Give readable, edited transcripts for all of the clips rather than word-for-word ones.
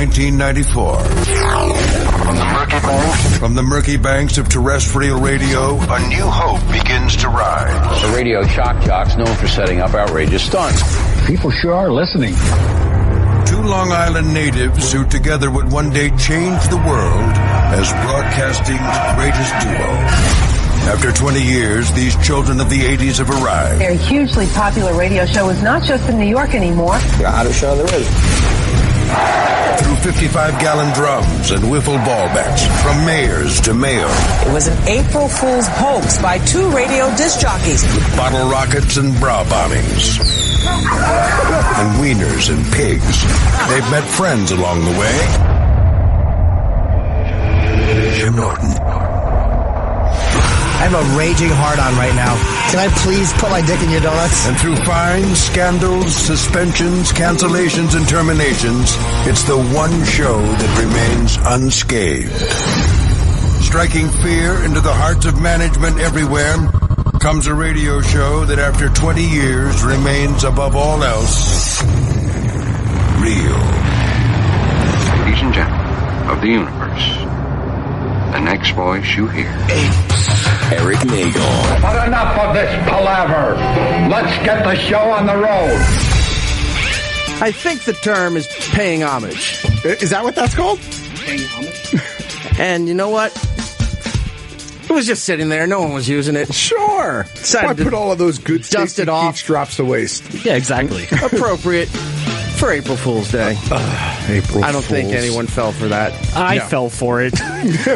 1994. From the murky banks of terrestrial radio, a new hope begins to rise. The radio shock jocks known for setting up outrageous stunts. People sure are listening. Two Long Island natives who together would one day change the world as broadcasting's greatest duo. After 20 years, these children of the 80s have arrived. Their hugely popular radio show is not just in New York anymore. The hottest show there is. Through 55-gallon drums and wiffle ball bats, from mayors to mayor. It was an April Fool's hoax by two radio disc jockeys. With bottle rockets and bra bombings. And wieners and pigs. They've met friends along the way. Jim Norton. I have a raging hard-on right now. Can I please put my dick in your donuts? And through fines, scandals, suspensions, cancellations, and terminations, it's the one show that remains unscathed. Striking fear into the hearts of management everywhere comes a radio show that after 20 years remains above all else real. Ladies and gentlemen of the universe, the next voice you hear. Erik Nagel. But enough of this palaver. Let's get the show on the road. I think the term is paying homage. Is that what that's called? Paying homage. And you know what? It was just sitting there. No one was using it. Sure. I put all of those good dust it off. Drops to waste. Yeah, exactly. Appropriate for April Fool's Day. April I don't think anyone fell for that. I fell for it.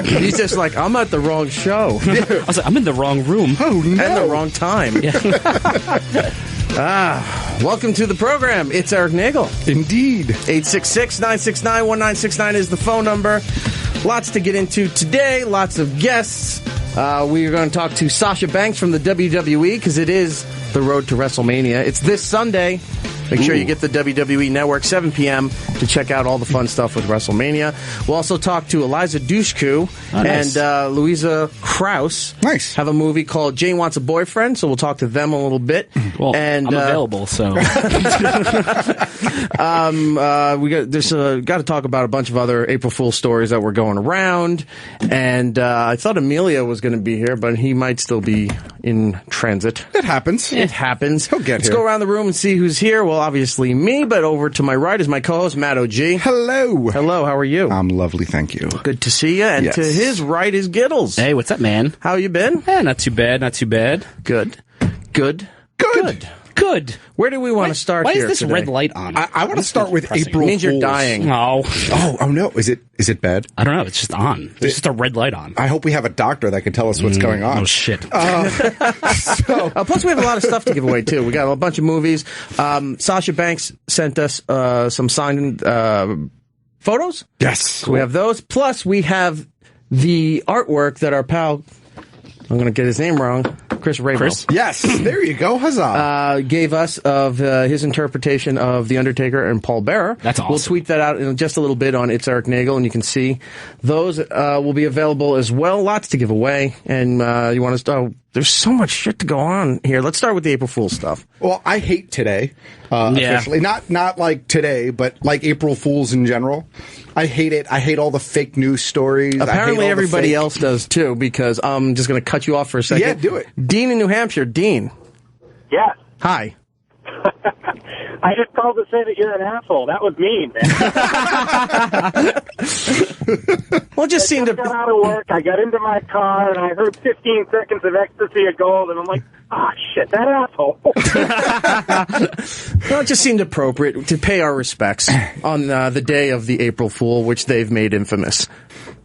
He's just like, I'm at the wrong show. I was like, I'm in the wrong room. Oh, no. And the wrong time. Yeah. Welcome to the program. It's Erik Nagel. Indeed. 866-969-1969 is the phone number. Lots to get into today. Lots of guests. We are going to talk to Sasha Banks from the WWE because it is the road to WrestleMania. It's this Sunday. Make sure you get the WWE Network, 7 p.m., to check out all the fun stuff with WrestleMania. We'll also talk to Eliza Dushku and Louisa Krause. Nice. Have a movie called Jane Wants a Boyfriend, so we'll talk to them a little bit. Well, and, I'm available, so. we got to talk about a bunch of other April Fool's stories that were going around. And I thought Amelia was going to be here, but he might still be in transit. It happens. It happens. He'll get Let's here. go around the room and see who's here. Well, obviously me, but over to my right is my co-host, Matt O.G. Hello. Hello, how are you? I'm lovely, thank you. Good to see you. And Yes. to his right is Giddles. Hey, what's up, man? How you been? Not too bad, not too bad. Good. Good. Good. Where do we want to start Why here is this today? red light on? I want to start with depressing. April It means you're Fools. dying. No. Oh no! Is it bad? I don't know. It's just on. There's just a red light on. I hope we have a doctor that can tell us what's going on. Oh, shit. Plus, we have a lot of stuff to give away, too. We got a bunch of movies. Sasha Banks sent us some signed photos. Yes. So we have those. Plus, we have the artwork that our pal, I'm going to get his name wrong, Chris Rabo. Yes. There you go. Huzzah. Gave us of his interpretation of The Undertaker and Paul Bearer. That's awesome. We'll tweet that out in just a little bit on It's Erik Nagel, and you can see those will be available as well. Lots to give away. And you want to start? There's so much shit to go on here. Let's start with the April Fool's stuff. Well, I hate today, officially. Not like today, but like April Fools in general. I hate it. I hate all the fake news stories. Apparently everybody else does too, because I'm just going to cut you off for a second. Yeah, do it. Dean in New Hampshire. Dean. Yes. Hi. I just called to say that you're an asshole. That was mean, man. Well, it just seemed to... I got out of work, I got into my car, and I heard 15 seconds of Ecstasy of Gold, and I'm like, shit, that asshole. Well, it just seemed appropriate to pay our respects on the day of the April Fool, which they've made infamous.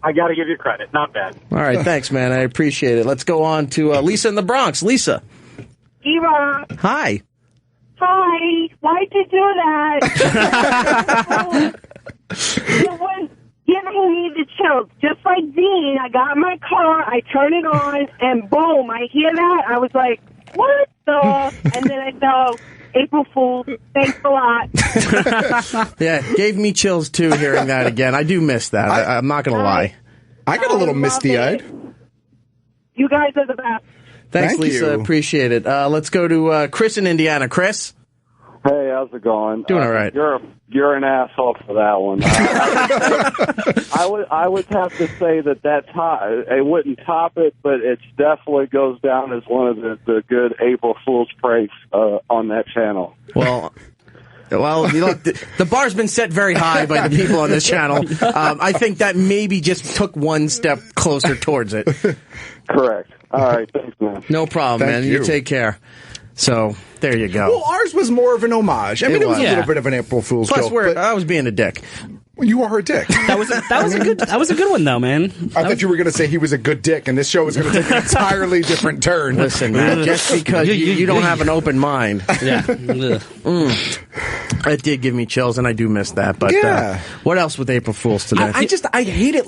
I got to give you credit. Not bad. All right, thanks, man. I appreciate it. Let's go on to Lisa in the Bronx. Lisa. Eva. Hi. Hi. Why'd you do that? It was giving me the chills. Just like Dean, I got in my car, I turn it on, and boom, I hear that. I was like, what the? And then I know, April Fool's. Thanks a lot. Yeah, gave me chills, too, hearing that again. I do miss that. I'm not going to lie. I got a little misty-eyed. You guys are the best. Thanks, Thank Lisa. you. Appreciate it. Let's go to Chris in Indiana. Chris? Hey, how's it going? Doing all right. You're an asshole for that one. I would have to say that it wouldn't top it, but it definitely goes down as one of the good April Fool's pranks on that channel. Well, look, the bar's been set very high by the people on this channel. I think that maybe just took one step closer towards it. Correct. All right, thanks, man. No problem, man. You take care. So, there you go. Well, ours was more of an homage. I mean, it was a little bit of an April Fool's joke. Plus, I was being a dick. You are a dick. That was a good one, though, man. I thought you were going to say he was a good dick, and this show was going to take an entirely different turn. Listen, man, just because you don't have an open mind. Yeah. It did give me chills, and I do miss that. But what else with April Fools today? I hate it.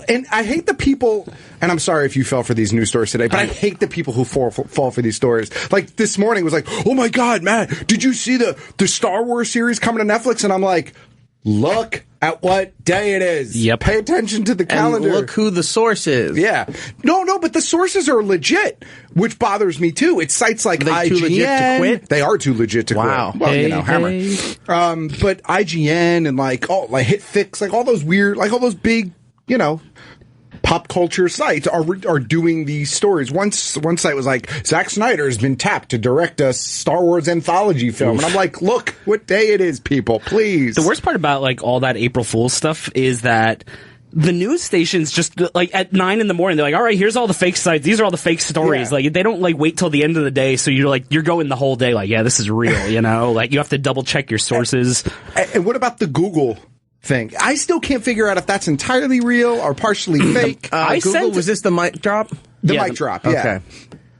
And I hate the people. And I'm sorry if you fell for these news stories today, but I hate the people who fall for these stories. Like this morning was like, oh my God, man, did you see the Star Wars series coming to Netflix? And I'm like, look at what day it is. Yep. Pay attention to the calendar. And look who the source is. Yeah. No, but the sources are legit, which bothers me too. It's sites like IGN. Too legit to quit? They are too legit to quit. Well, hammer. But IGN and HitFix, all those weird, all those big, pop culture sites are doing these stories. One site was like, Zack Snyder has been tapped to direct a Star Wars anthology film. And I'm like, look what day it is, people, please. The worst part about all that April Fool's stuff is that the news stations just at 9 a.m, they're like, all right, here's all the fake sites. These are all the fake stories. Yeah. They don't wait till the end of the day. So you're going the whole day yeah, this is real, you have to double check your sources. And what about the Google thing? I still can't figure out if that's entirely real or partially fake. Was this the mic drop? The mic drop, yeah.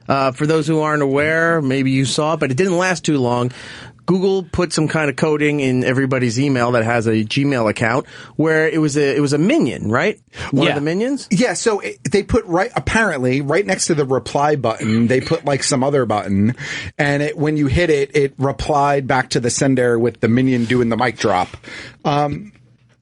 Okay. For those who aren't aware, maybe you saw it, but it didn't last too long. Google put some kind of coding in everybody's email that has a Gmail account where it was a minion, right? One of the minions? Yeah, so they put apparently right next to the reply button, they put some other button, and when you hit it, it replied back to the sender with the minion doing the mic drop.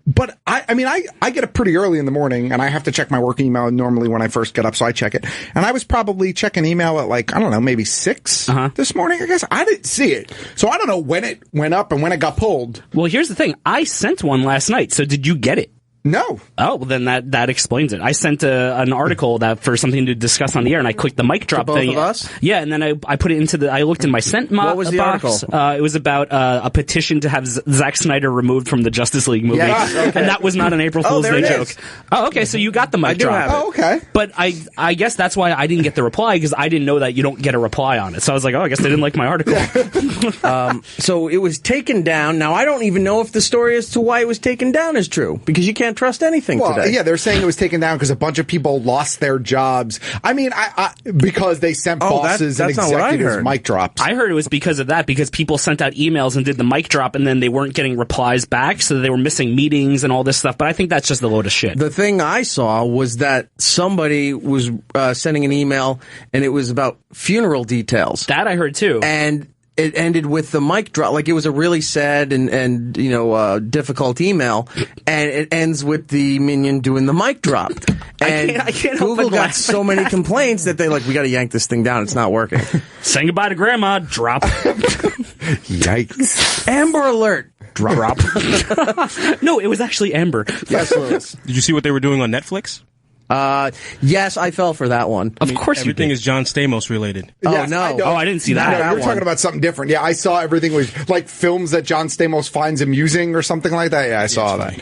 But I get up pretty early in the morning, and I have to check my work email normally when I first get up, so I check it. And I was probably checking email at maybe 6 this morning, I guess. I didn't see it. So I don't know when it went up and when it got pulled. Well, here's the thing. I sent one last night, so did you get it? No. Oh, well, then that explains it. I sent an article for something to discuss on the air, and I clicked the mic drop both thing. Of us? Yeah, and then I put it into I looked in my sent What was the box. article? It was about a petition to have Zack Snyder removed from the Justice League movie. Yes, okay. And that was not an April Fool's Day joke. Oh, okay, so you got the mic drop. Oh, okay. But I guess that's why I didn't get the reply, because I didn't know that you don't get a reply on it. So I was like, I guess they didn't like my article. So it was taken down. Now, I don't even know if the story as to why it was taken down is true, because you can't trust anything today. Yeah, they're saying it was taken down because a bunch of people lost their jobs. I mean, because they sent bosses and executives mic drops. I heard it was because of that, because people sent out emails and did the mic drop, and then they weren't getting replies back, so they were missing meetings and all this stuff. But I think that's just a load of shit. The thing I saw was that somebody was sending an email, and it was about funeral details. That I heard too. And it ended with the mic drop. It was a really sad and difficult email, and it ends with the minion doing the mic drop. And I can't Google got so many complaints that they we got to yank this thing down. It's not working. Saying goodbye to Grandma. Drop. Yikes. Amber Alert. Drop. No, it was actually Amber. Yes, Lewis. Did you see what they were doing on Netflix? Yes, I fell for that one. Of course, everything is John Stamos related. Yes, no! I didn't see that. No, you're talking about something different. Yeah, I saw everything was films that John Stamos finds amusing or something like that. Yeah, I saw that.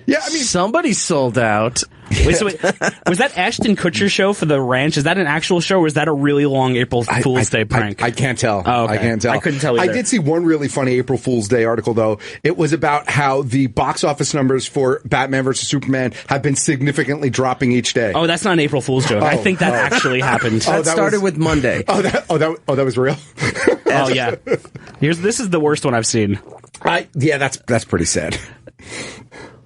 Yeah, I mean, somebody sold out. Wait, was that Ashton Kutcher show for the ranch? Is that an actual show, or is that a really long April Fool's Day prank? I can't tell. Oh, okay. I can't tell. I couldn't tell either. I did see one really funny April Fool's Day article, though. It was about how the box office numbers for Batman vs. Superman have been significantly dropping each day. Oh, that's not an April Fool's joke. I think that actually happened. That started with Monday. That was real? Oh, yeah. This is the worst one I've seen. Yeah, that's pretty sad.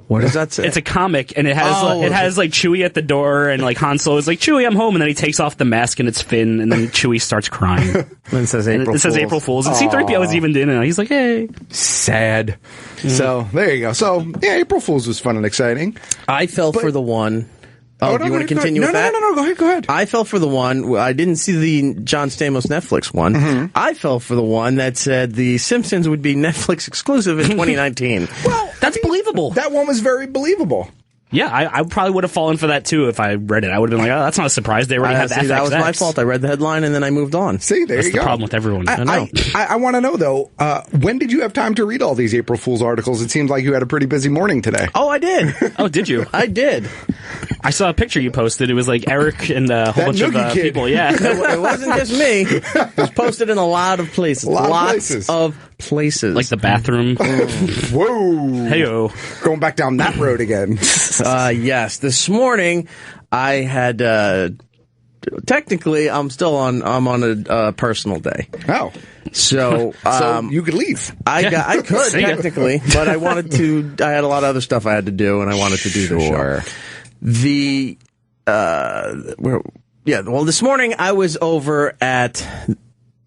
What does that say? It's a comic, and it has Chewie at the door, and Han Solo is like, Chewie, I'm home, and then he takes off the mask, and it's Finn, and then Chewie starts crying. And it says April Fools. It says April Fools. And C-3PO is even in it. He's like, hey. Sad. So, there you go. So, yeah, April Fools was fun and exciting. I fell for the one Oh, do you want to continue with that? No, go ahead. I fell for the one, I didn't see the John Stamos Netflix one. Mm-hmm. I fell for the one that said The Simpsons would be Netflix exclusive in 2019. Well, that's believable. That one was very believable. Yeah, I probably would have fallen for that too if I read it. I would have been like, oh, that's not a surprise. They already have the FXX. That was my fault. I read the headline and then I moved on. See, there that's you go. That's the problem with everyone. I know. I want to know, though, when did you have time to read all these April Fool's articles? It seems like you had a pretty busy morning today. Oh, I did. Oh, did you? I did. I saw a picture you posted. It was like Eric and a whole bunch of people. Yeah. It wasn't just me. It was posted in a lot of places. Lots of places. Like the bathroom. Whoa. Hey-o. Going back down that road again. Yes. This morning, I had, technically, I'm on a personal day. Oh. So you could leave. I could, technically, but I had a lot of other stuff I had to do, and I wanted to do the show. This morning I was over at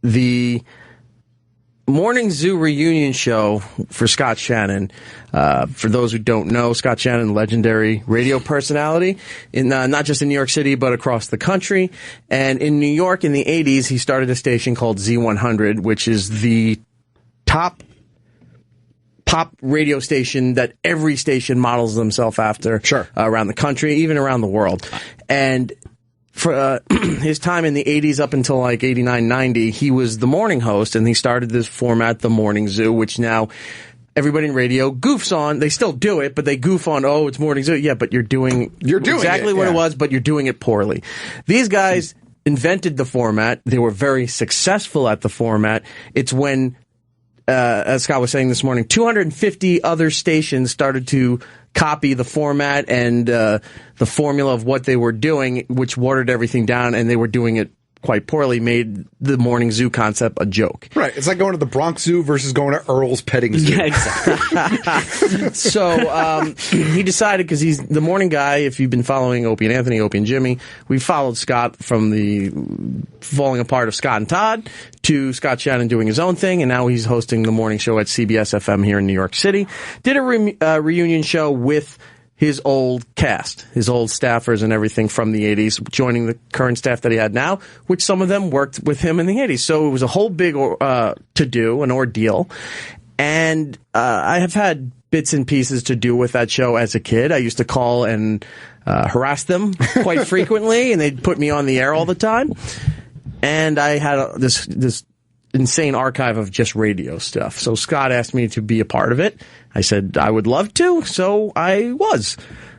the Morning Zoo reunion show for Scott Shannon. For those who don't know, Scott Shannon, legendary radio personality, not just in New York City, but across the country. And in New York in the 80s, he started a station called Z100, which is the top pop radio station that every station models themselves after around the country, even around the world. And for his time in the 80s up until like 89, 90, he was the morning host, and he started this format, The Morning Zoo, which now everybody in radio goofs on. They still do it, but they goof on, oh, it's Morning Zoo. Yeah, but you're doing exactly what it was, but you're doing it poorly. These guys invented the format. They were very successful at the format. It's when, as Scott was saying this morning, 250 other stations started to copy the format and the formula of what they were doing, which watered everything down, and they were doing it quite poorly, made the Morning Zoo concept a joke. Right. It's like going to the Bronx Zoo versus going to Earl's Petting Zoo. Yeah, exactly. So he decided, because he's the morning guy, if you've been following Opie and Anthony, Opie and Jimmy, we followed Scott from the falling apart of Scott and Todd to Scott Shannon doing his own thing, and now he's hosting the morning show at CBS FM here in New York City. Did a reunion show with his old cast, his old staffers and everything from the 80s, joining the current staff that he had now, which some of them worked with him in the 80s. So it was a whole big to-do, an ordeal. And I have had bits and pieces to do with that show as a kid. I used to call and harass them quite frequently, and they'd put me on the air all the time. And I had this insane archive of just radio stuff. So Scott asked me to be a part of it. I said I would love to, so I was.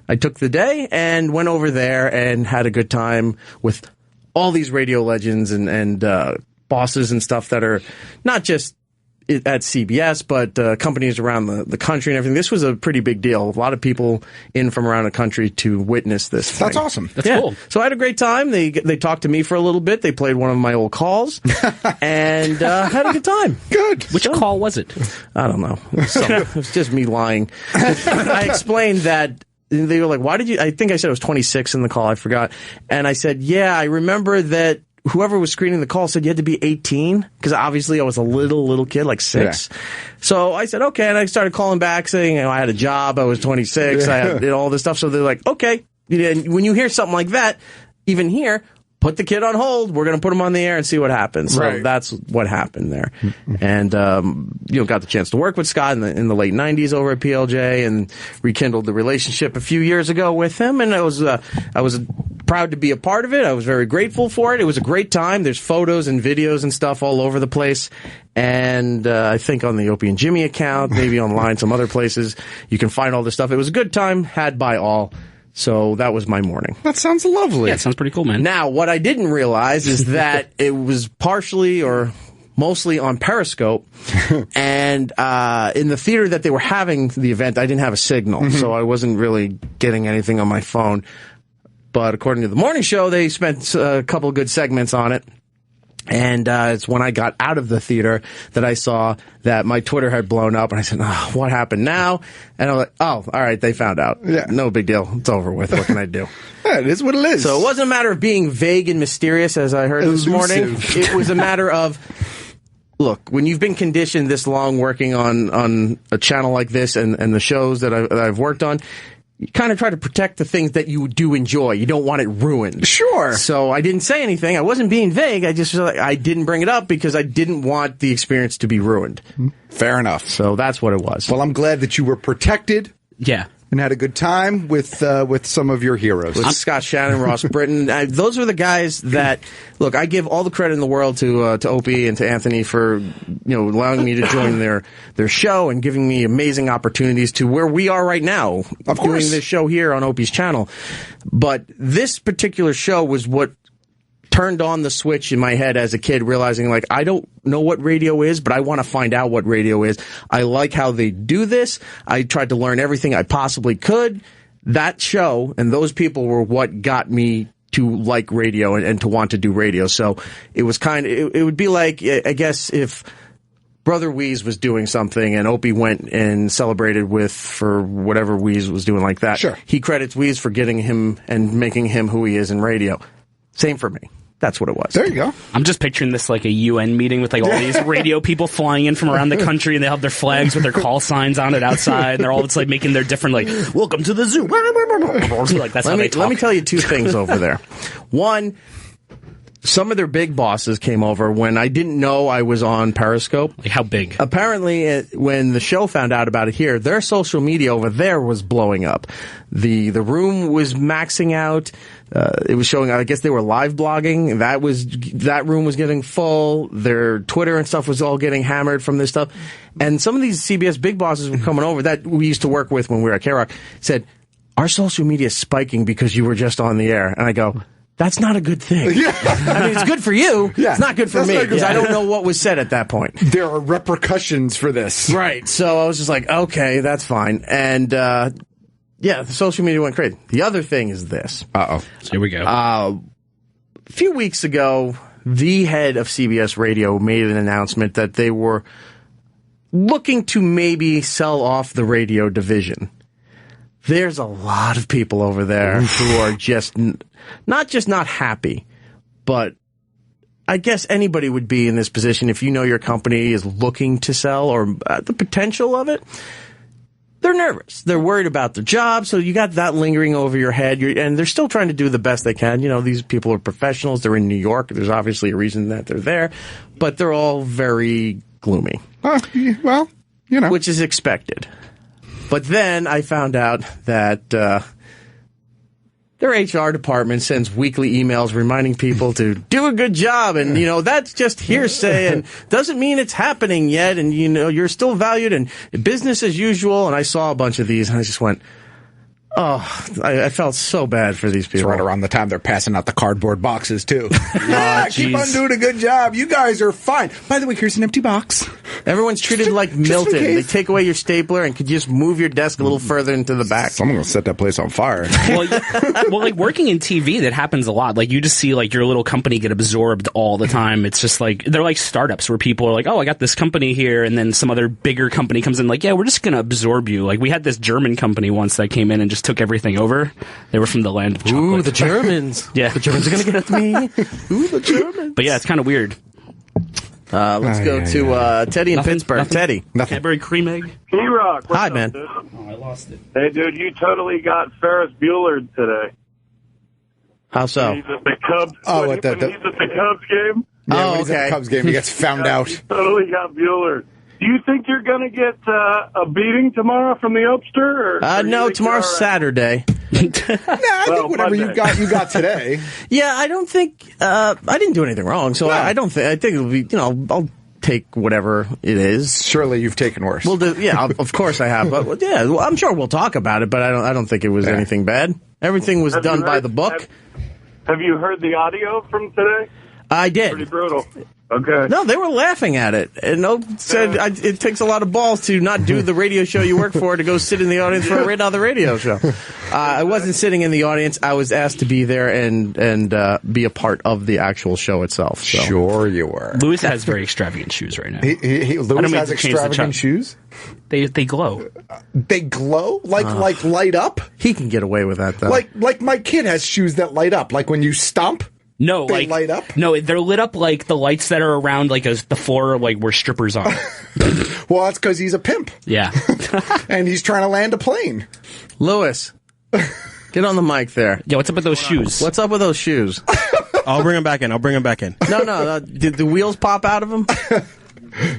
I took the day and went over there and had a good time with all these radio legends and bosses and stuff that are not just at CBS, but companies around the country and everything. This was a pretty big deal. A lot of people in from around the country to witness this thing. That's awesome. That's cool. So I had a great time. They talked to me for a little bit. They played one of my old calls and had a good time. Good. Which call was it? I don't know. It was just me lying. I explained that. They were like, why did you... I think I said it was 26 in the call. I forgot. And I said, yeah, I remember that whoever was screening the call said you had to be 18, because obviously I was a little kid, like 6. Yeah. So I said, okay, and I started calling back saying, I had a job, I was 26, I had all this stuff. So they're like, okay. And when you hear something like that, even here, put the kid on hold. We're going to put him on the air and see what happens. So that's what happened there. And, got the chance to work with Scott in the late 90s over at PLJ and rekindled the relationship a few years ago with him. And I was proud to be a part of it. I was very grateful for it. It was a great time. There's photos and videos and stuff all over the place. And I think on the Opie and Jimmy account, maybe online, some other places, you can find all this stuff. It was a good time, had by all. So that was my morning. That sounds lovely. Yeah, it sounds pretty cool, man. Now, what I didn't realize is that it was partially or mostly on Periscope. And in the theater that they were having the event, I didn't have a signal. So I wasn't really getting anything on my phone. But according to the morning show, they spent a couple of good segments on it. And it's when I got out of the theater that I saw that my Twitter had blown up. And I said, oh, what happened now? And I was like, oh, all right, they found out. Yeah. No big deal. It's over with. What can I do? Yeah, it is what it is. So it wasn't a matter of being vague and mysterious, as I heard this morning. It was a matter of, look, when you've been conditioned this long working on a channel like this and the shows that I've worked on, you kind of try to protect the things that you do enjoy. You don't want it ruined. Sure. So I didn't say anything. I wasn't being vague. I just I didn't bring it up because I didn't want the experience to be ruined. Fair enough. So that's what it was. Well, I'm glad that you were protected. Yeah. And had a good time with some of your heroes. With Scott Shannon, Ross Britton. Those are the guys that, look, I give all the credit in the world to Opie and to Anthony for, allowing me to join their show and giving me amazing opportunities to where we are right now. Of course. Doing this show here on Opie's channel. But this particular show was what turned on the switch in my head as a kid, realizing, like, I don't know what radio is, but I want to find out what radio is. I like how they do this. I tried to learn everything I possibly could. That show and those people were what got me to like radio and to want to do radio. So it was it would be like, I guess, if Brother Weeze was doing something and Opie went and celebrated for whatever Weeze was doing like that. Sure. He credits Weeze for getting him and making him who he is in radio. Same for me. That's what it was. There you go. I'm just picturing this like a UN meeting with like all these radio people flying in from around the country, and they have their flags with their call signs on it outside, and they're all like making their different like "Welcome to the zoo." Like that's how they talk. Let me tell you two things over there. One, some of their big bosses came over when I didn't know I was on Periscope. Like how big? Apparently, when the show found out about it here, their social media over there was blowing up. The room was maxing out. It was showing, I guess they were live blogging. That room was getting full. Their Twitter and stuff was all getting hammered from this stuff. And some of these CBS big bosses were coming over that we used to work with when we were at K-Rock said, our social media is spiking because you were just on the air. And I go, that's not a good thing. Yeah. I mean, it's good for you. Yeah. It's not good for me because I don't know what was said at that point. There are repercussions for this. Right. So I was just like, okay, that's fine. And, yeah, the social media went crazy. The other thing is this. Uh-oh. So here we go. A few weeks ago, the head of CBS Radio made an announcement that they were looking to maybe sell off the radio division. There's a lot of people over there who are just not happy, but I guess anybody would be in this position if you know your company is looking to sell or the potential of it. They're nervous. They're worried about their job, so you got that lingering over your head, and they're still trying to do the best they can. These people are professionals. They're in New York. There's obviously a reason that they're there, but they're all very gloomy. Well, which is expected. But then I found out that their HR department sends weekly emails reminding people to do a good job. And, that's just hearsay and doesn't mean it's happening yet. And, you're still valued and business as usual. And I saw a bunch of these and I just went, oh, I felt so bad for these people. It's right around the time they're passing out the cardboard boxes, too. Keep on doing a good job. You guys are fine. By the way, here's an empty box. Everyone's treated like Milton. They take away your stapler and could just move your desk a little further into the back. Someone will set that place on fire. Well, like working in TV, that happens a lot. Like you just see like your little company get absorbed all the time. It's just like they're like startups where people are like, oh, I got this company here, and then some other bigger company comes in like, yeah, we're just gonna absorb you. Like we had this German company once that came in and just took everything over. They were from the land of chocolate. Ooh, the Germans. Yeah, the Germans are gonna get at me. Ooh, the Germans. But yeah, it's kind of weird. Let's go to Teddy in Pittsburgh. Teddy. Cadbury cream egg. T-Rock. Hi, man. Dude? Oh, I lost it. Hey, dude, you totally got Ferris Bueller today. How so? He's at the Cubs. Oh, when he's at the Cubs game. Yeah, when he's at the Cubs game, he gets found out. You totally got Bueller. Do you think you're going to get a beating tomorrow from the Upster? Or no, tomorrow's Saturday. I think whatever you got today. Yeah, I don't think I didn't do anything wrong, so I don't think. I think it'll be. I'll take whatever it is. Surely you've taken worse. Well, of course I have, but yeah, I'm sure we'll talk about it. But I don't think it was anything bad. Everything was done by the book. Have you heard the audio from today? I did. Pretty brutal. Okay. No, they were laughing at it. And Oak said it takes a lot of balls to not do the radio show you work for to go sit in the audience for another radio show. I wasn't sitting in the audience. I was asked to be there and be a part of the actual show itself. So. Sure you were. Lewis has very extravagant shoes right now. Lewis has extravagant shoes? They glow. They glow? Like light up? He can get away with that, though. Like my kid has shoes that light up. Like when you stomp? No, they light up? No, they're lit up like the lights that are around like the floor like where strippers are. Well, that's because he's a pimp. Yeah. And he's trying to land a plane. Lewis, Get on the mic there. Yeah, what's up with those shoes? What's up with those shoes? I'll bring him back in. No. Did the wheels pop out of them?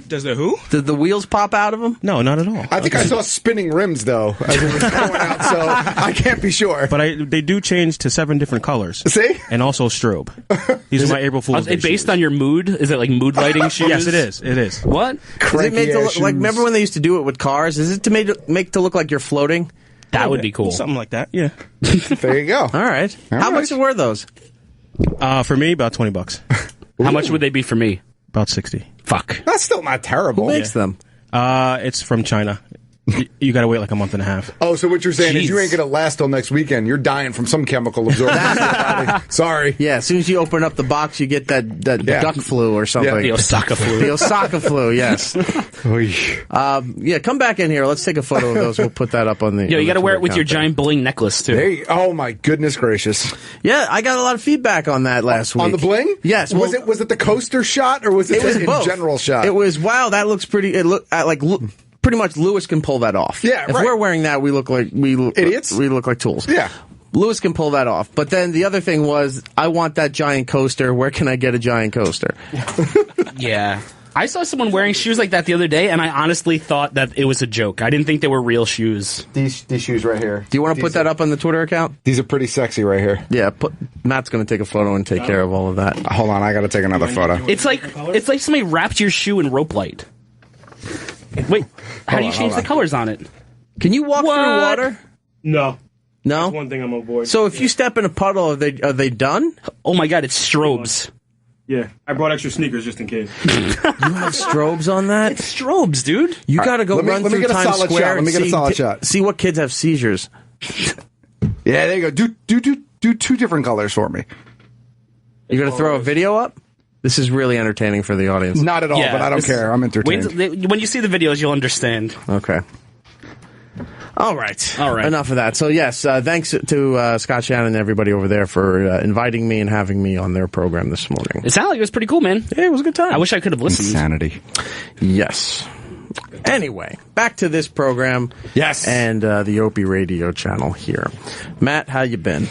Does the who? Did the wheels pop out of them? No, not at all. I think I saw spinning rims, though, as it was going out, so I can't be sure. But they do change to 7 different colors. See? And also strobe. These are my April Fool's Day Is it based shoes. on your mood? Is it like mood lighting shoes? Yes, it is. It is. What? Is it made to look, like, remember when they used to do it with cars? Is it to make to look like you're floating? That would be cool. Something like that, yeah. There you go. All right. How much were those? For me, about $20. How much would they be for me? About 60. Fuck. That's still not terrible. Who makes them? It's from China. You gotta wait like a month and a half. Oh, so what you're saying is you ain't gonna last till next weekend. You're dying from some chemical absorption. Sorry. Yeah, as soon as you open up the box, you get that duck flu or something. The Osaka flu. The Osaka flu, yes. Yeah, come back in here. Let's take a photo of those. We'll put that up on the. Yeah, you got to wear it with your Twitter giant bling necklace too. Oh my goodness gracious! Yeah, I got a lot of feedback on that last week. On the bling? Yes. Was it the coaster shot or was it was in both. general shot? It was wow. That looks pretty. It looked pretty much Lewis can pull that off. Yeah, if right. we're wearing that, we look like idiots. We look like tools. Yeah. Lewis can pull that off. But then the other thing was, I want that giant coaster. Where can I get a giant coaster? Yeah. I saw someone wearing shoes like that the other day, and I honestly thought that it was a joke. I didn't think they were real shoes. These shoes right here. Do you want to put that up on the Twitter account? These are pretty sexy right here. Yeah, Matt's going to take a photo and take care of all of that. Hold on, I got to take another photo. It's like somebody wrapped your shoe in rope light. Wait, how do you change the colors on it? Can you walk through water? No. No? That's one thing I'm avoiding. So if you step in a puddle, are they done? Oh my god, it's strobes. Yeah, I brought extra sneakers just in case. You have strobes on that? It's strobes, dude. You got to go run through Times Square and see what kids have seizures. Yeah, there you go. Do 2 different colors for me. You're going to throw a video up? This is really entertaining for the audience. Not at all, but I don't care. I'm entertained. When you see the videos, you'll understand. Okay. All right. Enough of that. So, yes, thanks to Scott Shannon and everybody over there for inviting me and having me on their program this morning. It sounded like it was pretty cool, man. Yeah, it was a good time. I wish I could have listened. Insanity. Yes. Anyway, back to this program. Yes. And the Opie radio channel here. Matt, how you been?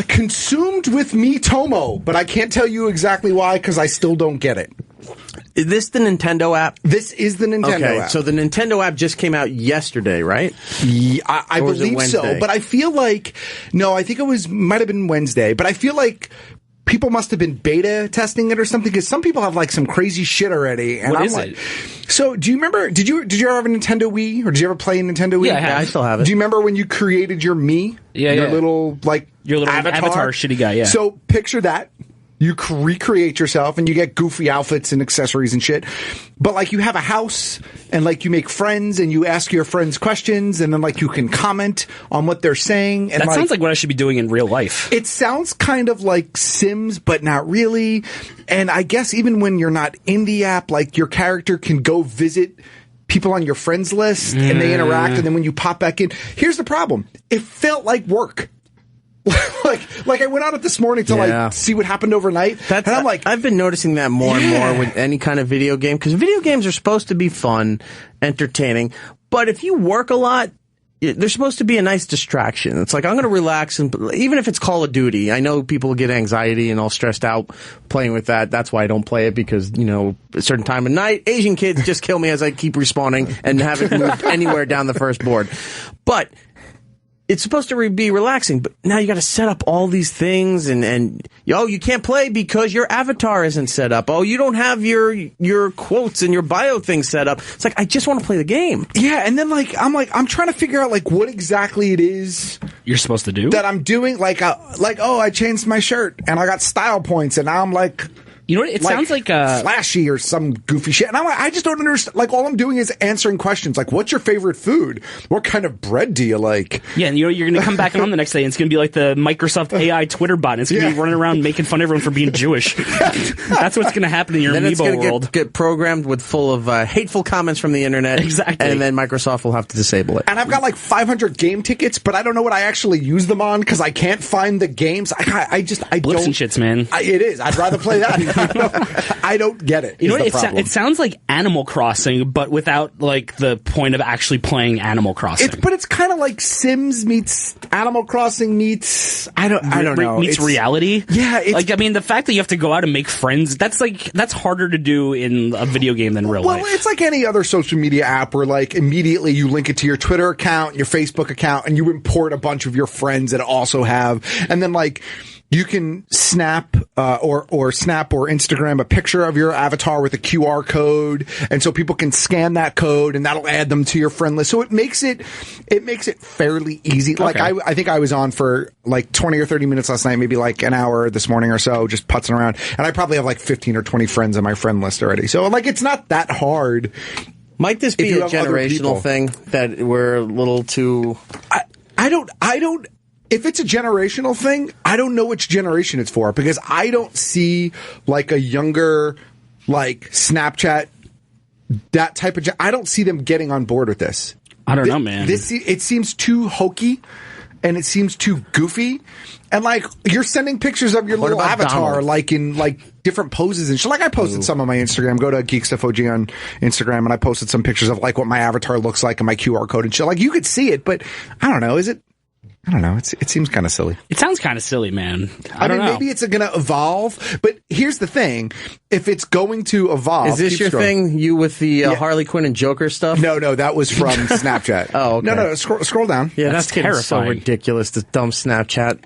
Consumed with Miitomo, but I can't tell you exactly why because I still don't get it. Is this the Nintendo app? This is the Nintendo app. So the Nintendo app just came out yesterday, right? Yeah, I believe so, but I feel like I think it might have been Wednesday, but I feel like people must have been beta testing it or something because some people have like some crazy shit already. And what I'm is like, it? So do you remember? Did you ever have a Nintendo Wii or did you ever play a Nintendo Wii? Yeah, I still have it. Do you remember when you created your Mii? Yeah, your little avatar shitty guy. Yeah. So picture that. You recreate yourself and you get goofy outfits and accessories and shit. But like you have a house and like you make friends and you ask your friends questions and then like you can comment on what they're saying. And that sounds like what I should be doing in real life. It sounds kind of like Sims, but not really. And I guess even when you're not in the app, like your character can go visit people on your friends list and they interact. And then when you pop back in, here's the problem. It felt like work. like I went on it this morning to like see what happened overnight, and I'm like, I've been noticing that more and more with any kind of video game because video games are supposed to be fun, entertaining, but if you work a lot, they're supposed to be a nice distraction. It's like I'm going to relax, and even if it's Call of Duty, I know people get anxiety and all stressed out playing with that. That's why I don't play it because a certain time of night, Asian kids just kill me as I keep respawning and haven't moved anywhere down the first board, but. It's supposed to be relaxing, but now you got to set up all these things and you can't play because your avatar isn't set up. Oh, you don't have your quotes and your bio thing set up. It's like, I just want to play the game. Yeah. And then I'm trying to figure out like what exactly it is you're supposed to do that I'm doing. I changed my shirt and I got style points and now I'm like, you know what? It sounds like flashy or some goofy shit. And I'm like, I just don't understand. Like, all I'm doing is answering questions. Like, what's your favorite food? What kind of bread do you like? Yeah, and you're going to come back on the next day and it's going to be like the Microsoft AI Twitter bot. And it's going to be running around making fun of everyone for being Jewish. That's what's going to happen in your Amiibo world. Get programmed with full of hateful comments from the internet. Exactly. And then Microsoft will have to disable it. And I've got like 500 game tickets, but I don't know what I actually use them on because I can't find the games. I Blitz don't. And shits, man. It is. I'd rather play that. I don't get it. You know what? It sounds like Animal Crossing, but without like the point of actually playing Animal Crossing. But it's kind of like Sims meets Animal Crossing meets I don't know meets reality. Yeah, like I mean, the fact that you have to go out and make friends that's harder to do in a video game than real life. Well, it's like any other social media app where like immediately you link it to your Twitter account, your Facebook account, and you import a bunch of your friends that also have, and then like you can snap or snap or Instagram a picture of your avatar with a QR code, and so people can scan that code and that'll add them to your friend list. So it makes it fairly easy. Like I think I was on for like 20 or 30 minutes last night, maybe like an hour this morning or so, just putzing around, and I probably have like 15 or 20 friends on my friend list already. So like it's not that hard. Might this be a generational thing that we're a little too? I don't. If it's a generational thing, I don't know which generation it's for, because I don't see like a younger, like Snapchat, that type of. I don't see them getting on board with this. I don't know, man. It seems too hokey, and it seems too goofy, and like you're sending pictures of your little avatar, Donald? like in like different poses and shit. Like I posted some on my Instagram. Go to Geek Stuff OG on Instagram, and I posted some pictures of like what my avatar looks like and my QR code and shit. Like you could see it, but I don't know. Is it? I don't know. It seems kind of silly. It sounds kind of silly, man. I mean, maybe it's going to evolve, but here's the thing. If it's going to evolve... Is this your thing? You with the Harley Quinn and Joker stuff? No, that was from Snapchat. Oh, okay. No, scroll down. Yeah, that's terrifying. So ridiculous, this dumb Snapchat.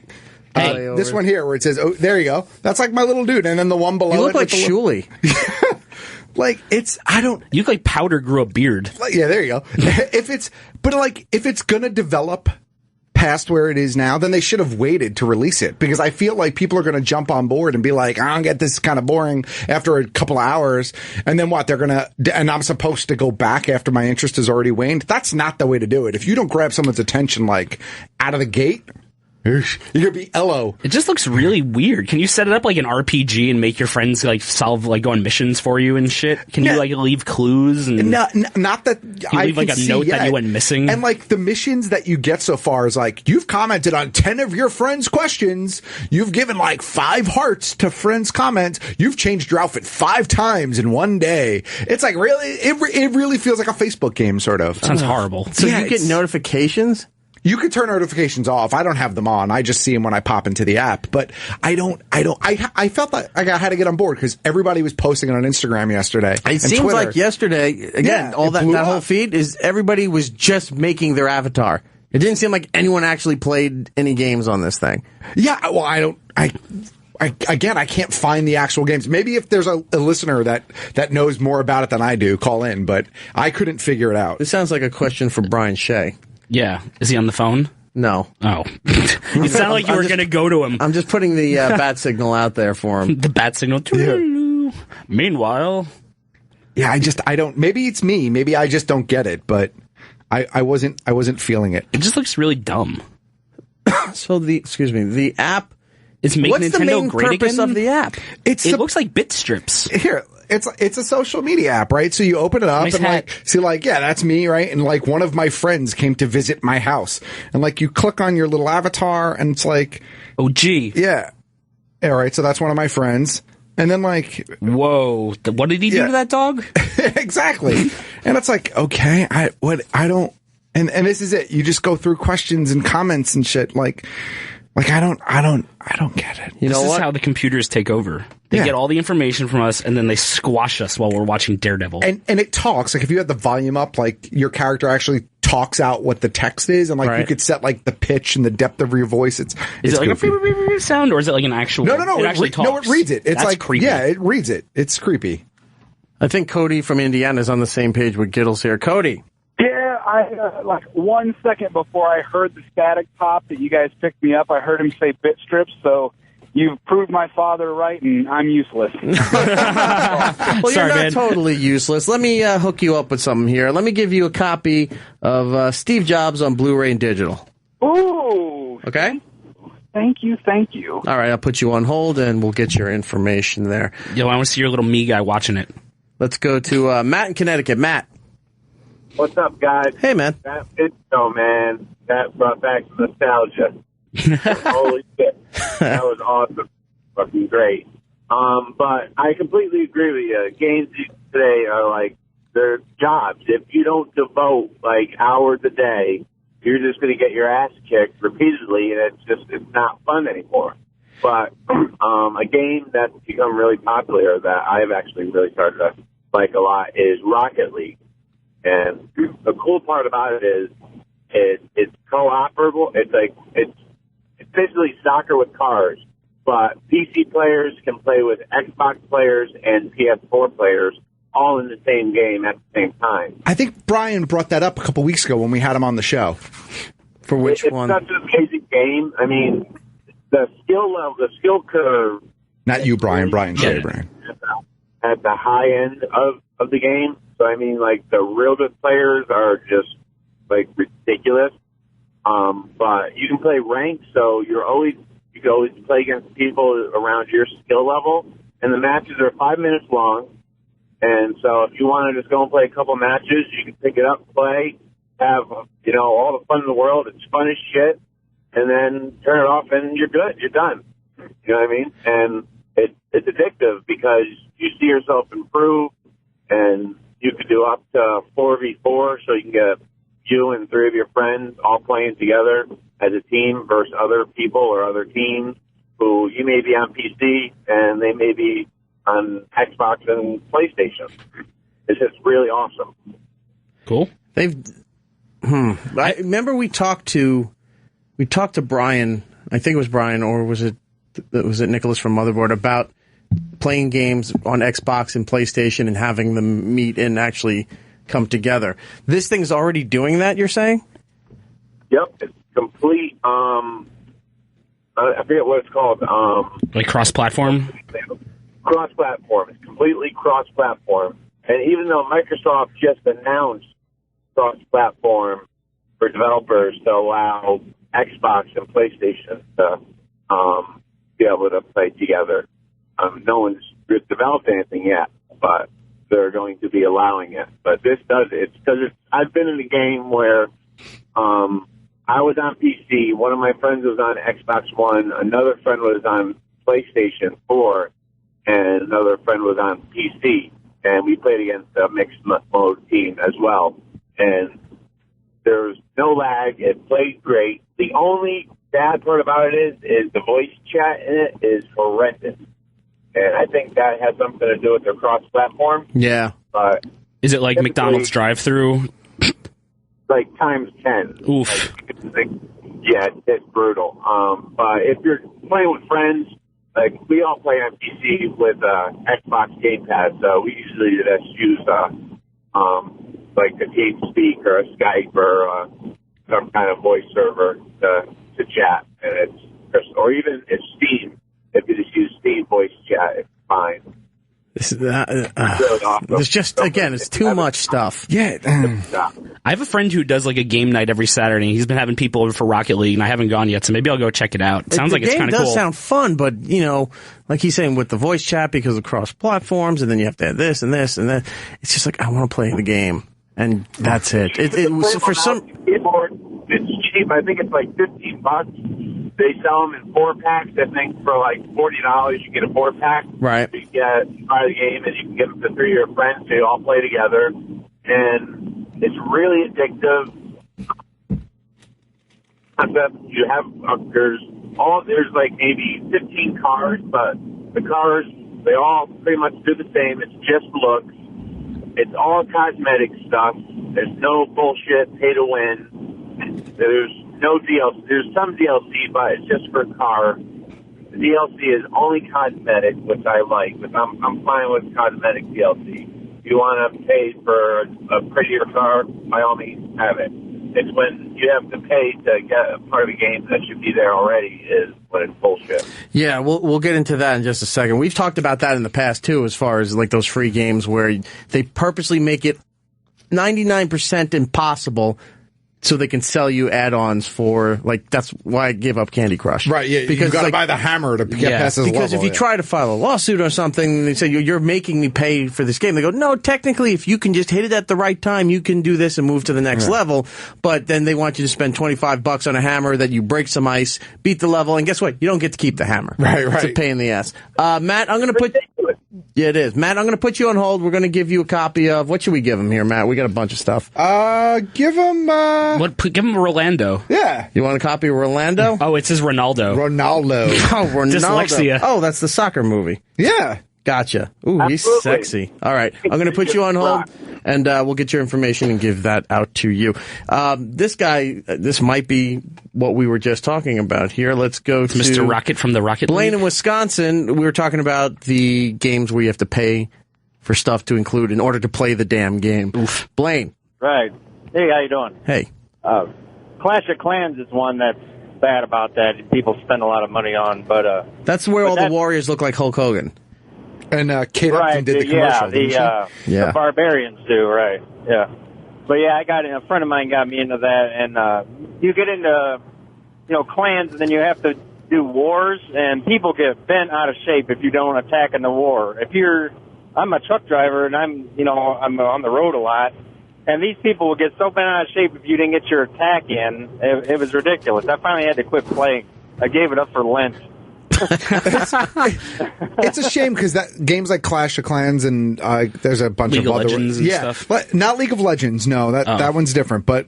Hey, this one here where it says, oh, there you go. That's like my little dude. And then the one below it. You look like Shuli. Like, You look like Powder grew a beard. Yeah, there you go. If it's going to develop past where it is now, then they should have waited to release it, because I feel like people are going to jump on board and be like, I don't get this kind of boring after a couple of hours. And then what? And I'm supposed to go back after my interest has already waned. That's not the way to do it. If you don't grab someone's attention, like out of the gate, you're gonna be LO. It just looks really weird. Can you set it up like an RPG and make your friends like go on missions for you and shit? Can you like leave clues and not that you leave like a note that you went missing? And like the missions that you get so far is like, you've commented on 10 of your friends' questions. You've given like 5 hearts to friends' comments. You've changed your outfit 5 times in one day. It's like really, it really feels like a Facebook game sort of. Sounds horrible. So you get notifications? You can turn notifications off. I don't have them on. I just see them when I pop into the app. But I felt that I had to get on board because everybody was posting it on Instagram yesterday. It seems Twitter. like yesterday, again, all that whole feed is everybody was just making their avatar. It didn't seem like anyone actually played any games on this thing. Yeah, well, I can't find the actual games. Maybe if there's a listener that knows more about it than I do, call in. But I couldn't figure it out. This sounds like a question for Brian Shea. Yeah. Is he on the phone? No. Oh. You sound like you were going to go to him. I'm just putting the bat signal out there for him. The bat signal. Yeah. Meanwhile. Yeah, I don't, maybe it's me. Maybe I just don't get it, but I wasn't feeling it. It just looks really dumb. So the app is make what's Nintendo the main great purpose again? Of the app? It looks like bit strips. Here. It's a social media app, right? So you open it up and like see like, yeah, that's me, right? And like one of my friends came to visit my house. And like you click on your little avatar and it's like, oh gee. Yeah. All right, so that's one of my friends. And then like, whoa, what did he do to that dog? Exactly. And it's like, okay, and this is it. You just go through questions and comments and shit like I don't get it. This is how the computers take over. They get all the information from us, and then they squash us while we're watching Daredevil. And it talks. Like, if you have the volume up, like, your character actually talks out what the text is, and, like, you could set, like, the pitch and the depth of your voice. Is it like goofy. a beep, beep, beep sound, or is it like an actual... No, it actually talks? No, it reads it. It's like... creepy. Yeah, it reads it. It's creepy. I think Cody from Indiana is on the same page with Giddles here. Cody. Yeah, I like 1 second before I heard the static pop that you guys picked me up, I heard him say bit strips, so you've proved my father right, and I'm useless. Well, you're not totally useless. Let me hook you up with something here. Let me give you a copy of Steve Jobs on Blu-ray and digital. Ooh. Okay? Thank you. All right, I'll put you on hold, and we'll get your information there. Yo, I want to see your little me guy watching it. Let's go to Matt in Connecticut. Matt. What's up, guys? Hey, man. That intro, man, that brought back nostalgia. Holy shit. That was awesome. Fucking great. But I completely agree with you. Games today are like, they're jobs. If you don't devote like hours a day, you're just going to get your ass kicked repeatedly, and it's not fun anymore. But a game that's become really popular that I've actually really started to like a lot is Rocket League. And the cool part about it is it's co-operable. It's basically soccer with cars, but PC players can play with Xbox players and PS4 players all in the same game at the same time. I think Brian brought that up a couple weeks ago when we had him on the show. For which one? It's such an amazing game. I mean, the skill level, the skill curve. Not you, Brian. Brian Shea, Brian. At the high end of the game. So, I mean, like, the real good players are just, like, ridiculous. But you can play ranked, so you can always play against people around your skill level. And the matches are 5 minutes long. And so if you want to just go and play a couple matches, you can pick it up, play, have, all the fun in the world. It's fun as shit. And then turn it off and you're good. You're done. You know what I mean? And it's addictive because you see yourself improve, and you could do up to 4v4, so you can get you and 3 of your friends all playing together as a team versus other people or other teams who you may be on PC and they may be on Xbox and PlayStation. It's just really awesome. Cool. I remember we talked to Brian. I think it was Brian, or was it Nicholas from Motherboard, about playing games on Xbox and PlayStation and having them meet and actually come together. This thing's already doing that, you're saying? Yep, it's complete. I forget what it's called. Like cross-platform? Cross-platform. It's completely cross-platform. And even though Microsoft just announced cross-platform for developers to allow Xbox and PlayStation to be able to play together, no one's developed anything yet, but they're going to be allowing it. But this does it. It's because I've been in a game where I was on PC, one of my friends was on Xbox One, another friend was on PlayStation 4, and another friend was on PC. And we played against a mixed mode team as well. And there's no lag. It played great. The only bad part about it is the voice chat in it is horrendous. And I think that has something to do with their cross-platform. Yeah. But is it like McDonald's drive-thru? Like times 10. Oof. Yeah, it's brutal. But if you're playing with friends, like we all play on PC with Xbox Game Pass, so we usually just use like a TeamSpeak or a Skype or some kind of voice server to chat, and or even it's Steam. If you just use Steam voice chat, it's fine. There's just, again, it's too much stuff. Yeah. I have a friend who does like a game night every Saturday. He's been having people over for Rocket League, and I haven't gone yet, so maybe I'll go check it out. It sounds like it's kind of cool. The game does sound fun, but, like he's saying with the voice chat, because of cross-platforms, and then you have to have this and this and that. It's just like, I want to play the game, and that's it. It was for some... It's cheap. I think it's like $15. They sell them in 4-packs. I think for like $40, you get a 4-pack. Right. You buy the game, and you can give them to 3 of your friends, so you all play together. And it's really addictive. You have there's like maybe 15 cars, but the cars, they all pretty much do the same. It's just looks. It's all cosmetic stuff. There's no bullshit pay to win. There's no DLC. There's some DLC, but it's just for car. The DLC is only cosmetic, which I like. But I'm fine with cosmetic DLC. If you want to pay for a prettier car, by all means, have it. It's when you have to pay to get a part of the game that should be there already is when it's bullshit. Yeah, we'll get into that in just a second. We've talked about that in the past, too, as far as like those free games where they purposely make it 99% impossible so they can sell you add-ons for, like, that's why I gave up Candy Crush. Right, yeah, because you got to buy the hammer to get past this because level. if you try to file a lawsuit or something, they say, you're making me pay for this game. They go, no, technically, if you can just hit it at the right time, you can do this and move to the next level. But then they want you to spend $25 on a hammer that you break some ice, beat the level, and guess what? You don't get to keep the hammer. Right. It's a pain in the ass. Matt, I'm going to put... Yeah, it is. Matt, I'm going to put you on hold. We're going to give you a copy of... What should we give him here, Matt? We got a bunch of stuff. Give him... Give him Rolando. Yeah. You want a copy of Rolando? Oh, it says Ronaldo. Ronaldo. Oh, Ronaldo. Dyslexia. Oh, that's the soccer movie. Yeah. Gotcha. Ooh, he's sexy. All right. I'm going to put you on hold, and we'll get your information and give that out to you. This guy, this might be what we were just talking about here. Let's go to Mr. Rocket from the Rocket Blaine League. in Wisconsin. We were talking about the games where you have to pay for stuff to include in order to play the damn game. Oof. Blaine. Right. Hey, how you doing? Hey. Clash of Clans is one that's bad about that. People spend a lot of money on, but that's where all the warriors look like Hulk Hogan. And Kate Upton did the commercial. The barbarians do, right? Yeah. But yeah, a friend of mine got me into that, and you get into clans, and then you have to do wars, and people get bent out of shape if you don't attack in the war. I'm a truck driver, and I'm on the road a lot, and these people will get so bent out of shape if you didn't get your attack in. It was ridiculous. I finally had to quit playing. I gave it up for Lent. It's a shame because games like Clash of Clans and there's a bunch League of of other Legends and stuff. But not League of Legends. No, that one's different. But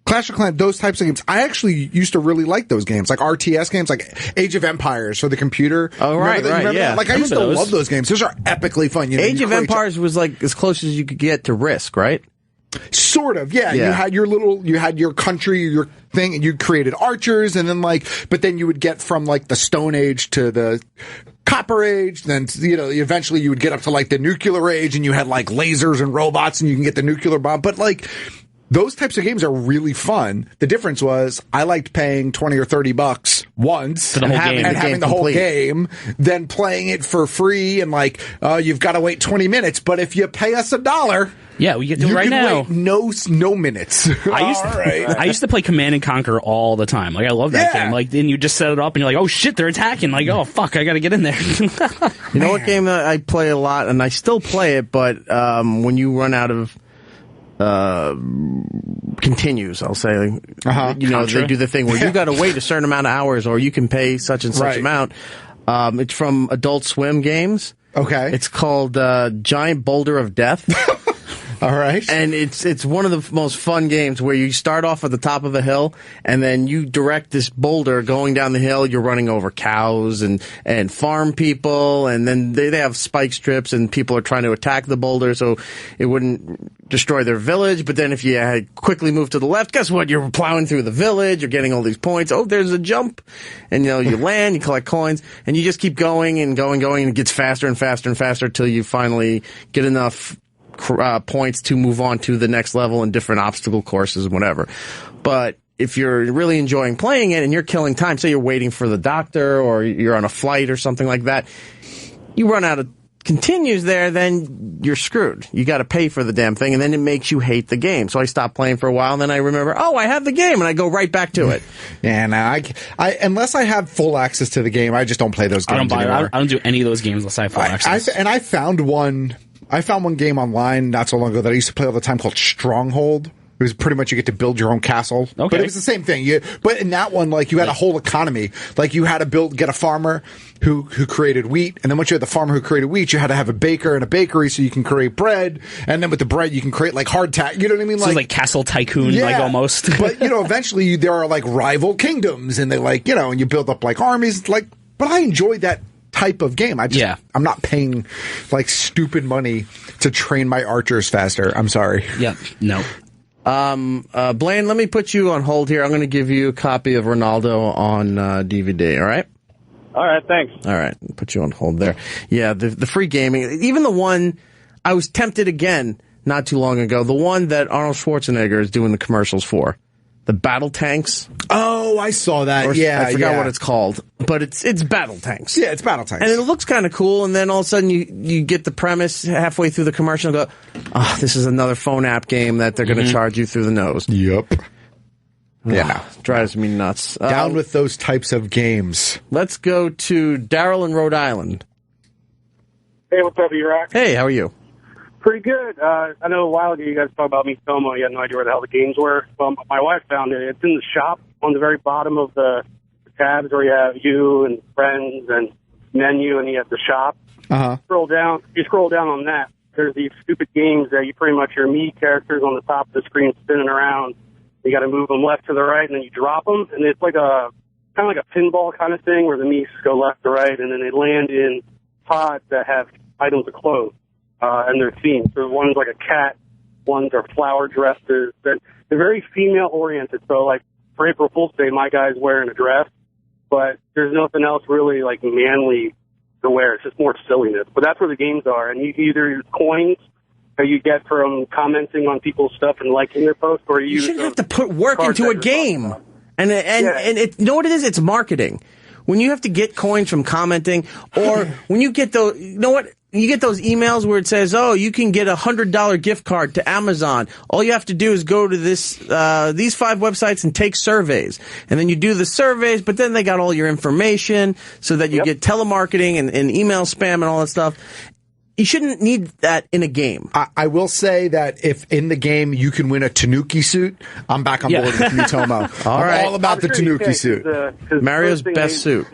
Clash of Clans, those types of games, I actually used to really like those games, like RTS games, like Age of Empires for the computer. Oh, right, remember yeah. that? Like I used to love those games. Those are epically fun. Age of Empires was like as close as you could get to Risk, right? Sort of, yeah. You had your country, your thing, and you created archers, and then but then you would get from the Stone Age to the Copper Age, then eventually you would get up to the Nuclear Age, and you had lasers and robots, and you can get the nuclear bomb. But those types of games are really fun. The difference was I liked paying $20 or $30 once for the whole game, and having the whole game, then playing it for free, and you've got to wait 20 minutes. But if you pay us $1. Yeah, we get to right now. Wait no minutes. I used to play Command and Conquer all the time. I love that game. Then you just set it up and you're oh shit, they're attacking. Oh fuck, I got to get in there. You know what game that I play a lot, and I still play it, but when you run out of continues, I'll say, Contra? They do the thing where you got to wait a certain amount of hours, or you can pay such and such amount. It's from Adult Swim Games. Okay, it's called Giant Boulder of Death. All right. And it's one of the most fun games where you start off at the top of a hill and then you direct this boulder going down the hill. You're running over cows and farm people, and then they have spike strips and people are trying to attack the boulder so it wouldn't destroy their village. But then if you had quickly moved to the left, guess what? You're plowing through the village. You're getting all these points. Oh, there's a jump. And you land, you collect coins, and you just keep going and going, and it gets faster and faster and faster until you finally get enough points to move on to the next level and different obstacle courses and whatever. But if you're really enjoying playing it and you're killing time, say you're waiting for the doctor or you're on a flight or something like that, you run out of continues there, then you're screwed. You got to pay for the damn thing, and then it makes you hate the game. So I stopped playing for a while, and then I remember, I have the game, and I go right back to it. Yeah, no, I unless I have full access to the game, I just don't play those games anymore. I don't do any of those games unless I have full access. I found one game online not so long ago that I used to play all the time called Stronghold. It was pretty much you get to build your own castle. Okay. But it was the same thing. But in that one, you had a whole economy. You had to get a farmer who created wheat. And then once you had the farmer who created wheat, you had to have a baker and a bakery so you can create bread. And then with the bread, you can create hardtack. You know what I mean? So it's Castle Tycoon, almost. But, eventually there are rival kingdoms and they and you build up armies. But I enjoyed that type of game. I'm not paying stupid money to train my archers faster. I'm sorry. Yeah, no. Blaine, let me put you on hold here. I'm going to give you a copy of Ronaldo on DVD. All right. All right. Thanks. All right. Put you on hold there. Yeah. The free gaming, even the one I was tempted again not too long ago. The one that Arnold Schwarzenegger is doing the commercials for. The battle tanks. Oh, I saw that. I forgot what it's called, but it's battle tanks. Yeah, it's battle tanks, and it looks kind of cool. And then all of a sudden, you get the premise halfway through the commercial and go, "Oh, this is another phone app game that they're going to charge you through the nose." Yep. Yeah. Drives me nuts. Down with those types of games. Let's go to Daryl in Rhode Island. Hey, what's up, E-Rock? Hey, how are you? Pretty good. I know a while ago you guys talked about Miitomo. You had no idea where the hell the games were. Well, my wife found it. It's in the shop on the very bottom of the tabs where you have you and friends and menu, and you have the shop. Uh-huh. You scroll down on that. There's these stupid games that you pretty much your Mii characters on the top of the screen spinning around. You got to move them left to the right, and then you drop them, and it's like a kind of like a pinball kind of thing where the Miis go left to right, and then they land in pods that have items of clothes. And their themes. So one's like a cat, ones are flower dresses. They're very female oriented. So like for April Fool's Day, my guy's wearing a dress, but there's nothing else really like manly to wear. It's just more silliness. But that's where the games are. And you either use coins that you get from commenting on people's stuff and liking their posts, or you shouldn't have to put work into a game. And it, you know what it is? It's marketing. When you have to get coins from commenting, or when you get those, you know what? You get those emails where it says, "Oh, you can get $100 gift card to Amazon. All you have to do is go to these 5 websites and take surveys." And then you do the surveys, but then they got all your information so that you get telemarketing and email spam and all that stuff. You shouldn't need that in a game. I will say that if in the game you can win a Tanuki suit, I'm back on board with Miitomo. I'm all about the Tanuki suit. Mario's best suit.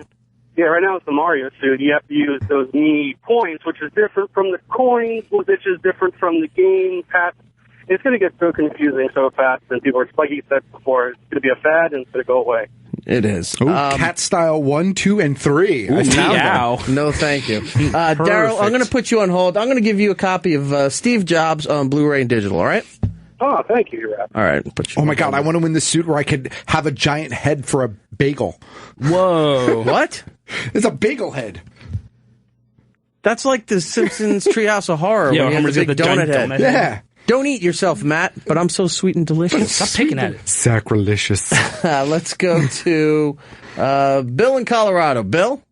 Yeah, right now it's the Mario suit. You have to use those Mii points, which is different from the coins, which is different from the game pass. It's going to get so confusing so fast, and people are, like you said before, it's going to be a fad and it's going to go away. It is. Ooh, Cat Style 1, 2, and 3. Ooh, meow. No, thank you. Daryl, I'm going to put you on hold. I'm going to give you a copy of Steve Jobs on Blu-ray and digital, all right? Oh, thank you, Rob. All right. Oh, my God. I want to win the suit where I could have a giant head for a bagel. Whoa. What? It's a bagel head. That's like the Simpsons Treehouse of Horror. Yeah, when you have Homer's the got big the donut giant head. donut head. Yeah. Don't eat yourself, Matt, but I'm so sweet and delicious. Stop picking at it. Sacrilegious. Let's go to Bill in Colorado. Bill?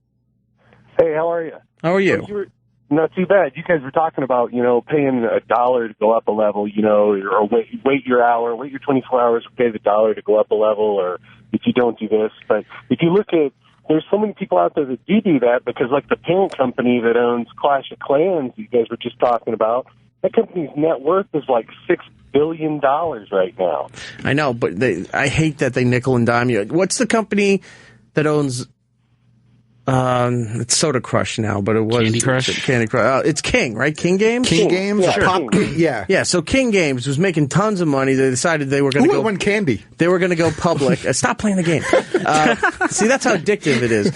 Hey, how are you? How are you? Not too bad. You guys were talking about, paying $1 to go up a level, or wait your hour, wait your 24 hours, pay the $1 to go up a level, or if you don't do this. But if you look at, there's so many people out there that do that because, like, the parent company that owns Clash of Clans you guys were just talking about, that company's net worth is like $6 billion right now. I know, but I hate that they nickel and dime you. What's the company that owns... it's Soda Crush now, but it was Candy Crush. Candy Crush. It's King, right? King Games. King Games. Yeah, Sure. Pop. Yeah. Yeah. So King Games was making tons of money. They decided they were going to go. Won candy? They were going to go public. Stop playing the game. See, that's how addictive it is.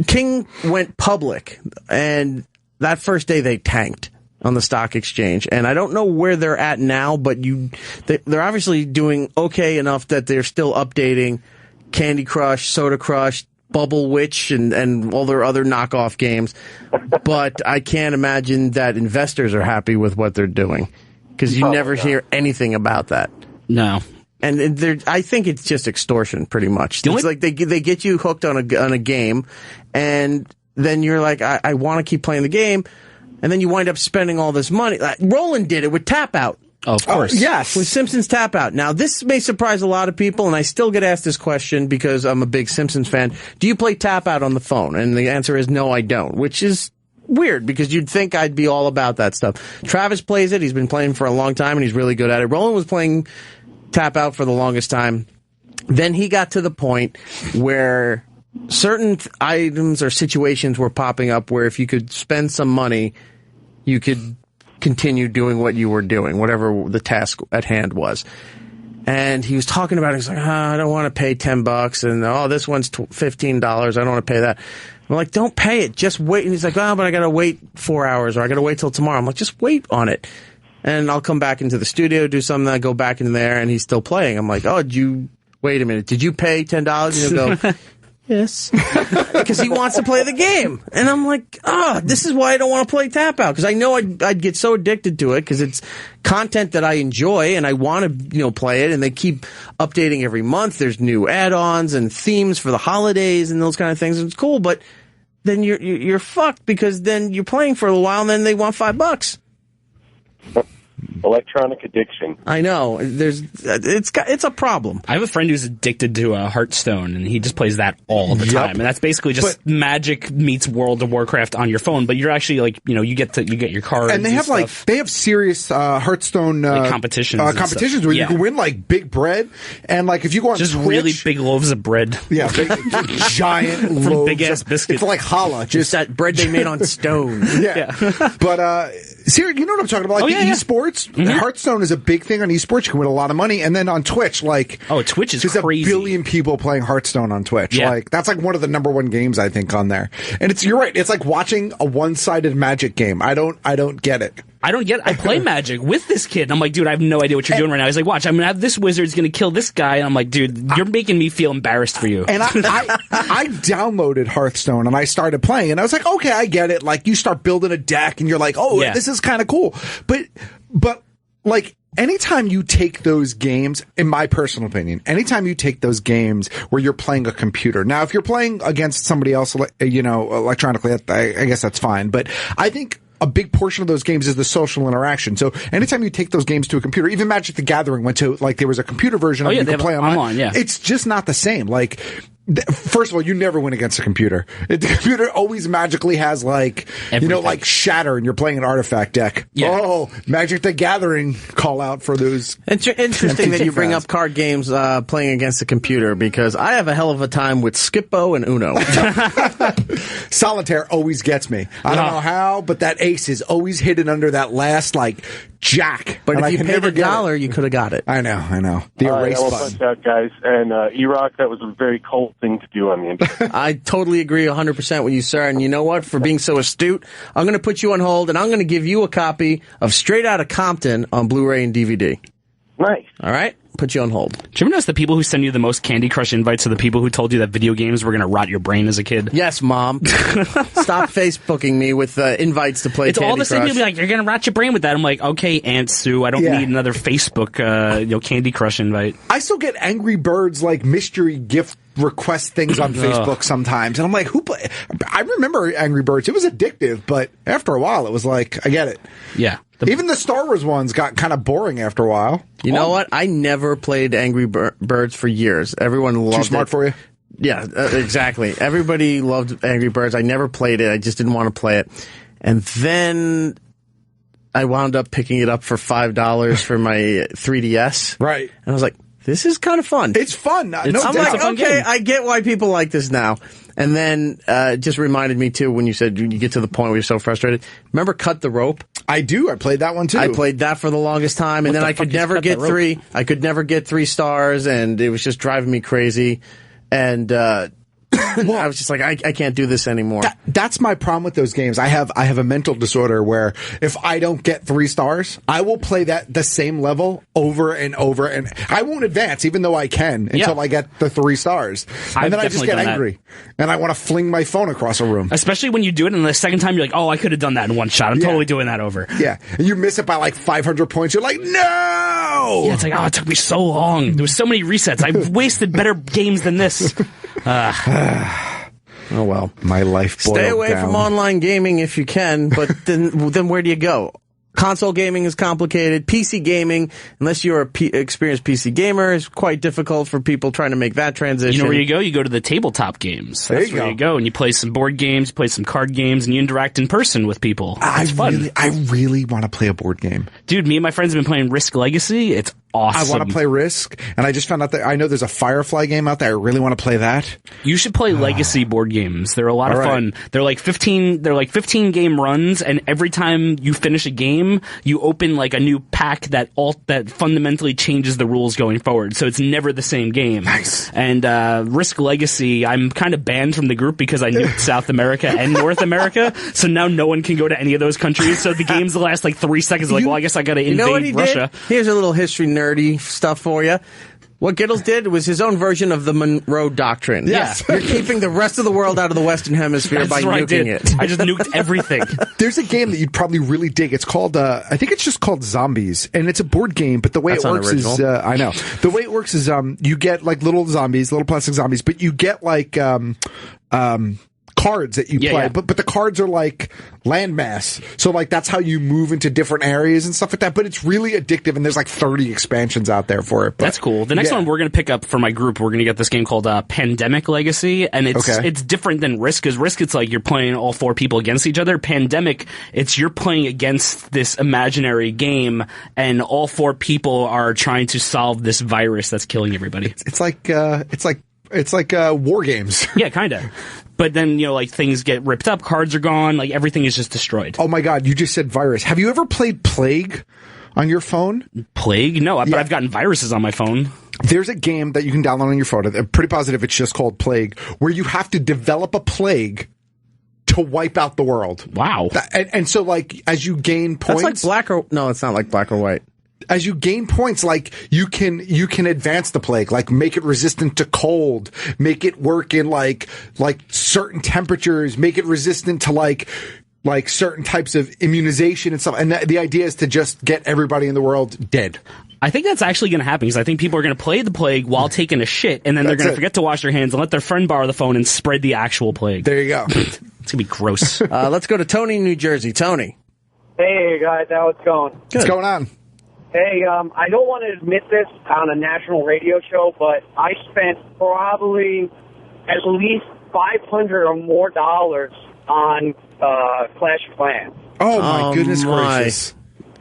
King went public, and that first day they tanked on the stock exchange, and I don't know where they're at now, but they're obviously doing okay enough that they're still updating Candy Crush, Soda Crush, Bubble Witch, and all their other knockoff games. But I can't imagine that investors are happy with what they're doing, because you never hear anything about that. No. And I think it's just extortion, pretty much. It's like they get you hooked on a game, and then you're like, I want to keep playing the game, and then you wind up spending all this money. Roland did it with Tap Out. Oh, of course. Yes. With Simpsons Tap Out. Now, this may surprise a lot of people, and I still get asked this question because I'm a big Simpsons fan. Do you play Tap Out on the phone? And the answer is no, I don't, which is weird because you'd think I'd be all about that stuff. Travis plays it. He's been playing for a long time, and he's really good at it. Roland was playing Tap Out for the longest time. Then he got to the point where certain items or situations were popping up where if you could spend some money, you could continue doing what you were doing, whatever the task at hand was. And he was talking about it. He's like, I don't want to pay $10, and this one's $15. I don't want to pay that. I'm like, don't pay it. Just wait. And he's like, but I got to wait 4 hours, or I got to wait till tomorrow. I'm like, just wait on it. And I'll come back into the studio, do something, I go back in there, and he's still playing. I'm like, wait a minute, did you pay $10? And he'll go, yes. Because he wants to play the game. And I'm like, this is why I don't want to play Tap Out. Because I know I'd get so addicted to it because it's content that I enjoy and I want to, play it. And they keep updating every month. There's new add-ons and themes for the holidays and those kind of things. It's cool, but then you're fucked because then you're playing for a little while and then they want $5. Electronic addiction. I know. It's a problem. I have a friend who's addicted to Hearthstone, and he just plays that all the time. And that's basically just Magic meets World of Warcraft on your phone. But you're actually like, you get your cards. And they have they have serious Hearththone competitions, where you can win like big bread, and like if you go on just Twitch, really big loaves of bread. Yeah, giant from loaves big ass biscuits. It's like challah, just that bread they made on stone. Yeah. But seriously, you know what I'm talking about? Like esports. Hearthstone is a big thing on esports. You can win a lot of money, and then on Twitch, Twitch is there's crazy. a billion people playing Hearthstone on Twitch. Yeah. Like that's like one of the number one games I think on there. And you're right. It's like watching a one-sided Magic game. I don't get it. I play Magic with this kid, and I'm like, dude, I have no idea what you're doing right now. He's like, watch, I'm gonna have this wizard's gonna kill this guy, and I'm like, dude, you're making me feel embarrassed for you. And I downloaded Hearthstone and I started playing, and I was like, okay, I get it. Like you start building a deck, and you're like, this is kind of cool. But like anytime you take those games, in my personal opinion, anytime you take those games where you're playing a computer. Now, if you're playing against somebody else, electronically, I guess that's fine. But I think a big portion of those games is the social interaction. So anytime you take those games to a computer, even Magic the Gathering went to, there was a computer version of it you could play online. It's just not the same. Like, first of all, you never win against a computer. The computer always magically has like Shatter, and you're playing an artifact deck. Yeah. Oh, Magic the Gathering call out for those. It's interesting that you bring up card games playing against a computer, because I have a hell of a time with Skip-Bo and Uno. Solitaire always gets me. I don't know how, but that ace is always hidden under that last jack. But if you paid $1, you could have got it. I know. The erase button. Punch out, guys. And E-Rock, that was a very cold thing to do on the internet. I totally agree 100% with you, sir. And you know what? For being so astute, I'm going to put you on hold, and I'm going to give you a copy of Straight Outta Compton on Blu-ray and DVD. Nice. All right? Put you on hold. Do you ever notice the people who send you the most Candy Crush invites are the people who told you that video games were going to rot your brain as a kid? Yes, Mom. Stop Facebooking me with invites to play Candy Crush. It's all the same people be like, you're going to rot your brain with that. I'm like, okay, Aunt Sue, I don't need another Facebook Candy Crush invite. I still get Angry Birds mystery gift request things on Facebook sometimes, and I'm like, I remember Angry Birds. It was addictive, but after a while, it was like, I get it. Yeah. Even the Star Wars ones got kind of boring after a while. You know what? I never played Angry Birds for years. Everyone loved it. Too smart for you? Yeah, exactly. Everybody loved Angry Birds. I never played it. I just didn't want to play it. And then I wound up picking it up for $5 for my 3DS. Right. And I was like, this is kind of fun. It's fun. I'm like, okay, I get why people like this now. And then it just reminded me, too, when you said you get to the point where you're so frustrated. Remember Cut the Rope? I do. I played that one, too. I played that for the longest time, and then I could never get 3. I could never get 3 stars, and it was just driving me crazy. And I was just like, I can't do this anymore. That's my problem with those games. I have a mental disorder where if I don't get 3 stars, I will play the same level over and over, and I won't advance, even though I can, until I get the 3 stars. And then I just get angry, and I want to fling my phone across a room. Especially when you do it, and the second time you're like, oh, I could have done that in one shot. I'm totally doing that over. Yeah, and you miss it by 500 points. You're like, no! Yeah, it's like, oh, it took me so long. There was so many resets. I wasted better games than this. Oh, well. My life boiled Stay away down. from online gaming if you can, but then where do you go? Console gaming is complicated. PC gaming, unless you're an experienced PC gamer, is quite difficult for people trying to make that transition. You know where you go? You go to the tabletop games. That's where you go, and you play some board games, you play some card games, and you interact in person with people. It's fun. I really want to play a board game. Dude, me and my friends have been playing Risk Legacy. It's awesome. I want to play Risk, and I just found out that I know there's a Firefly game out there. I really want to play that. You should play Legacy board games. They're a lot of fun. They're like 15 game runs, and every time you finish a game, you open a new pack that fundamentally changes the rules going forward. So it's never the same game. Nice. And Risk Legacy, I'm kind of banned from the group because I nuked South America and North America. So now no one can go to any of those countries. So the games last 3 seconds. Well, I guess I got to invade Russia. Here's a little history nerdy stuff for you. What Gittles did was his own version of the Monroe Doctrine. Yes. You're keeping the rest of the world out of the Western Hemisphere by nuking it. I just nuked everything. There's a game that you'd probably really dig. It's called, I think it's just called Zombies, and it's a board game, but the way it works is, I know. The way it works is, you get little zombies, little plastic zombies, but you get cards that you play, but the cards are like landmass. So like that's how you move into different areas and stuff like that. But it's really addictive, and there's like 30 expansions out there for it. But, that's cool. The next one we're going to pick up for my group, we're going to get this game called Pandemic Legacy, and it's different than Risk, because Risk it's like you're playing all 4 people against each other. Pandemic, it's you're playing against this imaginary game, and all 4 people are trying to solve this virus that's killing everybody. It's like war games. Yeah, kind of. But then, like, things get ripped up, cards are gone, like, everything is just destroyed. Oh my god, you just said virus. Have you ever played Plague on your phone? Plague? No, but I've gotten viruses on my phone. There's a game that you can download on your phone. I'm pretty positive it's just called Plague, where you have to develop a plague to wipe out the world. Wow. And so, like, as you gain points... That's like No, it's not like black or white. As you gain points, like, you can advance the plague, like, make it resistant to cold, make it work in, like certain temperatures, make it resistant to, like certain types of immunization and stuff. And the idea is to just get everybody in the world dead. I think that's actually going to happen, because I think people are going to play the plague while taking a shit, and then they're going to forget to wash their hands and let their friend borrow the phone and spread the actual plague. There you go. It's going to be gross. Let's go to Tony, New Jersey. Tony. Hey, guys. How's it going? Good. What's going on? Hey, I don't want to admit this on a national radio show, but I spent probably at least $500 or more on Clash of Clans. Oh my goodness gracious!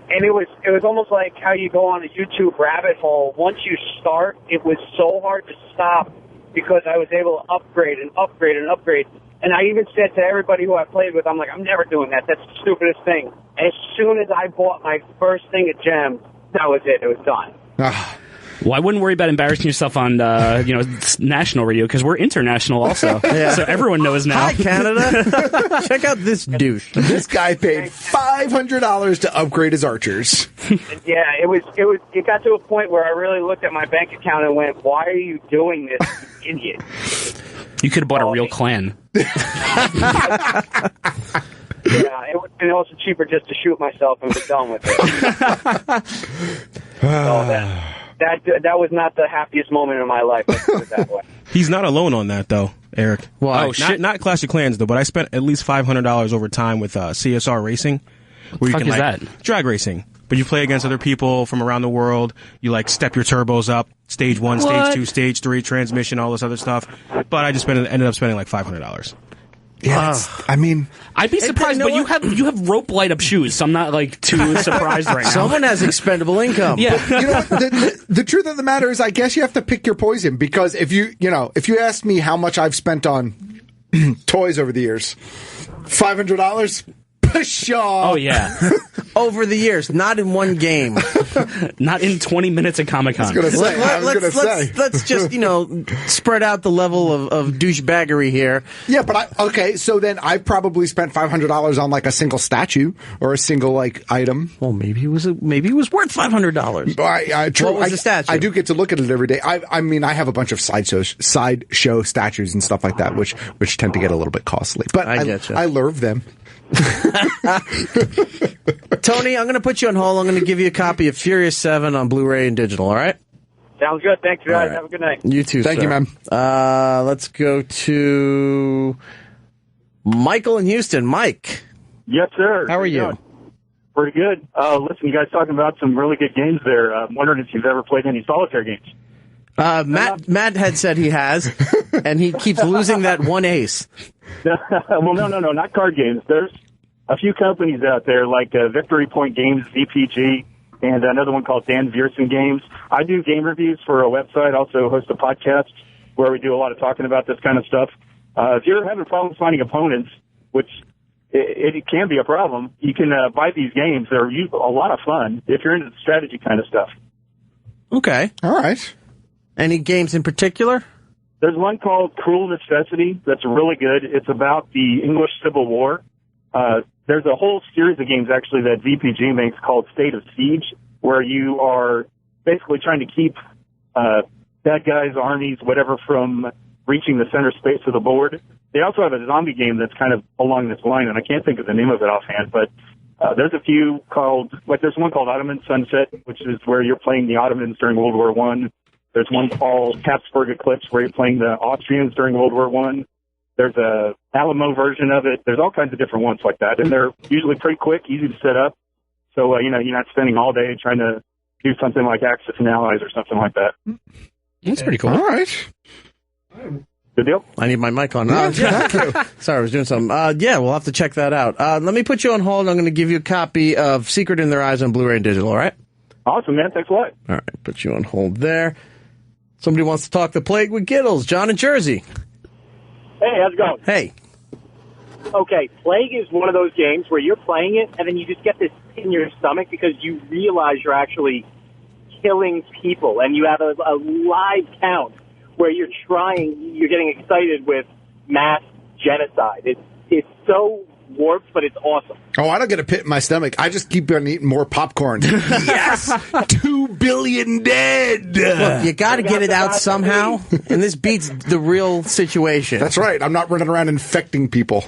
And it was almost like how you go on a YouTube rabbit hole. Once you start, it was so hard to stop because I was able to upgrade and upgrade and upgrade. And I even said to everybody who I played with, I'm like, I'm never doing that. That's the stupidest thing. As soon as I bought my first thing of gems, that was it. It was done. Well, I wouldn't worry about embarrassing yourself on, national radio, because we're international also. So everyone knows now. Hi, Canada. Check out this douche. This guy paid $500 to upgrade his archers. Yeah, it got to a point where I really looked at my bank account and went, why are you doing this, you idiot? You could have bought a real clan. Yeah, it would have been also cheaper just to shoot myself and be done with it. That was not the happiest moment in my life, let's put it that way. He's not alone on that, though, Eric. Why? Not Clash of Clans, though, but I spent at least $500 over time with CSR Racing. Where What the fuck is that? Drag racing. But you play against other people from around the world. You, like, step your turbos up. Stage 1, Stage 2, Stage 3, transmission, all this other stuff. But I just ended up spending like $500. Yeah, I'd be surprised, but you have rope light up shoes, so I'm not like too surprised right now. Someone has expendable income. Yeah, you know what? The truth of the matter is, I guess you have to pick your poison, because if you ask me how much I've spent on toys over the years, $500. Pshaw. Oh yeah, over the years, not in one game, not in 20 minutes at Comic-Con. Let's just spread out the level of douchebaggery here. Yeah, but so then I probably spent $500 on like a single statue or a single like item. Well, maybe it was worth $500. True. What was the statue? I do get to look at it every day. I have a bunch of sideshow statues and stuff like that, which tend to get a little bit costly. But I love them. Tony, I'm going to put you on hold. I'm going to give you a copy of Furious 7 on Blu-ray and digital, all right? Sounds good. Thanks, guys. Right. Have a good night. You too, Thank sir. you, man. Let's go to Michael in Houston. Mike. Yes, sir. How are you? Doing? Pretty good. Listen, you guys talking about some really good games there. I'm wondering if you've ever played any solitaire games. Matt had said he has, and he keeps losing that one ace. Well, no, not card games. There's a few companies out there like Victory Point Games, VPG, and another one called Dan Viersen Games. I do game reviews for a website, also host a podcast where we do a lot of talking about this kind of stuff. If you're having problems finding opponents, which it can be a problem, you can buy these games. They're a lot of fun if you're into the strategy kind of stuff. Okay. All right. Any games in particular? There's one called Cruel Necessity that's really good. It's about the English Civil War. There's a whole series of games, actually, that VPG makes called State of Siege, where you are basically trying to keep bad guys, armies, whatever, from reaching the center space of the board. They also have a zombie game that's kind of along this line, and I can't think of the name of it offhand, but there's a few there's one called Ottoman Sunset, which is where you're playing the Ottomans during World War I. There's one called Habsburg Eclipse, where you're playing the Austrians during World War I. There's a Alamo version of it. There's all kinds of different ones like that, and they're usually pretty quick, easy to set up. So you're not spending all day trying to do something like Axis and Allies or something like that. That's pretty cool. All right. Good deal. I need my mic on. Sorry, I was doing something. Yeah, we'll have to check that out. Let me put you on hold. I'm going to give you a copy of Secret in Their Eyes on Blu-ray and digital, all right? Awesome, man. Thanks a lot. All right, put you on hold there. Somebody wants to talk The Plague with Giddles. John in Jersey. Hey, how's it going? Hey. Okay, Plague is one of those games where you're playing it, and then you just get this in your stomach because you realize you're actually killing people, and you have a live count where you're getting excited with mass genocide. It's so warped, but it's awesome. Oh, I don't get a pit in my stomach. I just keep on eating more popcorn. Yes! 2 billion dead! Look, you got to get it out somehow, and this beats the real situation. That's right. I'm not running around infecting people.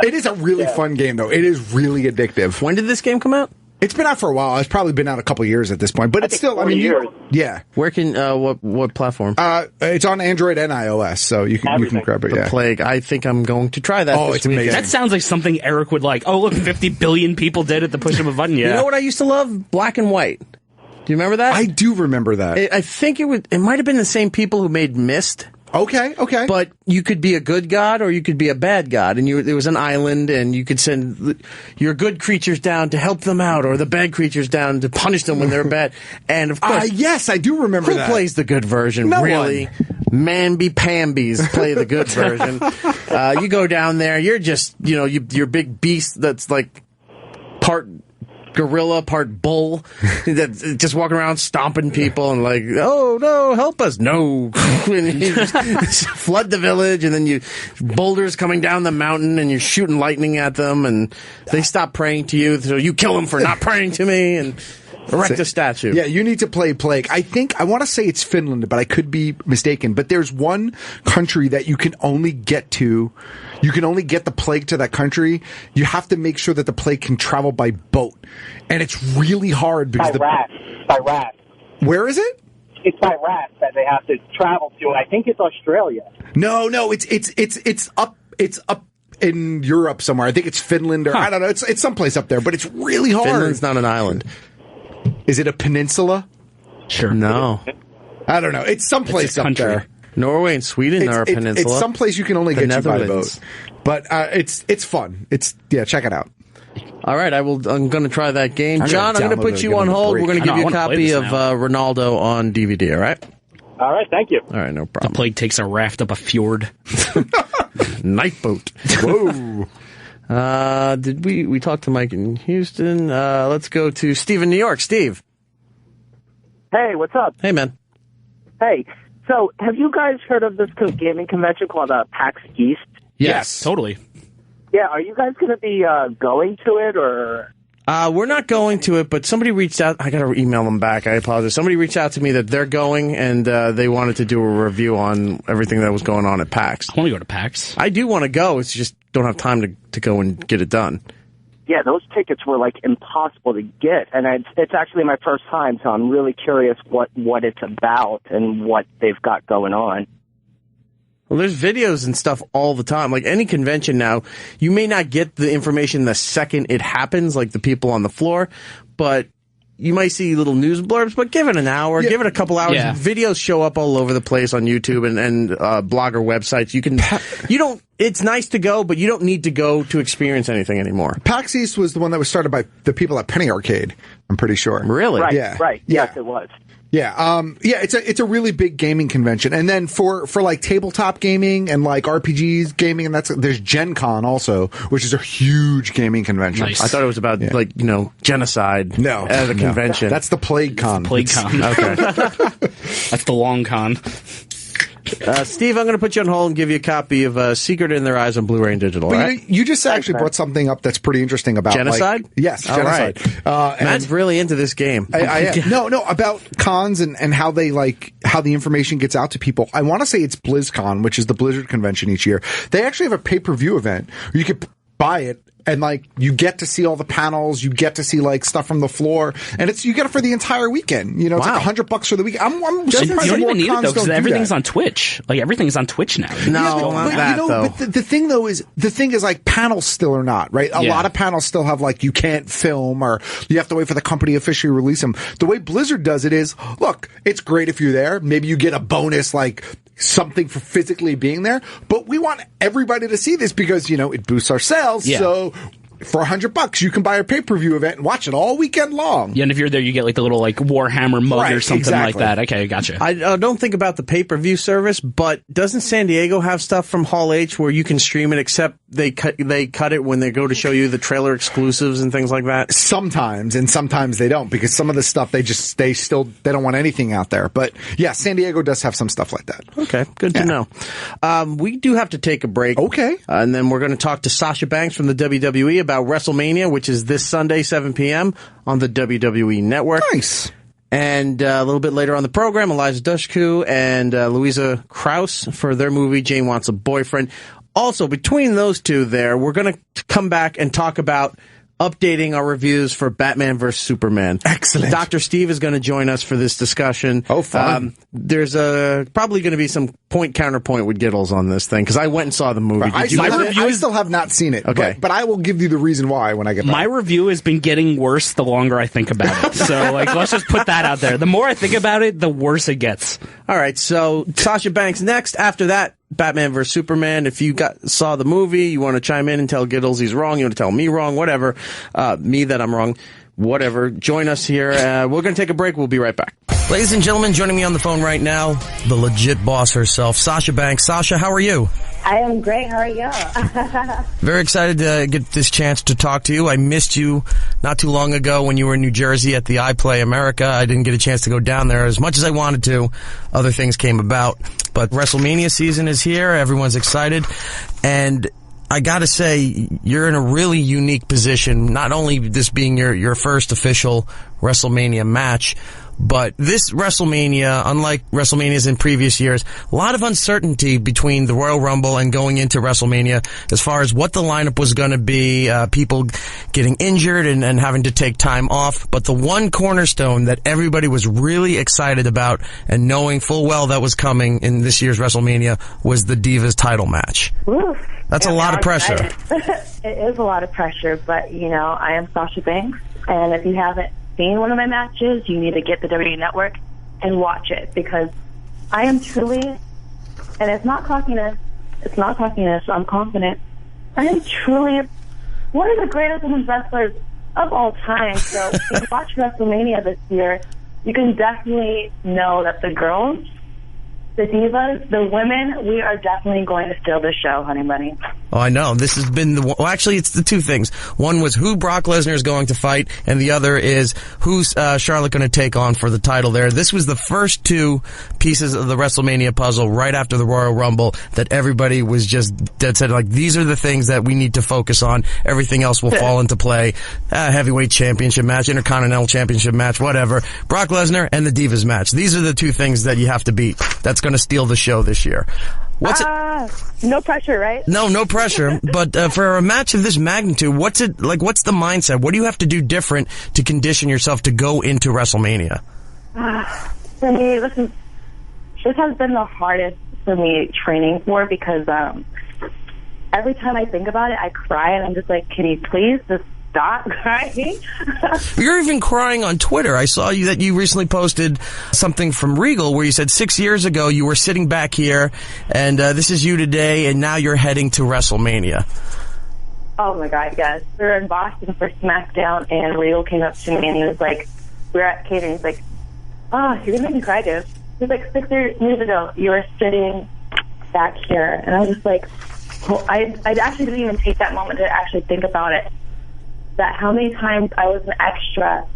It is a really fun game, though. It is really addictive. When did this game come out? It's been out for a while. It's probably been out a couple years at this point, but it's still, I mean, yeah. Where can, what platform? It's on Android and iOS, so you can grab it, The Plague. I think I'm going to try that this it's amazing. That sounds like something Eric would like. Oh, look, 50 billion people dead at the push of a button, yeah. You know what I used to love? Black and White. Do you remember that? I do remember that. I think it might have been the same people who made Myst. Okay. But you could be a good god or you could be a bad god, and there was an island, and you could send your good creatures down to help them out, or the bad creatures down to punish them when they're bad. And of course, yes, I do remember that. Who plays the good version? No really, Mamby-pambies play the good version. You go down there, you're just your big beast that's like part gorilla, part bull, that's just walking around stomping people and like, oh no, help us, no. And you just flood the village, and then boulders coming down the mountain, and you're shooting lightning at them, and they stop praying to you, so you kill them for not praying to me, and erect a statue. Yeah, you need to play Plague. I want to say it's Finland, but I could be mistaken. But there's one country that you can only get to. You can only get the Plague to that country. You have to make sure that the Plague can travel by boat. And it's really hard because by raft. Where is it? It's by raft that they have to travel to. I think it's Australia. No, it's up in Europe somewhere. I think it's Finland or I don't know. It's someplace up there, but it's really hard. Finland's not an island. Is it a peninsula? Sure. No. I don't know. It's someplace up there. Norway and Sweden are a peninsula. It's someplace you can only get to by boat. But it's fun. Check it out. All right, I'm going to try that game. John, I'm going to put you on hold. We're going to give you a copy of Ronaldo on DVD, all right? All right, thank you. All right, no problem. The Plague takes a raft up a fjord. Night boat. Whoa. Did we talk to Mike in Houston? Let's go to Steve in New York. Steve. Hey, what's up? Hey, man. Hey, so have you guys heard of this gaming convention called PAX East? Yes, totally. Yeah, are you guys going to be going to it, or? We're not going to it, but somebody reached out. I got to email them back. I apologize. Somebody reached out to me that they're going, and they wanted to do a review on everything that was going on at PAX. I want to go to PAX. I do want to go. It's just don't have time to go and get it done. Yeah, those tickets were like impossible to get, and it's actually my first time, so I'm really curious what it's about and what they've got going on. Well, there's videos and stuff all the time. Like any convention now, you may not get the information the second it happens, like the people on the floor, but you might see little news blurbs. But give it an hour, give it a couple hours. Yeah. Videos show up all over the place on YouTube and blogger websites. It's nice to go, but you don't need to go to experience anything anymore. PAX East was the one that was started by the people at Penny Arcade, I'm pretty sure. Really? Right, yeah. right. Yes, it was. Yeah, it's a really big gaming convention, and then for like tabletop gaming and like RPGs gaming, and there's Gen Con also, which is a huge gaming convention. Nice. I thought it was about genocide. No, as a convention. That's the Plague Con. Plague Con. Okay, that's the long con. Steve, I'm going to put you on hold and give you a copy of Secret in Their Eyes on Blu-ray and digital. But right? you just actually brought something up that's pretty interesting about genocide. Yes, genocide. Right. Matt's really into this game. I am. No, about cons and how they how the information gets out to people. I want to say it's BlizzCon, which is the Blizzard convention each year. They actually have a pay-per-view event where you could buy it. And like you get to see all the panels, you get to see like stuff from the floor, and you get it for the entire weekend. You know, it's like $100 for the week. I'm you surprised don't even need it though, because because everything's on Twitch. Like everything's on Twitch now. But the thing is like panels still are not right. A lot of panels still have like you can't film or you have to wait for the company to officially release them. The way Blizzard does it is, look, it's great if you're there. Maybe you get a bonus like something for physically being there, but we want everybody to see this because, you know, it boosts our sales. Yeah. So for $100, you can buy a pay-per-view event and watch it all weekend long. Yeah, and if you're there, you get like the little like Warhammer mug or something like exactly. that. Okay, gotcha. I don't think about the pay-per-view service, but doesn't San Diego have stuff from Hall H where you can stream it, except they cut it when they go to show you the trailer exclusives and things like that? Sometimes, and sometimes they don't, because some of the stuff they don't want anything out there. But yeah, San Diego does have some stuff like that. Okay, good to know. We do have to take a break. Okay. And then we're going to talk to Sasha Banks from the WWE about WrestleMania, which is this Sunday, 7 p.m. on the WWE Network. Nice. And a little bit later on the program, Eliza Dushku and Louisa Krause for their movie Jane Wants a Boyfriend. Also, between those two there, we're going to come back and talk about updating our reviews for Batman vs. Superman. Excellent. Dr. Steve is going to join us for this discussion. Oh, fun. There's probably going to be some counterpoint with Giddles on this thing, because I went and saw the movie. I still have not seen it. Okay. But I will give you the reason why when I get back. My review has been getting worse the longer I think about it. So, like, let's just put that out there. The more I think about it, the worse it gets. All right, so Sasha Banks next. After that, Batman vs. Superman. If you saw the movie, you want to chime in and tell Giddles he's wrong, you want to tell me wrong, whatever, me that I'm wrong, whatever, join us here. We're going to take a break. We'll be right back. Ladies and gentlemen, joining me on the phone right now, the legit boss herself, Sasha Banks. Sasha, how are you? I am great. How are you? Very excited to get this chance to talk to you. I missed you not too long ago when you were in New Jersey at the iPlay America. I didn't get a chance to go down there as much as I wanted to. Other things came about. But WrestleMania season is here. Everyone's excited. And I gotta say, you're in a really unique position, not only this being your first official WrestleMania match, but this WrestleMania, unlike WrestleManias in previous years, a lot of uncertainty between the Royal Rumble and going into WrestleMania as far as what the lineup was going to be, people getting injured and having to take time off. But the one cornerstone that everybody was really excited about and knowing full well that was coming in this year's WrestleMania was the Divas title match. Oof. That's a lot of pressure. It is a lot of pressure, but, you know, I am Sasha Banks, and if you haven't seen one of my matches, you need to get the WWE Network and watch it, because I am truly, and it's not cockiness, I'm confident, I am truly one of the greatest women's wrestlers of all time. So if you watch WrestleMania this year, you can definitely know that the girls, the divas, the women, we are definitely going to steal the show, honey bunny. Oh, I know. This has been well, actually, it's the two things. One was who Brock Lesnar is going to fight, and the other is who's Charlotte going to take on for the title there. This was the first two pieces of the WrestleMania puzzle right after the Royal Rumble that everybody was just dead set, like, these are the things that we need to focus on. Everything else will fall into play. Heavyweight championship match, Intercontinental championship match, whatever. Brock Lesnar and the Divas match. These are the two things that you have to beat. That's going to steal the show this year. No pressure, right? No pressure. But for a match of this magnitude, what's it like? What's the mindset? What do you have to do different to condition yourself to go into WrestleMania? For me, this has been the hardest for me training for, because every time I think about it, I cry, and I'm just like, can you please just stop crying? You're even crying on Twitter. I saw that you recently posted something from Regal where you said 6 years ago you were sitting back here, and this is you today, and now you're heading to WrestleMania. Oh my God, yes. We were in Boston for SmackDown, and Regal came up to me, and he was like, we were at catering, he's like, oh, you're going to make me cry, dude. He was like, 6 years ago, you were sitting back here. And I was just like, well, I actually didn't even take that moment to actually think about it. That how many times I was an extra,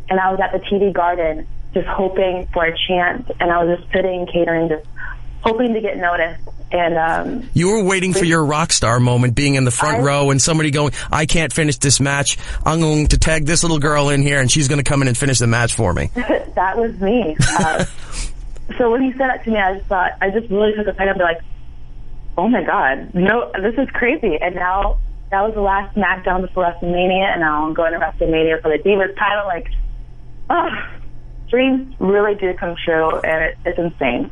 and I was at the TV Garden just hoping for a chance, and I was just sitting catering, just hoping to get noticed. And you were waiting for your rock star moment, being in the front row and somebody going, I can't finish this match, I'm going to tag this little girl in here and she's going to come in and finish the match for me. That was me. So when he said that to me, I just really took a second to be like, oh my God, no, this is crazy. And now that was the last SmackDown before WrestleMania, and now I'm going to WrestleMania for the Divas title. Like, dreams really do come true, and it's insane.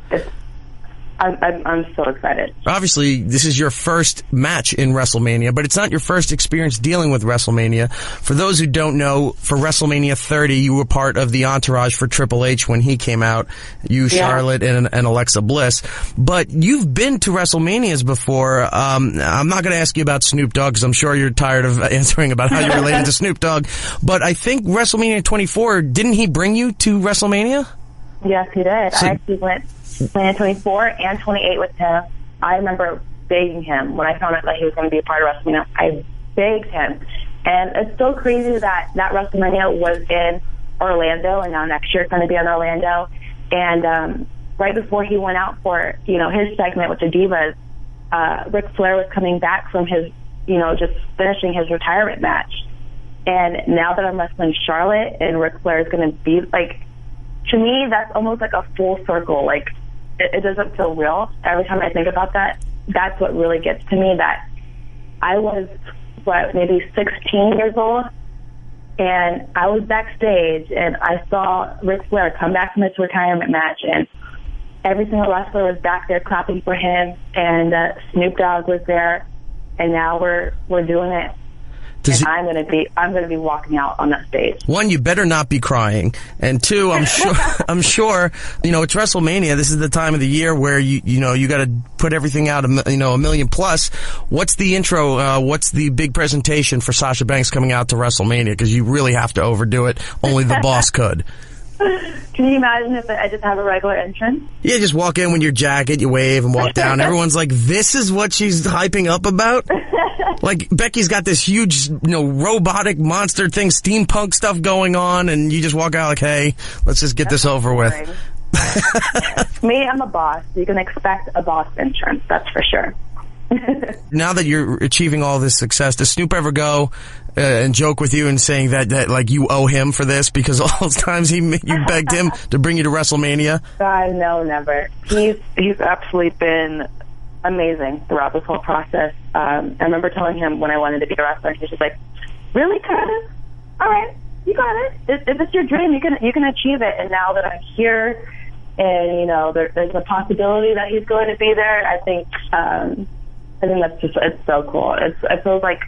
I'm so excited. Obviously, this is your first match in WrestleMania, but it's not your first experience dealing with WrestleMania. For those who don't know, for WrestleMania 30, you were part of the entourage for Triple H when he came out. You, Charlotte, and Alexa Bliss. But you've been to WrestleManias before. I'm not going to ask you about Snoop Dogg, because I'm sure you're tired of answering about how you're related to Snoop Dogg. But I think WrestleMania 24, didn't he bring you to WrestleMania? Yes, he did. I actually went 24 and 28 with him. I remember begging him when I found out that he was going to be a part of WrestleMania. I begged him. And it's so crazy that WrestleMania was in Orlando, and now next year it's going to be in Orlando. And right before he went out for, his segment with the Divas, Ric Flair was coming back from his, just finishing his retirement match. And now that I'm wrestling Charlotte and Ric Flair is going to be, like, to me, that's almost like a full circle. Like, it doesn't feel real. Every time I think about that, that's what really gets to me, that I was, maybe 16 years old, and I was backstage, and I saw Ric Flair come back from his retirement match, and every single wrestler was back there clapping for him, and Snoop Dogg was there, and now we're doing it. And I'm gonna be walking out on that stage. One, you better not be crying, and two, I'm sure, it's WrestleMania. This is the time of the year where you got to put everything out, a million plus. What's the intro? What's the big presentation for Sasha Banks coming out to WrestleMania? Because you really have to overdo it. Only the boss could. Can you imagine if I just have a regular entrance? Yeah, just walk in with your jacket, you wave, and walk down. Everyone's like, this is what she's hyping up about? Like, Becky's got this huge, robotic monster thing, steampunk stuff going on, and you just walk out like, hey, let's just get this over with. Me, I'm a boss. You can expect a boss entrance, that's for sure. Now that you're achieving all this success, does Snoop ever go and joke with you and saying that like you owe him for this because all those times you begged him to bring you to WrestleMania? No, never. He's absolutely been amazing throughout this whole process. I remember telling him when I wanted to be a wrestler, he was just like, "Really, Curtis? All right, you got it. If it's your dream, you can achieve it." And now that I'm here, and there's a possibility that he's going to be there, I think that's it's so cool. It feels like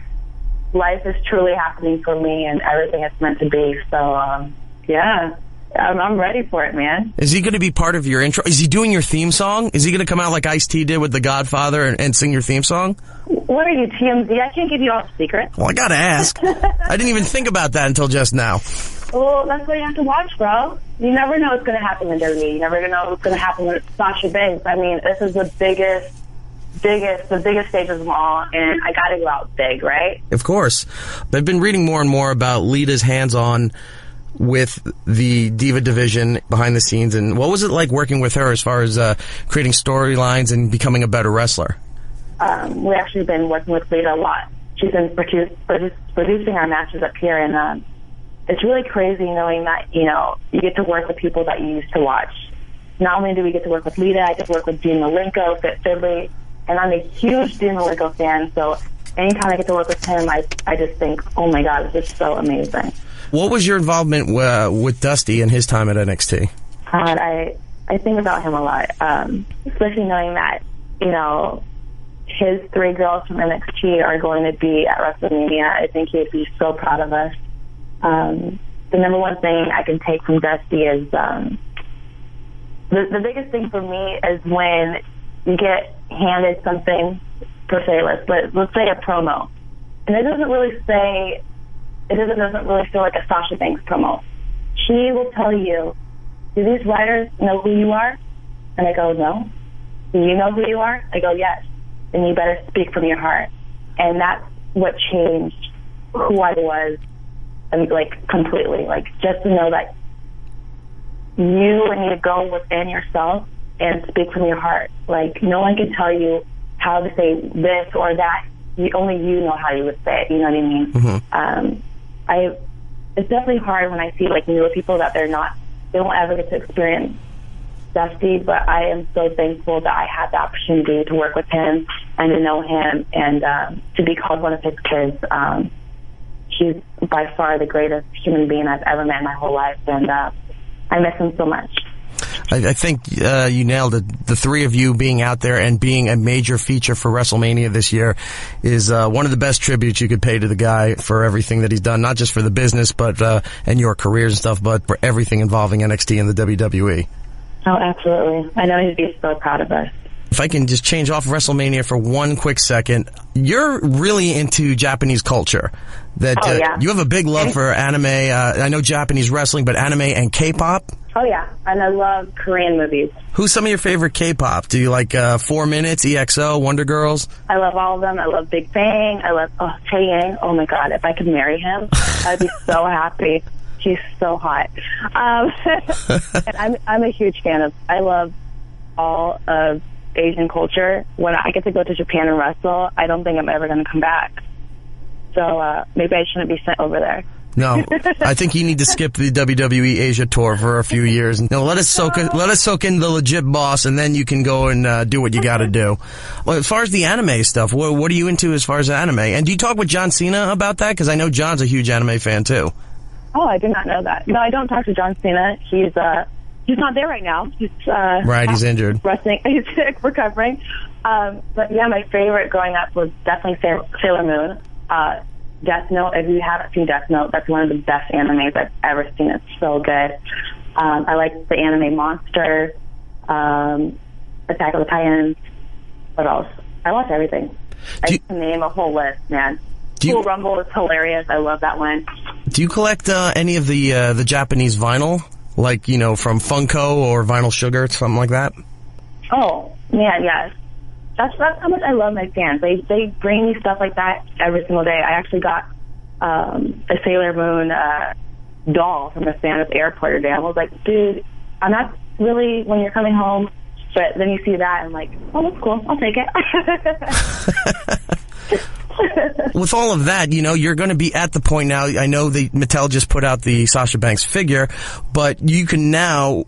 life is truly happening for me, and everything is meant to be. So, yeah. I'm ready for it, man. Is he going to be part of your intro? Is he doing your theme song? Is he going to come out like Ice-T did with The Godfather and sing your theme song? What are you, TMZ? I can't give you all the secrets. Well, I got to ask. I didn't even think about that until just now. Well, that's what you have to watch, bro. You never know what's going to happen in WWE. You never know what's going to happen with Sasha Banks. I mean, this is the biggest stage of them all, and I got to go out big, right? Of course. I've been reading more and more about Lita's hands-on with the Diva division behind the scenes, and what was it like working with her as far as creating storylines and becoming a better wrestler? We've actually been working with Lita a lot. She's been producing our matches up here, and it's really crazy knowing that, you get to work with people that you used to watch. Not only do we get to work with Lita, I get to work with Dean Malenko, Fit Finley, and I'm a huge Dean Malenko fan, so anytime I get to work with him, I just think, oh my God, this is so amazing. What was your involvement with Dusty and his time at NXT? God, I think about him a lot, especially knowing that, his 3 girls from NXT are going to be at WrestleMania. I think he'd be so proud of us. The number one thing I can take from Dusty is the biggest thing for me is when you get handed something, per se, let's say a promo, and it doesn't really feel like a Sasha Banks promo. She will tell you, do these writers know who you are? And I go, no. Do you know who you are? I go, yes. Then you better speak from your heart. And that's what changed who I was, and completely. Just to know that you need to go within yourself and speak from your heart. No one can tell you how to say this or that. Only you know how you would say it. You know what I mean? Mm-hmm. It's definitely hard when I see newer people that they won't ever get to experience Dusty, but I am so thankful that I had the opportunity to work with him and to know him and to be called one of his kids. He's by far the greatest human being I've ever met in my whole life, and I miss him so much. I think you nailed it. The three of you being out there and being a major feature for WrestleMania this year is one of the best tributes you could pay to the guy for everything that he's done, not just for the business but and your careers and stuff, but for everything involving NXT and the WWE. Oh, absolutely. I know he'd be so proud of us. If I can just change off WrestleMania for one quick second, you're really into Japanese culture. You have a big love for anime. I know Japanese wrestling, but anime and K-pop? Oh, yeah. And I love Korean movies. Who's some of your favorite K-pop? Do you like 4 Minutes, EXO, Wonder Girls? I love all of them. I love Big Bang. I love Taeyang. Oh, my God. If I could marry him, I'd be so happy. He's so hot. And I'm a huge fan of, I love all of Asian culture. When I get to go to Japan and wrestle, I don't think I'm ever going to come back. So maybe I shouldn't be sent over there. No, I think you need to skip the WWE Asia tour for a few years. Now let us soak in the legit boss, and then you can go and do what you got to do. Well, as far as the anime stuff, what are you into as far as anime? And do you talk with John Cena about that? Because I know John's a huge anime fan too. Oh, I did not know that. No, I don't talk to John Cena. He's not there right now. He's he's injured. Wrestling. He's recovering. But yeah, my favorite growing up was definitely Sailor Moon. Death Note, if you haven't seen Death Note, that's one of the best animes I've ever seen. It's so good. I like the anime Monster, Attack of the Titans. What else? I watch everything. I can name a whole list, man. Cool Rumble is hilarious. I love that one. Do you collect any of the Japanese vinyl, like from Funko or Vinyl Sugar, something like that? Oh man, yes. That's how much I love my fans. They bring me stuff like that every single day. I actually got a Sailor Moon doll from a fan at the airport today. I was like, dude, I'm not really when you're coming home, but then you see that and I'm like, oh, that's cool. I'll take it. With all of that, you're going to be at the point now. I know Mattel just put out the Sasha Banks figure, but you can now,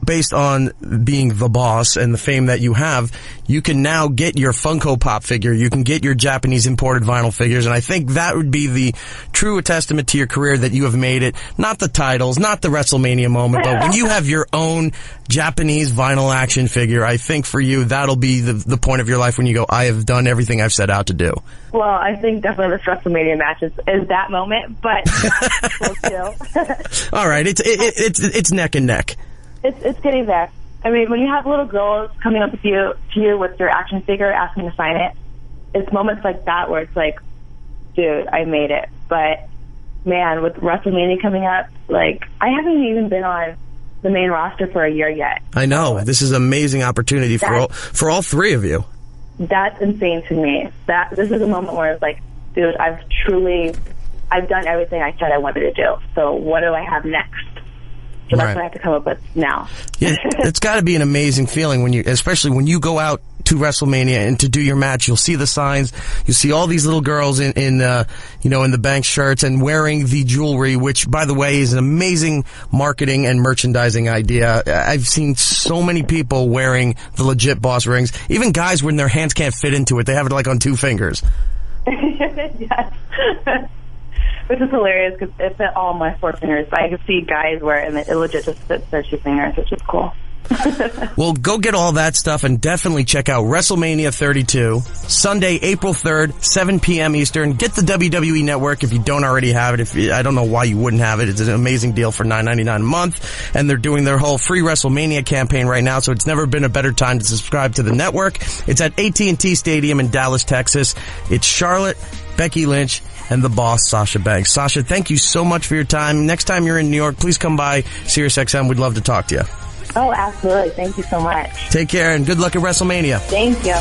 based on being the boss and the fame that you have, you can now get your Funko Pop figure. You can get your Japanese imported vinyl figures, and I think that would be the true testament to your career that you have made it. Not the titles, not the WrestleMania moment, but when you have your own Japanese vinyl action figure, I think for you that'll be the point of your life when you go, I have done everything I've set out to do. Well, I think definitely this WrestleMania match is that moment, but still. All right, it's neck and neck. It's getting there. I mean, when you have little girls coming up to you with your action figure asking to sign it, it's moments like that where it's like, dude, I made it. But, man, with WrestleMania coming up, I haven't even been on the main roster for a year yet. I know. This is an amazing opportunity for all three of you. That's insane to me. This is a moment where it's like, dude, I've done everything I said I wanted to do. So what do I have next? So that's what I have to come up with now. Yeah, it's got to be an amazing feeling especially when you go out to WrestleMania and to do your match. You'll see the signs. You'll see all these little girls in the Banks shirts and wearing the jewelry, which, by the way, is an amazing marketing and merchandising idea. I've seen so many people wearing the legit boss rings. Even guys when their hands can't fit into it, they have it on 2 fingers. Yes. Which is hilarious because it fit all my 4 fingers. But I can see guys wear it and it legit just fits their 2 fingers, which is cool. Well, go get all that stuff and definitely check out WrestleMania 32, Sunday, April 3rd, 7 p.m. Eastern. Get the WWE Network if you don't already have it. I don't know why you wouldn't have it. It's an amazing deal for $9.99 a month, and they're doing their whole free WrestleMania campaign right now, so it's never been a better time to subscribe to the network. It's at AT&T Stadium in Dallas, Texas. It's Charlotte, Becky Lynch, and the boss, Sasha Banks. Sasha, thank you so much for your time. Next time you're in New York, please come by SiriusXM. We'd love to talk to you. Oh, absolutely. Thank you so much. Take care, and good luck at WrestleMania. Thank you.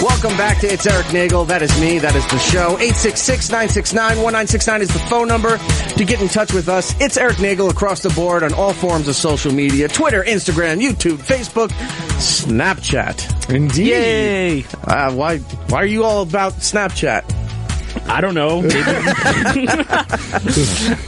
Welcome back to It's Erik Nagel. That is me. That is the show. 866-969-1969 is the phone number to get in touch with us. It's Erik Nagel across the board on all forms of social media. Twitter, Instagram, YouTube, Facebook, Snapchat. Indeed. Yay. Why are you all about Snapchat? I don't know.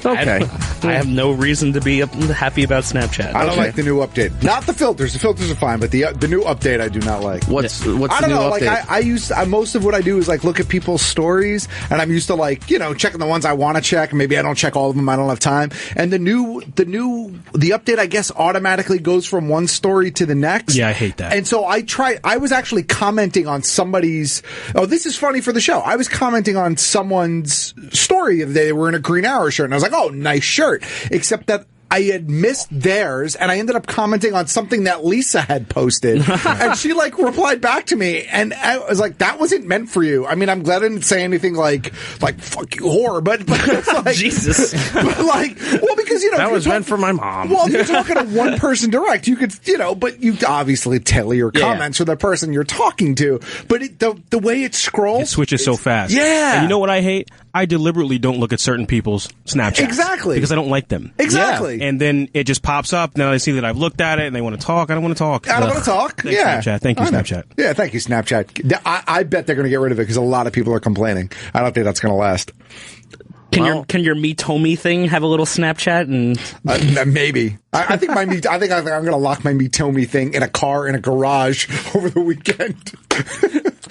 Okay. I have no reason to be happy about Snapchat. I don't like the new update. Not the filters. The filters are fine, but the new update I do not like. What's I the don't new know. update? Like most of what I do is like look at people's stories, and I'm used to like checking the ones I want to check. Maybe I don't check all of them. I don't have time. And the update I guess automatically goes from one story to the next. Yeah, I hate that. And so I was actually commenting on somebody's. Oh, this is funny for the show. I was commenting on someone's story. They were in a Green Arrow shirt, and I was like, "Oh, nice shirt." Except that I had missed theirs, and I ended up commenting on something that Lisa had posted, and she replied back to me, and I was like, "That wasn't meant for you." I mean, I'm glad I didn't say anything like "fuck you, whore," but it's like Jesus. But because that was meant for my mom. Well, if you're talking to one person direct, you could but you obviously tailor your comments for the person you're talking to. But the way it scrolls, it switches so fast. Yeah, and you know what I hate? I deliberately don't look at certain people's Snapchats. Exactly. Because I don't like them. Exactly. Yeah. And then it just pops up. Now they see that I've looked at it and they want to talk. I don't want to talk. I don't want to talk. Thanks, Yeah. Snapchat. Thank you, Snapchat. Yeah, thank you, Snapchat. I bet they're going to get rid of it because a lot of people are complaining. I don't think that's going to last. Can your MeToMe thing have a little Snapchat and maybe? I think I'm going to lock my MeToMe thing in a car in a garage over the weekend.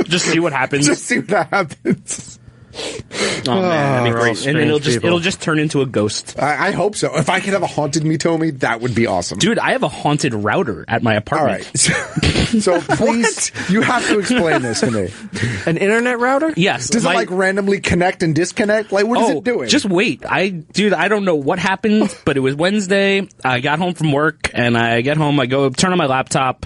Just see what happens. Just see what happens. Oh man, that'd be great. And then it'll just turn into a ghost. I hope so. If I could have a haunted MeToMe, that would be awesome. Dude, I have a haunted router at my apartment. All right. So please, you have to explain this to me. An internet router? Yes. Does it randomly connect and disconnect? What is it doing? Just wait. I don't know what happened, but it was Wednesday. I got home from work, and I get home, I go turn on my laptop,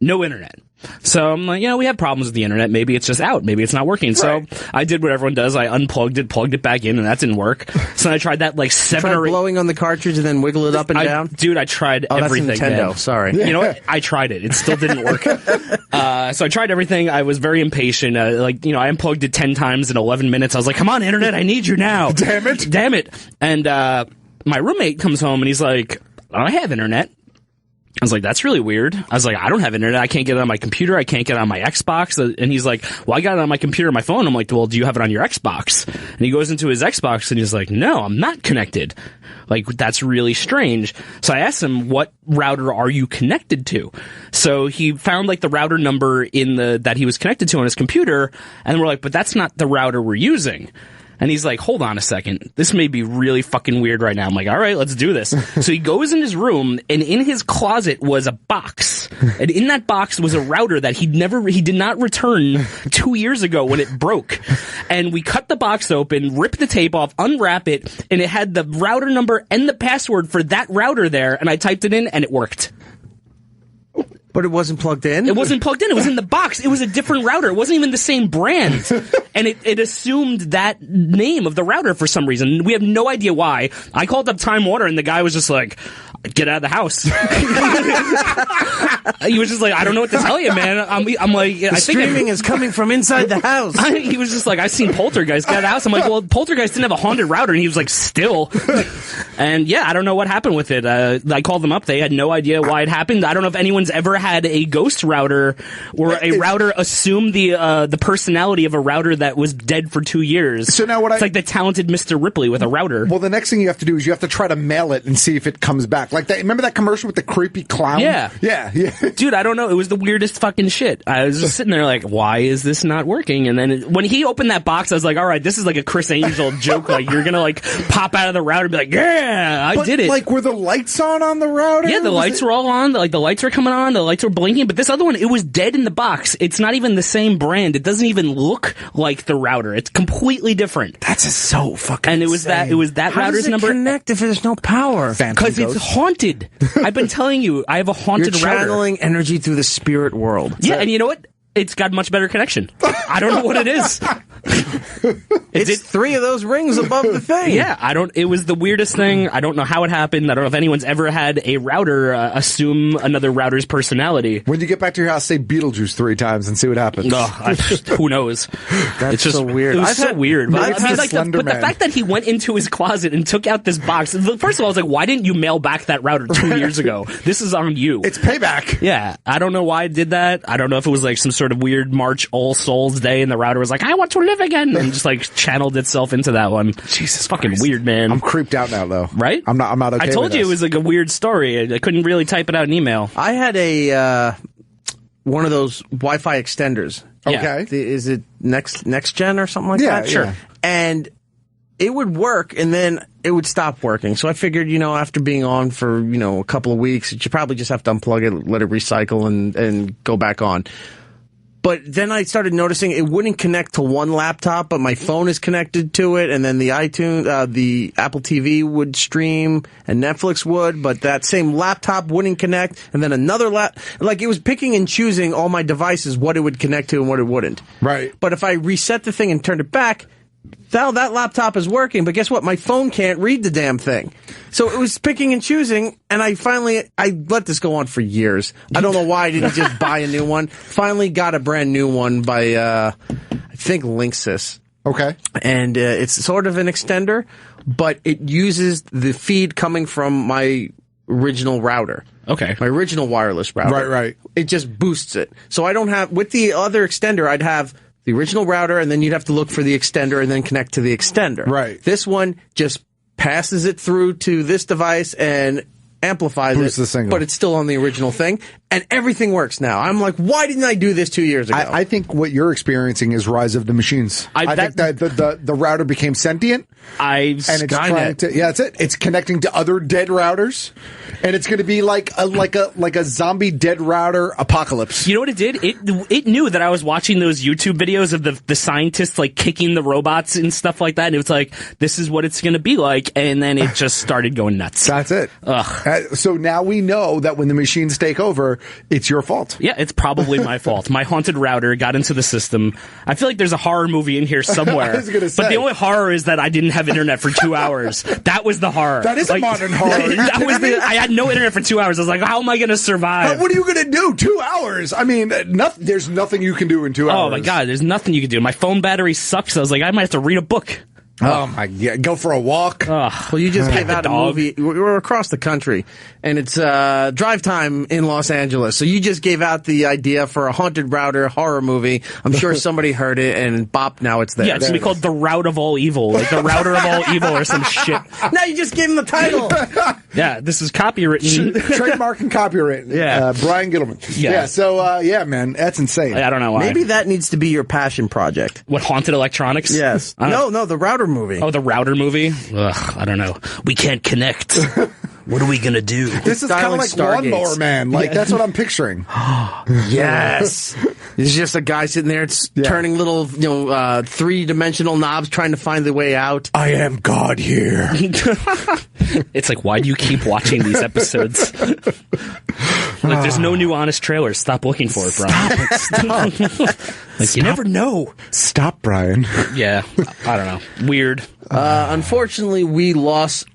no internet. So I'm like, we have problems with the internet. Maybe it's just out. Maybe it's not working. Right. So I did what everyone does. I unplugged it, plugged it back in, and that didn't work. So I tried that seven or eight. Blowing on the cartridge and then wiggle it up and down? Dude, I tried everything. That's Nintendo. Man. Sorry. You know what? I tried it. It still didn't work. So I tried everything. I was very impatient. I unplugged it 10 times in 11 minutes. I was like, come on, internet, I need you now. Damn it. And my roommate comes home and he's like, I have internet. I was like, that's really weird. I was like, I don't have internet. I can't get it on my computer. I can't get it on my Xbox. And he's like, well, I got it on my computer and my phone. I'm like, well, do you have it on your Xbox? And he goes into his Xbox and he's like, no, I'm not connected. That's really strange. So I asked him, what router are you connected to? So he found the router number that he was connected to on his computer. And we're like, but that's not the router we're using. And he's like, hold on a second. This may be really fucking weird right now. I'm like, all right, let's do this. So he goes in his room, and in his closet was a box. And in that box was a router that he did not return 2 years ago when it broke. And we cut the box open, ripped the tape off, unwrap it, and it had the router number and the password for that router there. And I typed it in, and it worked. But it wasn't plugged in? It wasn't plugged in. It was in the box. It was a different router. It wasn't even the same brand. And it assumed that name of the router for some reason. We have no idea why. I called up Time Warner, and the guy was just like, get out of the house. He was just like, I don't know what to tell you, man. I'm like, the streaming is coming from inside the house. He was just like, I've seen Poltergeist, get out of the house. I'm like, well, Poltergeist didn't have a haunted router. And he was like, still. And yeah, I don't know what happened with it. I called them up. They had no idea why it happened. I don't know if anyone's ever had a ghost router or a router assume the personality of a router that was dead for 2 years. So now it's like the talented Mr. Ripley with a router. Well, the next thing you have to do is you have to try to mail it and see if it comes back. Like that. Remember that commercial with the creepy clown? Yeah. Dude, I don't know. It was the weirdest fucking shit. I was just sitting there like, why is this not working? And then when he opened that box, I was like, all right, this is like a Chris Angel joke. Like, you're gonna pop out of the router and be like, yeah, I did it. Were the lights on the router? Yeah, the lights were all on. The lights were coming on. The lights were blinking. But this other one, it was dead in the box. It's not even the same brand. It doesn't even look like the router. It's completely different. That's just so fucking And it was insane. that How router's does it number. connect if there's no power? Because it's haunted. I've been telling you, I have a haunted You're router. channeling energy through the spirit world. Yeah, and you know what? It's got much better connection. I don't know what it is. It's 3 of those rings above the thing. Yeah, it was the weirdest thing. I don't know how it happened. I don't know if anyone's ever had a router assume another router's personality. When you get back to your house, say Beetlejuice 3 times and see what happens. Who knows? That's so weird. It was so weird. But, Slender but the Man. fact that he went into his closet and took out this box. First of all, I was like, why didn't you mail back that router 2 years ago? This is on you. It's payback. Yeah, I don't know why I did that. I don't know if it was like some sort of weird March All Souls Day and the router was like, I want to live again, and just like channeled itself into that one. Jesus, fucking weird, man. I'm creeped out now, though. Right? I'm not okay. I told with you this. it was like a weird story. I couldn't really type it out in email. I had a one of those Wi-Fi extenders. Okay. Is it next gen or something like Yeah, that? sure. And it would work, and then it would stop working. So I figured, after being on for, a couple of weeks, you probably just have to unplug it, let it recycle, and go back on. But then I started noticing it wouldn't connect to one laptop, but my phone is connected to it, and then the the Apple TV would stream, and Netflix would, but that same laptop wouldn't connect, and then another like it was picking and choosing all my devices, what it would connect to and what it wouldn't. Right. But if I reset the thing and turned it back, now that laptop is working, but guess what? My phone can't read the damn thing. So it was picking and choosing, and I let this go on for years. I don't know why I didn't just buy a new one. Finally got a brand new one by, I think, Linksys. Okay. And it's sort of an extender, but it uses the feed coming from my original router. Okay. My original wireless router. Right. It just boosts it. So I don't have, with the other extender, I'd have the original router, and then you'd have to look for the extender and then connect to the extender. Right. This one just passes it through to this device and amplifies Boosts it, the signal. but it's still on the original thing, and everything works now. I'm like, why didn't I do this 2 years ago? I think what you're experiencing is Rise of the Machines. I think that the router became sentient. And it's trying to, that's it. It's connecting to other dead routers, and it's going to be like a zombie dead router apocalypse. You know what it did? It knew that I was watching those YouTube videos of the scientists like kicking the robots and stuff like that, and it was like, this is what it's going to be like, and then it just started going nuts. That's it. So now we know that when the machines take over, it's your fault. Yeah, it's probably my fault. My haunted router got into the system. I feel like there's a horror movie in here somewhere. I was gonna say. But the only horror is that I didn't have internet for 2 hours. That was the horror. That is a modern horror. I had no internet for 2 hours. I was like, how am I going to survive? What are you going to do? 2 hours? I mean, there's nothing you can do in 2 hours. Oh my God, there's nothing you can do. My phone battery sucks. I was like, I might have to read a book. Oh my God! Go for a walk. Well, you just gave out a movie. We're across the country, and it's drive time in Los Angeles. So you just gave out the idea for a haunted router horror movie. I'm sure somebody heard it and bopped. Now it's there. Yeah, it's gonna be called The Route of All Evil, like the Router of All Evil or some shit. Now you just gave him the title. Yeah, this is copywritten. Trademark and copyright. Yeah, Brian Gittleman. Yeah. So man, that's insane. I don't know why. Maybe that needs to be your passion project. What, haunted electronics? Yes. No, the router movie. Oh, the router movie? Ugh, I don't know. We can't connect. What are we gonna do? This is kind of like Lawnmower Man. Like, that's what I'm picturing. Yes. It's just a guy sitting there turning little, 3-dimensional knobs trying to find the way out. I am God here. It's like, why do you keep watching these episodes? Like, there's no new honest trailers. Stop looking for it, Brian. Stop. Like, you never know. Stop, Brian. Yeah, I don't know. Weird. Unfortunately, we lost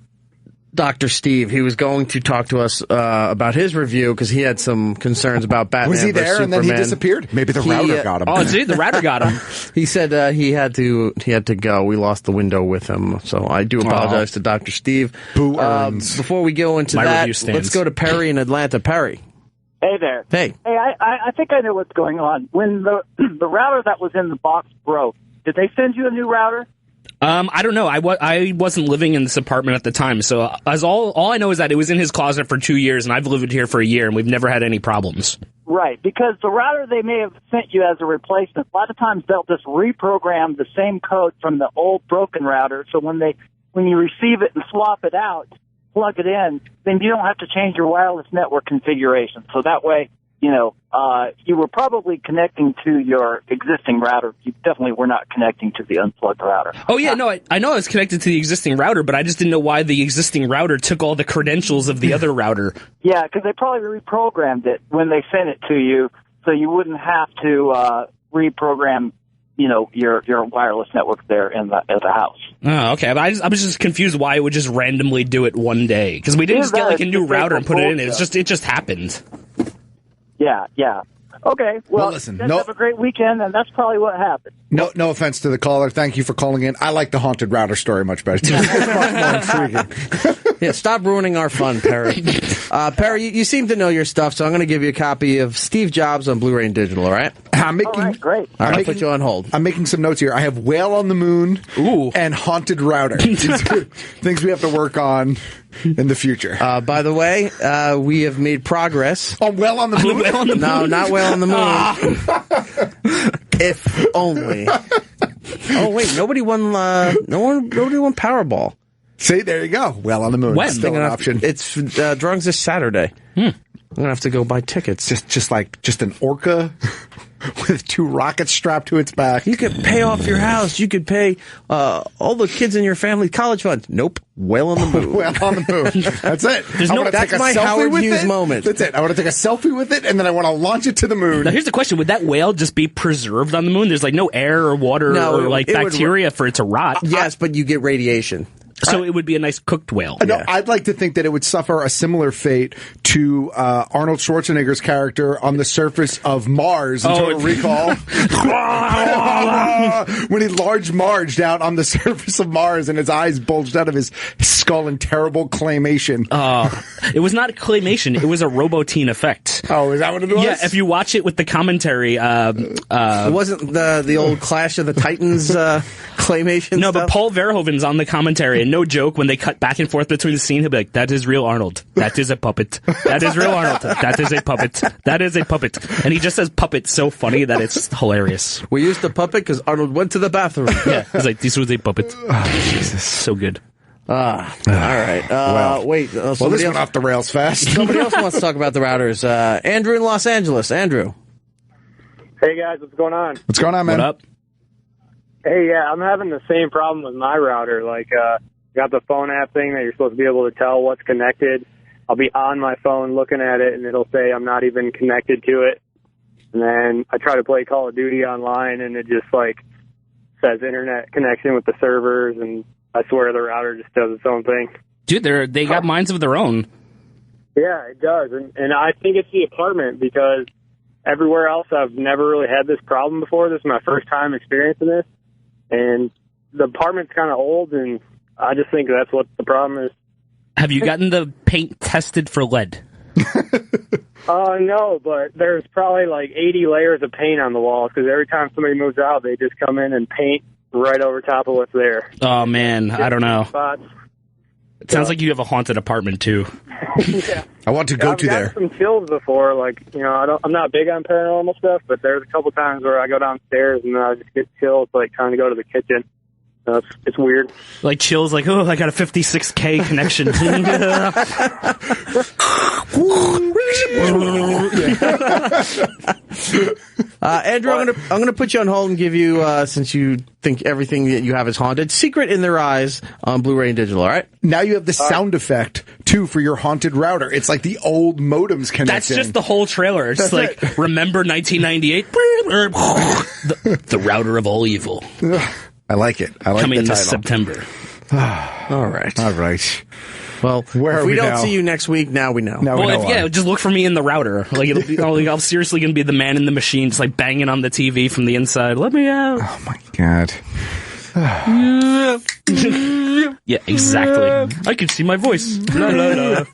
Dr. Steve. He was going to talk to us about his review because he had some concerns about Batman. Was he versus there and then Superman. he disappeared? Maybe the router got him. Oh, see, the router got him. He said he had to go. We lost the window with him, so I do apologize to Dr. Steve. Boo earns. Before we go into that, let's go to Perry in Atlanta. Perry. Hey there. Hey. Hey, I think I know what's going on. When the router that was in the box broke, did they send you a new router? I don't know. I wasn't living in this apartment at the time, so all I know is that it was in his closet for 2 years, and I've lived here for a year, and we've never had any problems. Right, because the router they may have sent you as a replacement, a lot of times they'll just reprogram the same code from the old broken router, so when you receive it and swap it out, plug it in, then you don't have to change your wireless network configuration. So that way, you were probably connecting to your existing router. You definitely were not connecting to the unplugged router. Oh, yeah, no, I know I was connected to the existing router, but I just didn't know why the existing router took all the credentials of the other router. Yeah, because they probably reprogrammed it when they sent it to you, so you wouldn't have to reprogram, your wireless network there at the house. Oh, okay. But I was just confused why it would just randomly do it one day. Because we didn't just get like a new router and put it in. It just happened. Yeah. Okay, well listen, have a great weekend, and that's probably what happened. No offense to the caller. Thank you for calling in. I like the haunted router story much better. It's much more intriguing. Yeah, stop ruining our fun, Perry. Perry, you seem to know your stuff, so I'm going to give you a copy of Steve Jobs on Blu-ray and digital, all right? I'm making. All right, great. I'll put you on hold. I'm making some notes here. I have Whale on the Moon and Haunted Router. Things we have to work on in the future. By the way, we have made progress. On Whale on the Moon? No, not Whale on the Moon. If only. Oh wait, nobody won. Nobody won Powerball. See, there you go. Whale on the Moon. When? Still an option. It's drawings this Saturday. I'm gonna have to go buy tickets. Just an orca with 2 rockets strapped to its back. You could pay off your house. You could pay all the kids in your family college fund. Nope. Whale on the Moon. Whale on the Moon. That's it. That's my Howard Hughes moment. That's it. I want to take a selfie with it, and then I want to launch it to the moon. Now, here's the question. Would that whale just be preserved on the moon? There's like no air or water or like bacteria for it to rot. Yes, but you get radiation. So it would be a nice cooked whale. No, I'd like to think that it would suffer a similar fate to Arnold Schwarzenegger's character on the surface of Mars in Total Recall. When he large marged out on the surface of Mars and his eyes bulged out of his skull in terrible claymation. It was not claymation. It was a Robotine effect. Oh, is that what it was? Yeah, if you watch it with the commentary. It wasn't the old Clash of the Titans claymation No, stuff? but Paul Verhoeven's on the commentary, and no joke, when they cut back and forth between the scene, he'll be like, that is real Arnold. That is a puppet. That is real Arnold. That is a puppet. That is a puppet. And he just says puppet so funny that it's hilarious. We used the puppet because Arnold went to the bathroom. Yeah, he's like, this was a puppet. Oh, Jesus. So good. All right. Wait. This went off the rails fast. Somebody else wants to talk about the routers. Andrew in Los Angeles. Andrew. Hey, guys. What's going on? What's going on, man? What up? Hey, yeah, I'm having the same problem with my router. Like, got the phone app thing that you're supposed to be able to tell what's connected. I'll be on my phone looking at it, and it'll say I'm not even connected to it. And then I try to play Call of Duty online, and it just, like, says internet connection with the servers, and I swear the router just does its own thing. Dude, they got minds of their own. Yeah, it does. And I think it's the apartment, because everywhere else I've never really had this problem before. This is my first time experiencing this. And the apartment's kind of old, and I just think that's what the problem is. Have you gotten the paint tested for lead? No, but there's probably like 80 layers of paint on the walls, because every time somebody moves out, they just come in and paint right over top of what's there. Oh, man, I don't know. Spots. It sounds like you have a haunted apartment, too. Yeah. I want to go I've to there. I've gotten some chills before, like, you know, I'm not big on paranormal stuff, but there's a couple times where I go downstairs and I just get chills, like trying to go to the kitchen. It's weird. Like chills, like, oh, I got a 56K connection. Andrew, I'm gonna put you on hold and give you, since you think everything that you have is haunted, Secret in Their Eyes on Blu-ray and digital. All right. Now you have the sound effect too for your haunted router. It's like the old modems connection. That's just the whole trailer. It's like, remember 1998? the router of all evil. I like it. I like Coming the title. this September. All right. All right. Well, Where if are we we don't now? see you next week, now we know. Now we know why. Just look for me in the router. Like, it'll be, I'm seriously going to be the man in the machine, just like banging on the TV from the inside. Let me out. Oh my God. Yeah, exactly. I can see my voice. La, la, la.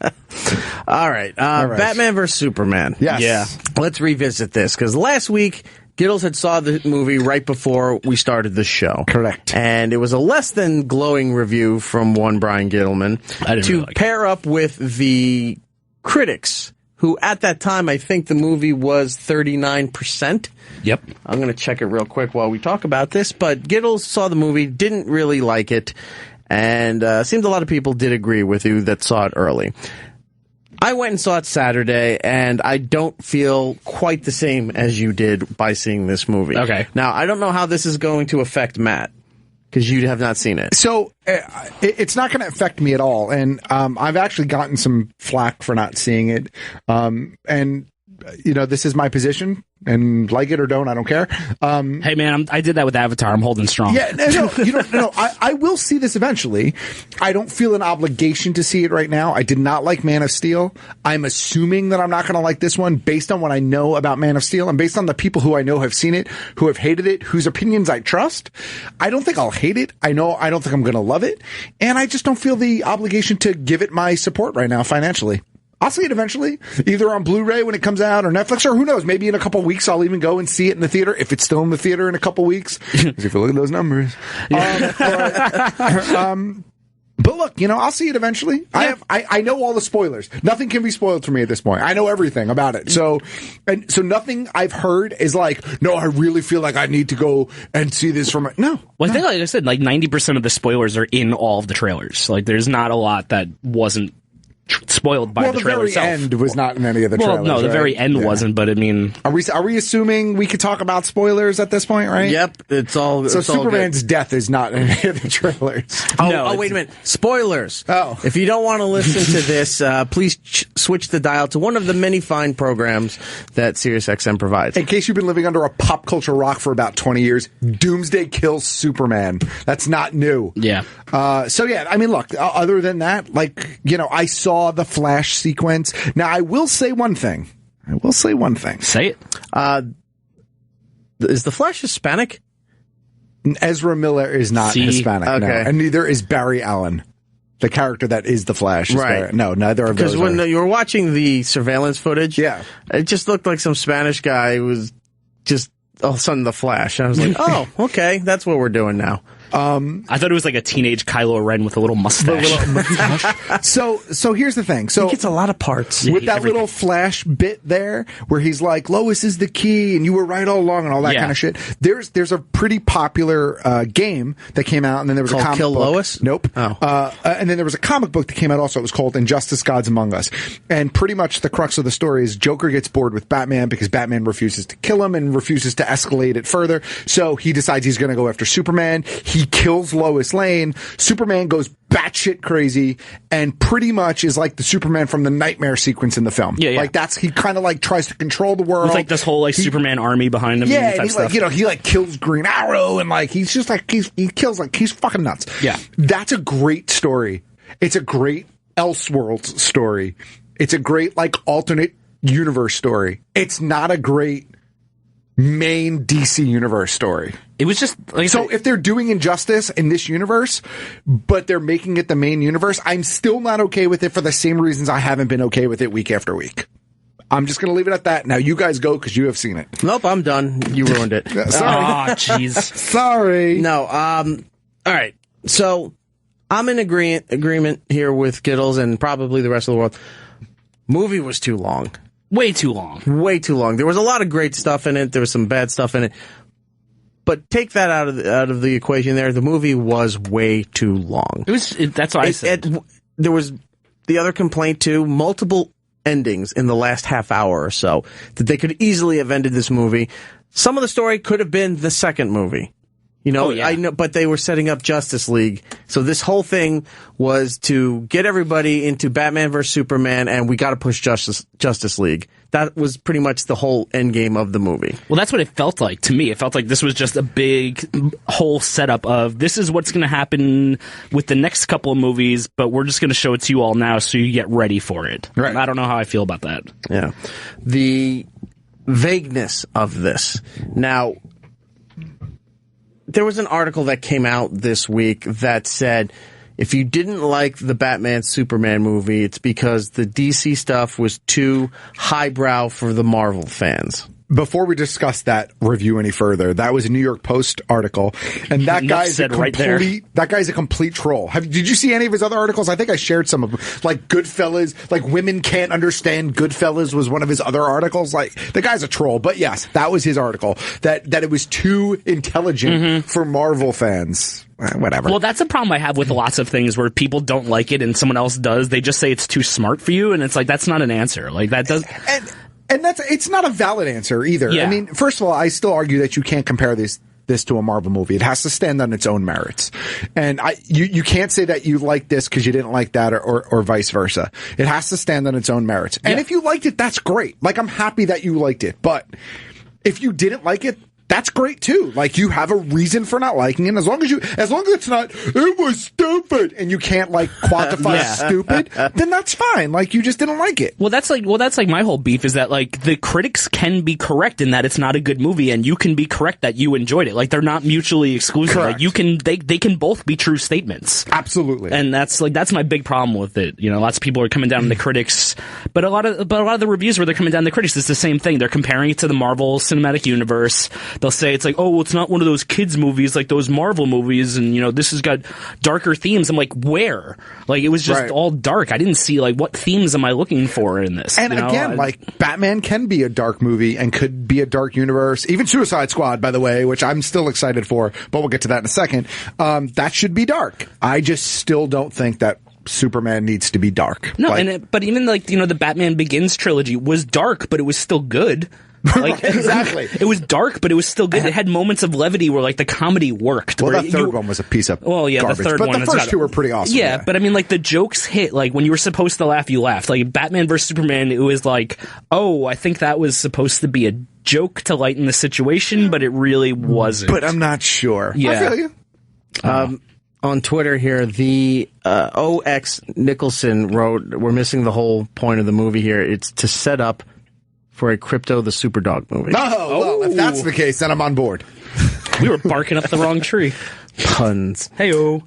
All right. Batman vs. Superman. Yes. Yeah. Let's revisit this, because last week, Giddles had saw the movie right before we started the show. Correct. And it was a less than glowing review from one Brian Gittleman to pair up with the critics, who at that time, I think the movie was 39%. Yep. I'm going to check it real quick while we talk about this, but Giddles saw the movie, didn't really like it, and seems a lot of people did agree with you that saw it early. I went and saw it Saturday, and I don't feel quite the same as you did by seeing this movie. Okay. Now, I don't know how this is going to affect Matt, because you have not seen it. So it's not going to affect me at all. And I've actually gotten some flack for not seeing it. And, you know, this is my position. And like it or don't, I don't care. Hey, man, I did that with Avatar. I'm holding strong. Yeah, no, I will see this eventually. I don't feel an obligation to see it right now. I did not like Man of Steel. I'm assuming that I'm not going to like this one based on what I know about Man of Steel and based on the people who I know have seen it, who have hated it, whose opinions I trust. I don't think I'll hate it. I don't think I'm going to love it. And I just don't feel the obligation to give it my support right now financially. I'll see it eventually, either on Blu-ray when it comes out or Netflix, or who knows, maybe in a couple weeks I'll even go and see it in the theater, if it's still in the theater in a couple weeks. Because if you look at those numbers. But look, I'll see it eventually. Yeah. I know all the spoilers. Nothing can be spoiled for me at this point. I know everything about it. So nothing I've heard is like, no, I really feel like I need to go and see this from no. Well, I think, like I said, like 90% of the spoilers are in all of the trailers. Like, there's not a lot that wasn't spoiled by the trailer itself. Well, the very end was not in any of the trailers. Well, no, the very end wasn't, but I mean... Are we assuming we could talk about spoilers at this point, right? Yep, it's all So it's Superman's all good. death is not in any of the trailers. Wait a minute. Spoilers. Oh. If you don't want to listen to this, please switch the dial to one of the many fine programs that SiriusXM provides. In case you've been living under a pop culture rock for about 20 years, Doomsday kills Superman. That's not new. Yeah. I mean, look, other than that, I saw the Flash sequence. Now, I will say one thing. Say it. Is the Flash Hispanic? Ezra Miller is not Hispanic, no. And neither is Barry Allen. The character that is the Flash. Right. No, neither of those. Because when you were watching the surveillance footage, it just looked like some Spanish guy who was just all of a sudden the Flash. I was like, oh, okay, that's what we're doing now. I thought it was like a teenage Kylo Ren with a little mustache. So here's the thing. So he gets a lot of parts. With that little Flash bit there, where he's like, Lois is the key, and you were right all along, and all that kind of shit. There's a pretty popular game that came out, and then there was a comic Kill book. Lois? Nope. Oh. And then there was a comic book that came out also. It was called Injustice: Gods Among Us. And pretty much the crux of the story is Joker gets bored with Batman because Batman refuses to kill him and refuses to escalate it further. So he decides he's going to go after Superman. He kills Lois Lane. Superman goes batshit crazy and pretty much is like the Superman from the Nightmare sequence in the film. Yeah. Like he kind of like tries to control the world. With like this whole Superman army behind him. Yeah, and he stuff. he like kills Green Arrow and like he's just like he kills like he's fucking nuts. Yeah. That's a great story. It's a great Elseworlds story. It's a great like alternate universe story. It's not a great main DC universe story. It was just like if they're doing Injustice in this universe, but they're making it the main universe, I'm still not okay with it for the same reasons I haven't been okay with it week after week. I'm just going to leave it at that. Now you guys go because you have seen it. Nope, I'm done. You ruined it. Sorry. Oh, jeez. Sorry. No. All right. So I'm in agreement here with Giddles and probably the rest of the world. Movie was too long. Way too long. Way too long. There was a lot of great stuff in it. There was some bad stuff in it. But take that out of the equation there. The movie was way too long. That's what I said. There was the other complaint too, multiple endings in the last half hour or so that they could easily have ended this movie. Some of the story could have been the second movie. I know, but they were setting up Justice League. So this whole thing was to get everybody into Batman vs. Superman, and we got to push Justice League. That was pretty much the whole end game of the movie. Well, that's what it felt like to me. It felt like this was just a big whole setup of this is what's going to happen with the next couple of movies, but we're just going to show it to you all now so you get ready for it. Right. I don't know how I feel about that. Yeah. The vagueness of this. Now, there was an article that came out this week that said if you didn't like the Batman Superman movie, it's because the DC stuff was too highbrow for the Marvel fans. Before we discuss that review any further, that was a New York Post article, and that guy's that guy's a complete troll. Did you see any of his other articles? I think I shared some of them. Like Goodfellas, like women can't understand Goodfellas was one of his other articles. Like the guy's a troll, but yes, that was his article. That it was too intelligent for Marvel fans. Whatever. Well, that's a problem I have with lots of things where people don't like it and someone else does. They just say it's too smart for you, and it's like that's not an answer. Like that does. And it's not a valid answer either. Yeah. I mean, first of all, I still argue that you can't compare this to a Marvel movie. It has to stand on its own merits. And you can't say that you like this because you didn't like that or vice versa. It has to stand on its own merits. And if you liked it, that's great. Like, I'm happy that you liked it. But if you didn't like it, that's great too. Like, you have a reason for not liking it. As long as it's not, it was stupid, and you can't like quantify stupid, then that's fine. Like, you just didn't like it. Well, that's like my whole beef is that like the critics can be correct in that it's not a good movie, and you can be correct that you enjoyed it. Like, they're not mutually exclusive. Correct. Like, they can both be true statements. Absolutely. And that's my big problem with it. You know, lots of people are coming down on the critics, but a lot of the reviews where they're coming down on the critics, it's the same thing. They're comparing it to the Marvel Cinematic Universe. They'll say it's like, oh, well, it's not one of those kids movies like those Marvel movies, and you know, this has got darker themes. I'm like, where? Like, it was just all dark. I didn't see like what themes am I looking for in this. And again, like, Batman can be a dark movie and could be a dark universe. Even Suicide Squad, by the way, which I'm still excited for, but we'll get to that in a second. That should be dark. I just still don't think that Superman needs to be dark. No, but even like, you know, the Batman Begins trilogy was dark, but it was still good. Like, exactly. It was dark, but it was still good. It had moments of levity where like the comedy worked. Well, that third one was a piece of garbage. The third but one. the first two were pretty awesome. Yeah, but I mean, like, the jokes hit. Like, when you were supposed to laugh, you laughed. Like, Batman vs. Superman, it was like, oh, I think that was supposed to be a joke to lighten the situation, but it really wasn't. But I'm not sure. Yeah. I feel you. On Twitter here, the OX Nicholson wrote, we're missing the whole point of the movie here. It's to set up for a Crypto the Superdog movie. Oh, well, if that's the case, then I'm on board. We were barking up the wrong tree. Puns. Hey-o.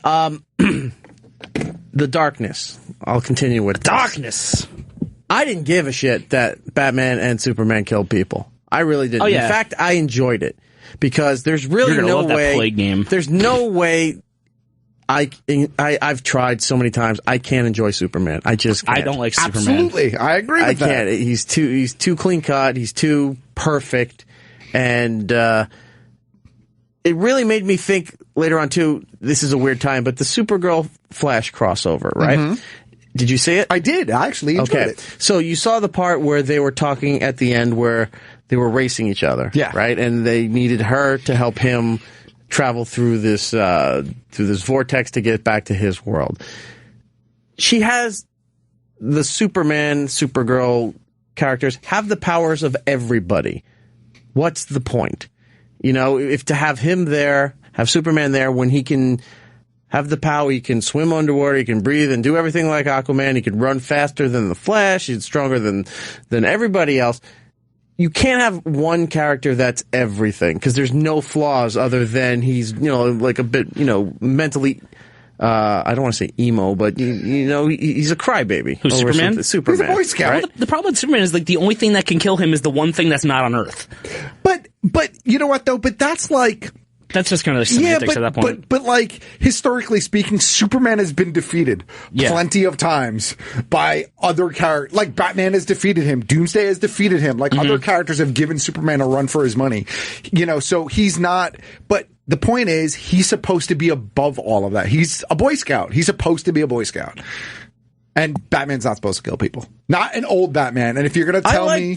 The darkness. I'll continue with darkness. I didn't give a shit that Batman and Superman killed people. I really didn't. Oh, yeah. In fact, I enjoyed it because there's really no love that way. Plague game. There's no way. I've tried so many times. I can't enjoy Superman. I just can't. I don't like Superman. Absolutely, I agree with that. I can't. He's too clean cut. He's too perfect, and it really made me think later on too. This is a weird time, but the Supergirl Flash crossover, right? Mm-hmm. Did you see it? I did. I actually enjoyed it. So you saw the part where they were talking at the end where they were racing each other, right? And they needed her to help him travel through this vortex to get back to his world. She has the Superman, Supergirl characters have the powers of everybody. What's the point? You know, if to have him there, have Superman there when he can have the power, he can swim underwater, he can breathe and do everything like Aquaman, he can run faster than the Flash, he's stronger than everybody else. You can't have one character that's everything because there's no flaws other than he's, you know, like a bit, you know, mentally, I don't want to say emo, but you know, he's a crybaby. Who's Superman? Superman. He's a Boy Scout. Right? Well, the problem with Superman is like the only thing that can kill him is the one thing that's not on Earth. But you know what though? But that's like. That's just kind of the semantics at that point. But like, historically speaking, Superman has been defeated plenty of times by other characters. Like, Batman has defeated him. Doomsday has defeated him. Like, other characters have given Superman a run for his money. You know, so he's not... But the point is, he's supposed to be above all of that. He's a Boy Scout. He's supposed to be a Boy Scout. And Batman's not supposed to kill people. Not an old Batman. And if you're going to tell me...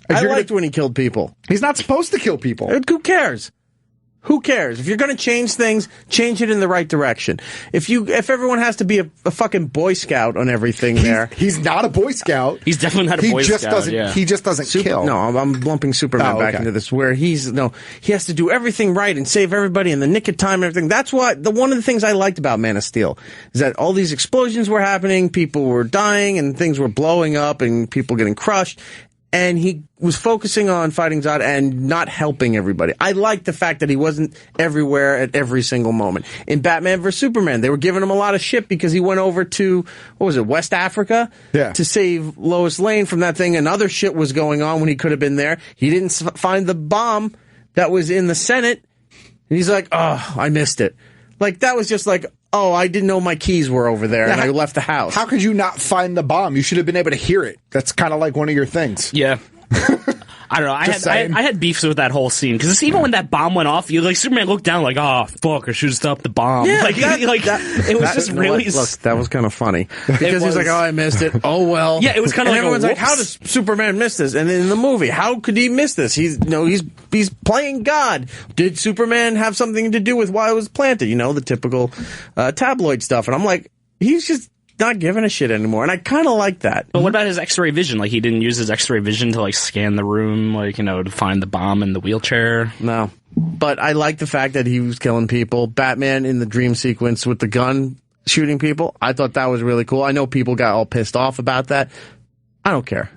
I liked when he killed people. He's not supposed to kill people. Who cares? Who cares? If you're going to change things, change it in the right direction. If everyone has to be a fucking Boy Scout on everything he's not a Boy Scout. He's definitely not a Boy Scout. He just doesn't kill. No, I'm lumping Superman back into this where he has to do everything right and save everybody in the nick of time and everything. That's why one of the things I liked about Man of Steel is that all these explosions were happening, people were dying and things were blowing up and people getting crushed. And he was focusing on fighting Zod and not helping everybody. I liked the fact that he wasn't everywhere at every single moment. In Batman vs. Superman, they were giving him a lot of shit because he went over to, West Africa? Yeah. To save Lois Lane from that thing, and other shit was going on when he could have been there. He didn't find the bomb that was in the Senate. And he's like, oh, I missed it. Like, that was just like, oh, I didn't know my keys were over there, and I left the house. How could you not find the bomb? You should have been able to hear it. That's kind of like one of your things. Yeah. I don't know. I had beefs with that whole scene because even when that bomb went off, Superman looked down like, oh fuck, I should have stopped the bomb. Yeah, it was just really. Look, that was kind of funny because he's like, oh, I missed it. Oh well. Yeah, it was kind of like everyone's like, how does Superman miss this? And in the movie, how could he miss this? He's playing God. Did Superman have something to do with why it was planted? You know, the typical tabloid stuff. And I'm like, he's just not giving a shit anymore, and I kind of like that. But what about his X-ray vision? Like, he didn't use his X-ray vision to, like, scan the room, like, to find the bomb in the wheelchair? No. But I like the fact that he was killing people. Batman in the dream sequence with the gun shooting people, I thought that was really cool. I know people got all pissed off about that. I don't care.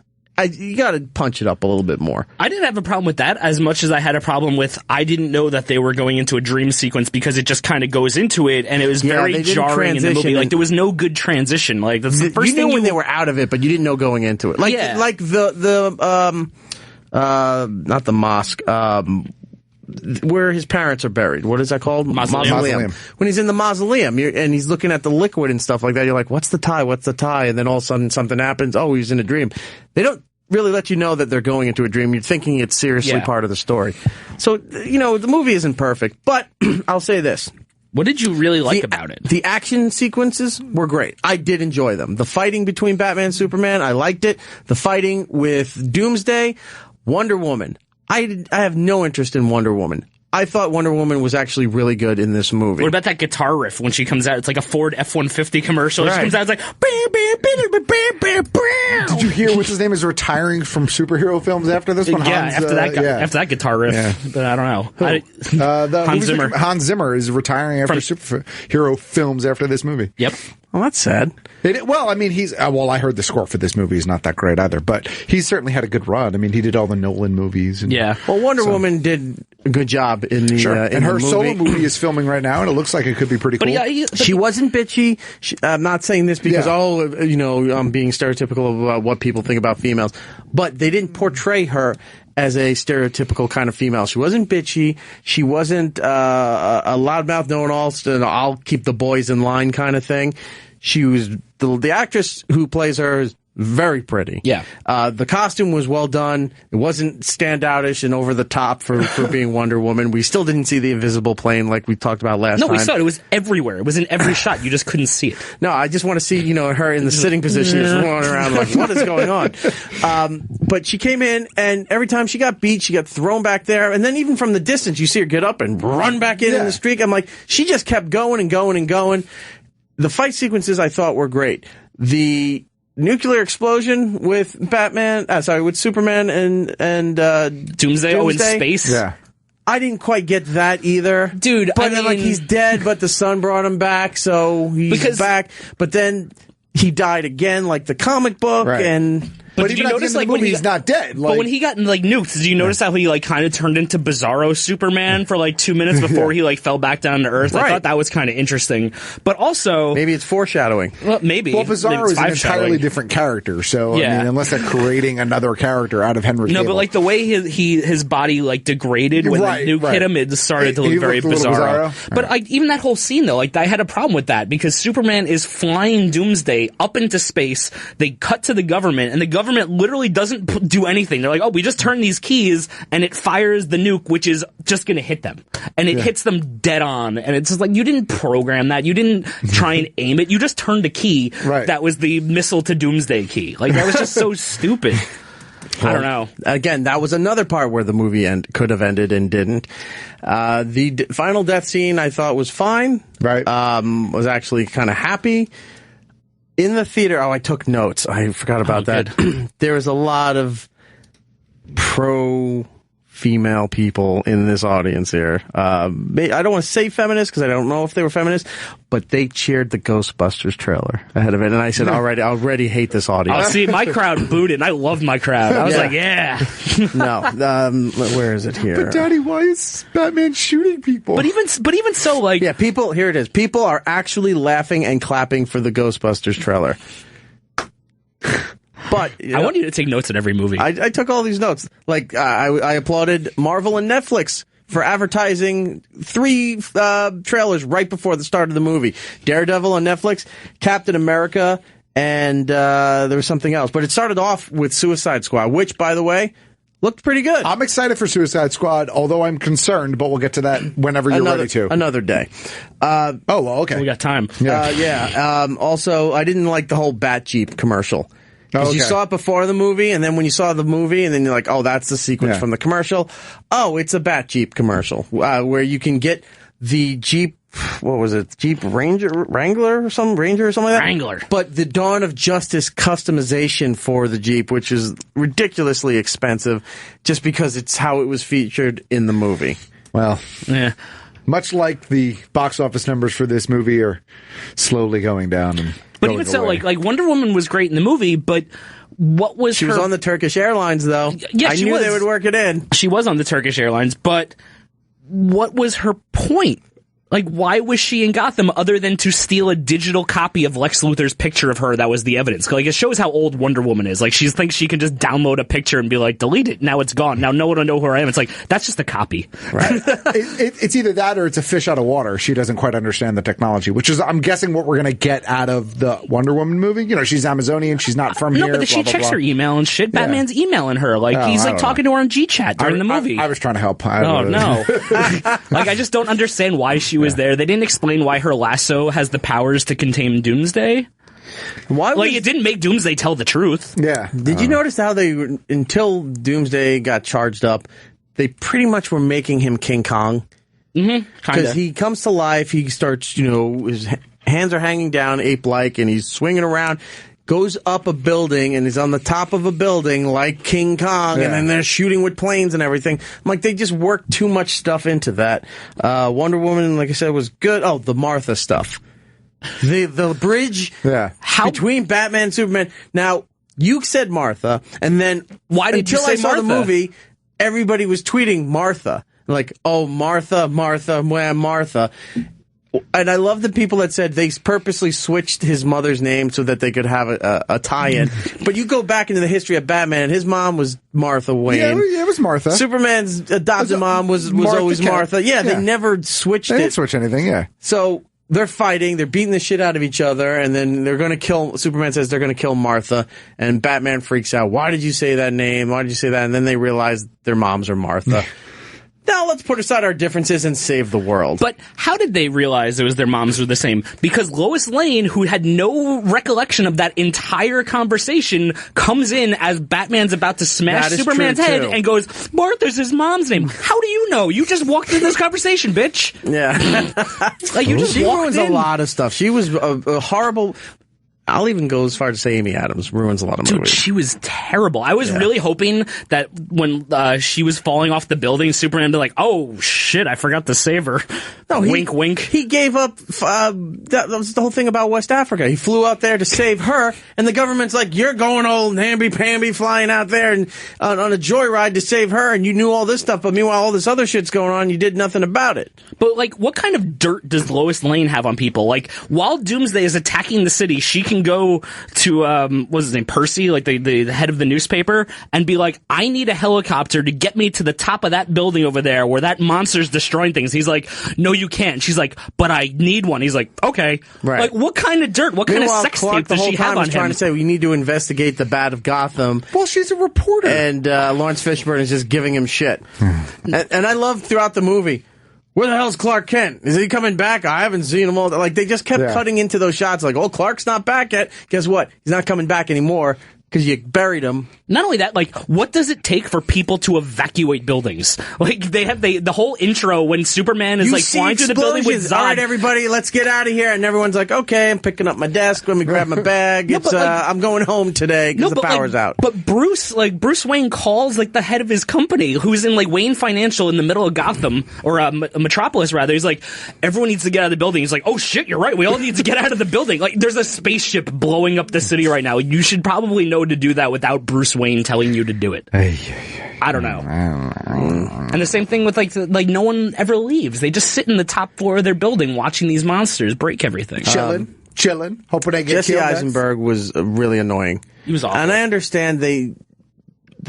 You got to punch it up a little bit more. I didn't have a problem with that as much as I had a problem with I didn't know that they were going into a dream sequence because it just kind of goes into it, and it was very jarring in the movie. Like, there was no good transition. Like, that's the first thing when they were out of it, but you didn't know going into it. Like not the mosque. Where his parents are buried. What is that called? Mausoleum. When he's in the mausoleum and he's looking at the liquid and stuff like that, you're like, what's the tie? What's the tie? And then all of a sudden something happens. Oh, he's in a dream. They don't really let you know that they're going into a dream. You're thinking it's seriously part of the story. So, the movie isn't perfect, but I'll say this. What did you really like about it? The action sequences were great. I did enjoy them. The fighting between Batman and Superman, I liked it. The fighting with Doomsday, Wonder Woman. I have no interest in Wonder Woman. I thought Wonder Woman was actually really good in this movie. What about that guitar riff when she comes out? It's like a Ford F-150 commercial. Right. She comes out, it's like... Did you hear what's his name is retiring from superhero films after this one? Yeah, after that guitar riff. Yeah. But I don't know. Hans Zimmer. Hans Zimmer is retiring after superhero films after this movie. Yep. Well, that's sad. I mean, I heard the score for this movie is not that great either, but he's certainly had a good run. I mean, he did all the Nolan movies. Well, Wonder Woman did a good job in the and her solo movie is filming right now, and it looks like it could be pretty cool. She wasn't bitchy. I'm not saying this because I'm being stereotypical about what people think about females, but they didn't portray her as a stereotypical kind of female. She wasn't bitchy. She wasn't a loudmouth, know-it-all, I'll keep the boys in line kind of thing. She was the actress who plays her is very pretty. Yeah. The costume was well done. It wasn't standoutish and over the top for being Wonder Woman. We still didn't see the invisible plane like we talked about last time. No, we saw it. It was everywhere. It was in every shot. You just couldn't see it. No, I just want to see, her in the sitting position just rolling around like, what is going on? But she came in, and every time she got beat, she got thrown back there. And then even from the distance, you see her get up and run back in the streak. I'm like, she just kept going and going and going. The fight sequences I thought were great. The nuclear explosion with with Superman and Doomsday in space. Yeah. I didn't quite get that either. Dude, but he's dead, but the sun brought him back, so he's back. But then he died again, like the comic book, and... But even at the end of the movie, he's not dead. But when he got nuked, did you notice how he kind of turned into Bizarro Superman for 2 minutes before he fell back down to Earth? I thought that was kind of interesting. But also, maybe it's foreshadowing. Well, maybe. Well, Bizarro is an entirely different character, so I mean, unless they're creating another character out of Henry Cavill. No, but the way his body degraded when the nuke hit him, it started to look very Bizarro. But even that whole scene though, I had a problem with that because Superman is flying Doomsday up into space. They cut to the government, and the government literally doesn't do anything. They're like, oh, we just turn these keys and it fires the nuke, which is just going to hit them. And it hits them dead on. And it's just like, you didn't program that. You didn't try and aim it. You just turned a key that was the missile to Doomsday key. That was just so stupid. I don't know. Again, that was another part where the movie could have ended and didn't. The final death scene I thought was fine. Right. Was actually kind of happy. In the theater, I took notes. I forgot about that. There was a lot of pro-female people in this audience here. I don't want to say feminist because I don't know if they were feminists, but they cheered the Ghostbusters trailer ahead of it. And I said, I already hate this audience. Oh, see, my crowd booed it, and I loved my crowd. I was like, yeah. No. Where is it here? But Daddy, why is Batman shooting people? But even so, yeah, people, here it is. People are actually laughing and clapping for the Ghostbusters trailer. But I want you to take notes at every movie. I took all these notes. I applauded Marvel and Netflix for advertising 3 trailers right before the start of the movie. Daredevil on Netflix, Captain America, and there was something else. But it started off with Suicide Squad, which, by the way, looked pretty good. I'm excited for Suicide Squad, although I'm concerned, but we'll get to that whenever you're ready to. Another day. Okay. We got time. Also, I didn't like the whole Bat Jeep commercial. Because you saw it before the movie, and then when you saw the movie, and then you're like, oh, that's the sequence from the commercial. Oh, it's a Bat Jeep commercial, where you can get the Jeep what was it, Jeep Wrangler or something like that? Wrangler. But the Dawn of Justice customization for the Jeep, which is ridiculously expensive, just because it's how it was featured in the movie. Well, yeah. Much like the box office numbers for this movie are slowly going down. But even so, like Wonder Woman was great in the movie, but what was she was on the Turkish Airlines, though. Yeah, I knew they would work it in. She was on the Turkish Airlines, but what was her point? Like, why was she in Gotham other than to steal a digital copy of Lex Luthor's picture of her that was the evidence? Like, it shows how old Wonder Woman is. Like, she thinks she can just download a picture and be like, delete it. Now it's gone. Now no one will know who I am. It's like, that's just a copy. Right. It's either that or it's a fish out of water. She doesn't quite understand the technology, which is, I'm guessing, what we're going to get out of the Wonder Woman movie. You know, she's Amazonian. She's not from here. No, but she checks her email and shit. Yeah. Batman's emailing her. Like, he's like talking to her on G-Chat during the movie. I was trying to help. Oh, no. Like, I just don't understand why she was there. They didn't explain why her lasso has the powers to contain Doomsday. It didn't make Doomsday tell the truth. Yeah. Did you notice how until Doomsday got charged up, they pretty much were making him King Kong? Mm-hmm. Because he comes to life, he starts, his hands are hanging down ape-like, and he's swinging around, goes up a building, and he's on the top of a building like King Kong, and then they're shooting with planes and everything. I'm like, they just worked too much stuff into that. Wonder Woman, like I said, was good. Oh, the Martha stuff. The bridge between Batman and Superman. Now, you said Martha, and then why did you say I saw Martha? the movie, everybody was tweeting Martha. Like, oh, Martha, Martha. And I love the people that said they purposely switched his mother's name so that they could have a tie-in. But you go back into the history of Batman, and his mom was Martha Wayne. Yeah, it was Martha. Superman's adopted mom was always Martha. Yeah, they never switched it. They didn't switch anything, yeah. So they're fighting, they're beating the shit out of each other, and then they're going to kill, Superman says they're going to kill Martha, and Batman freaks out. Why did you say that name? Why did you say that? And then they realize their moms are Martha. Now let's put aside our differences and save the world. But how did they realize it was their moms were the same? Because Lois Lane, who had no recollection of that entire conversation, comes in as Batman's about to smash Superman's head and goes, Martha's his mom's name. How do you know? You just walked into this conversation, bitch. Yeah. Like, you just she walked ruins in. a lot of stuff. She was a horrible... I'll even go as far to say Amy Adams ruins a lot of movies. Dude, she was terrible. I was really hoping that when she was falling off the building, Superman would be like, oh, shit, I forgot to save her. No, wink, wink. He gave up, that was the whole thing about West Africa. He flew out there to save her, and the government's like, you're going old namby-pamby flying out there and on a joyride to save her, and you knew all this stuff, but meanwhile all this other shit's going on, you did nothing about it. But, like, what kind of dirt does Lois Lane have on people? Like, while Doomsday is attacking the city, she can go to, what's his name, Percy, like the head of the newspaper, and be like, I need a helicopter to get me to the top of that building over there where that monster's destroying things. He's like, no, you can't. She's like, but I need one. He's like, okay. Right. Like, what kind of dirt, what kind of sex Clark tape does she have on him? trying to say, we need to investigate the Bat of Gotham. Well, she's a reporter. And Lawrence Fishburne is just giving him shit. and I love throughout the movie, where the hell's Clark Kent? Is he coming back? I haven't seen him all. Like, they just kept cutting into those shots like, oh, Clark's not back yet. Guess what? He's not coming back anymore because you buried him. Not only that, like, what does it take for people to evacuate buildings? Like, they have the whole intro when Superman is, flying through the building with Zod. All right, everybody, let's get out of here. And everyone's like, okay, I'm picking up my desk. Let me grab my bag. I'm going home today because the power's out. But Bruce Wayne calls, the head of his company, who's in, Wayne Financial in the middle of Gotham, or Metropolis, rather. He's like, everyone needs to get out of the building. He's like, oh, shit, you're right. We all need to get out of the building. Like, there's a spaceship blowing up the city right now. You should probably know to do that without Bruce Wayne telling you to do it. I don't know. And the same thing with no one ever leaves. They just sit in the top floor of their building watching these monsters break everything. Chilling, hoping they get Jesse killed. Eisenberg was really annoying. He was awful. And I understand they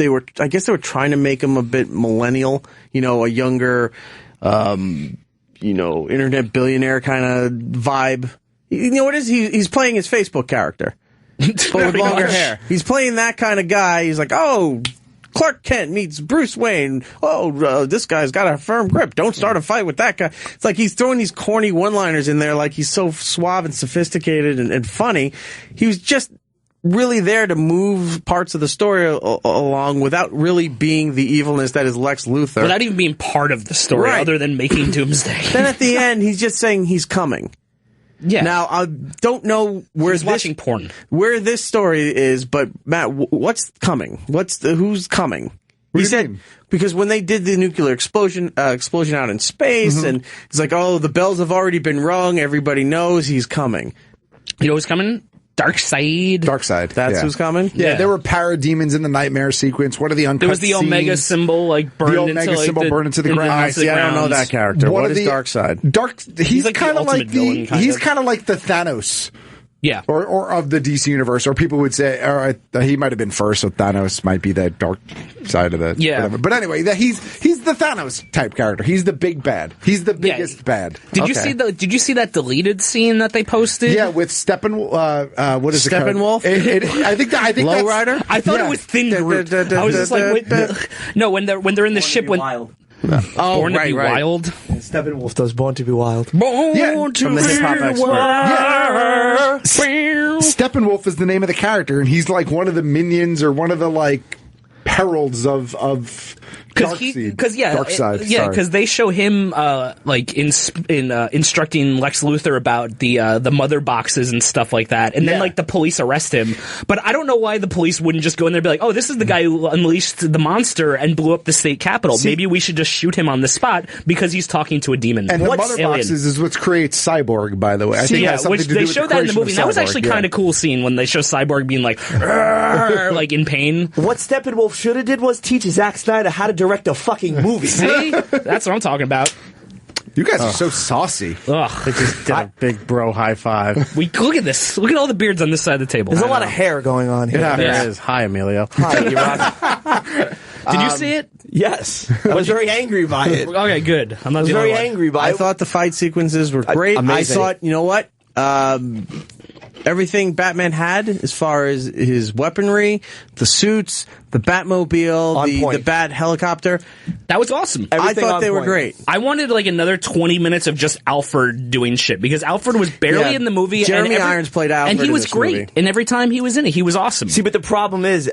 were, I guess they were trying to make him a bit millennial, a younger, internet billionaire kind of vibe. You know what it is? He's playing his Facebook character. But with longer hair. He's playing that kind of guy. He's like, oh, Clark Kent meets Bruce Wayne. Oh, this guy's got a firm grip. Don't start a fight with that guy. It's like he's throwing these corny one-liners in there like he's so suave and sophisticated and funny. He was just really there to move parts of the story along without really being the evilness that is Lex Luthor. Without even being part of the story, Right. other than making Doomsday. Then at the end, he's just saying he's coming. Yeah. Now, I don't know where watching porn. Where this story is, but Matt, what's coming? Who's coming? He said, because when they did the nuclear explosion out in space, and it's like, oh, the bells have already been rung, everybody knows he's coming. You know who's coming? Darkseid. That's who's coming? Yeah, there were parademons in the nightmare sequence. What are the uncut There was the Omega scenes? symbol, like, burned the into, Omega like, symbol burned into the ground. See, I don't know that character. What is Darkseid? He's like the kind of ultimate like villain, kind he's of. kind of like the Thanos. Yeah. Or of the DC universe, or people would say, he might have been first, so Thanos might be the dark side of the whatever. But anyway, he's the Thanos type character. He's the big bad. He's the biggest bad. Did you see that deleted scene that they posted? Yeah, with what is Steppenwolf? I think Lowrider? I thought it was Thin Groot. I was just like, wait, no, when they're in the ship when Wild. Born to be Wild. Steppenwolf does Born to be Wild. Born to from the hip hop expert. Steppenwolf is the name of the character, and he's like one of the minions or one of the like heralds of Darkseid. Because they show him instructing Lex Luthor about the mother boxes and stuff like that, and then like the police arrest him. But I don't know why the police wouldn't just go in there and be like, "Oh, this is the guy who unleashed the monster and blew up the state capitol. Maybe we should just shoot him on the spot because he's talking to a demon." And the mother boxes is what creates Cyborg, by the way. I think it has something which to do they with show the that in the creation movie. of That was Cyborg, actually kind of cool scene when they show Cyborg being like, like in pain. What Steppenwolf should have did was teach Zack Snyder how to direct a fucking movie. See? That's what I'm talking about. You guys are so saucy. Ugh. They just did a big bro high five. Look at this. Look at all the beards on this side of the table. There's a lot of hair going on here. Yeah, there is. Hi, Emilio. Hi, Ron. Did you see it? Yes. I was very angry by it. Okay, good. I was very angry by it. I thought the fight sequences were great. Amazing. I thought, you know what? Everything Batman had as far as his weaponry, the suits, the Batmobile, the Bat helicopter. That was awesome. I thought they were great. I wanted like another 20 minutes of just Alfred doing shit because Alfred was barely in the movie. Jeremy Irons played Alfred and he in was this great. movie. And every time he was in it, he was awesome. See, but the problem is,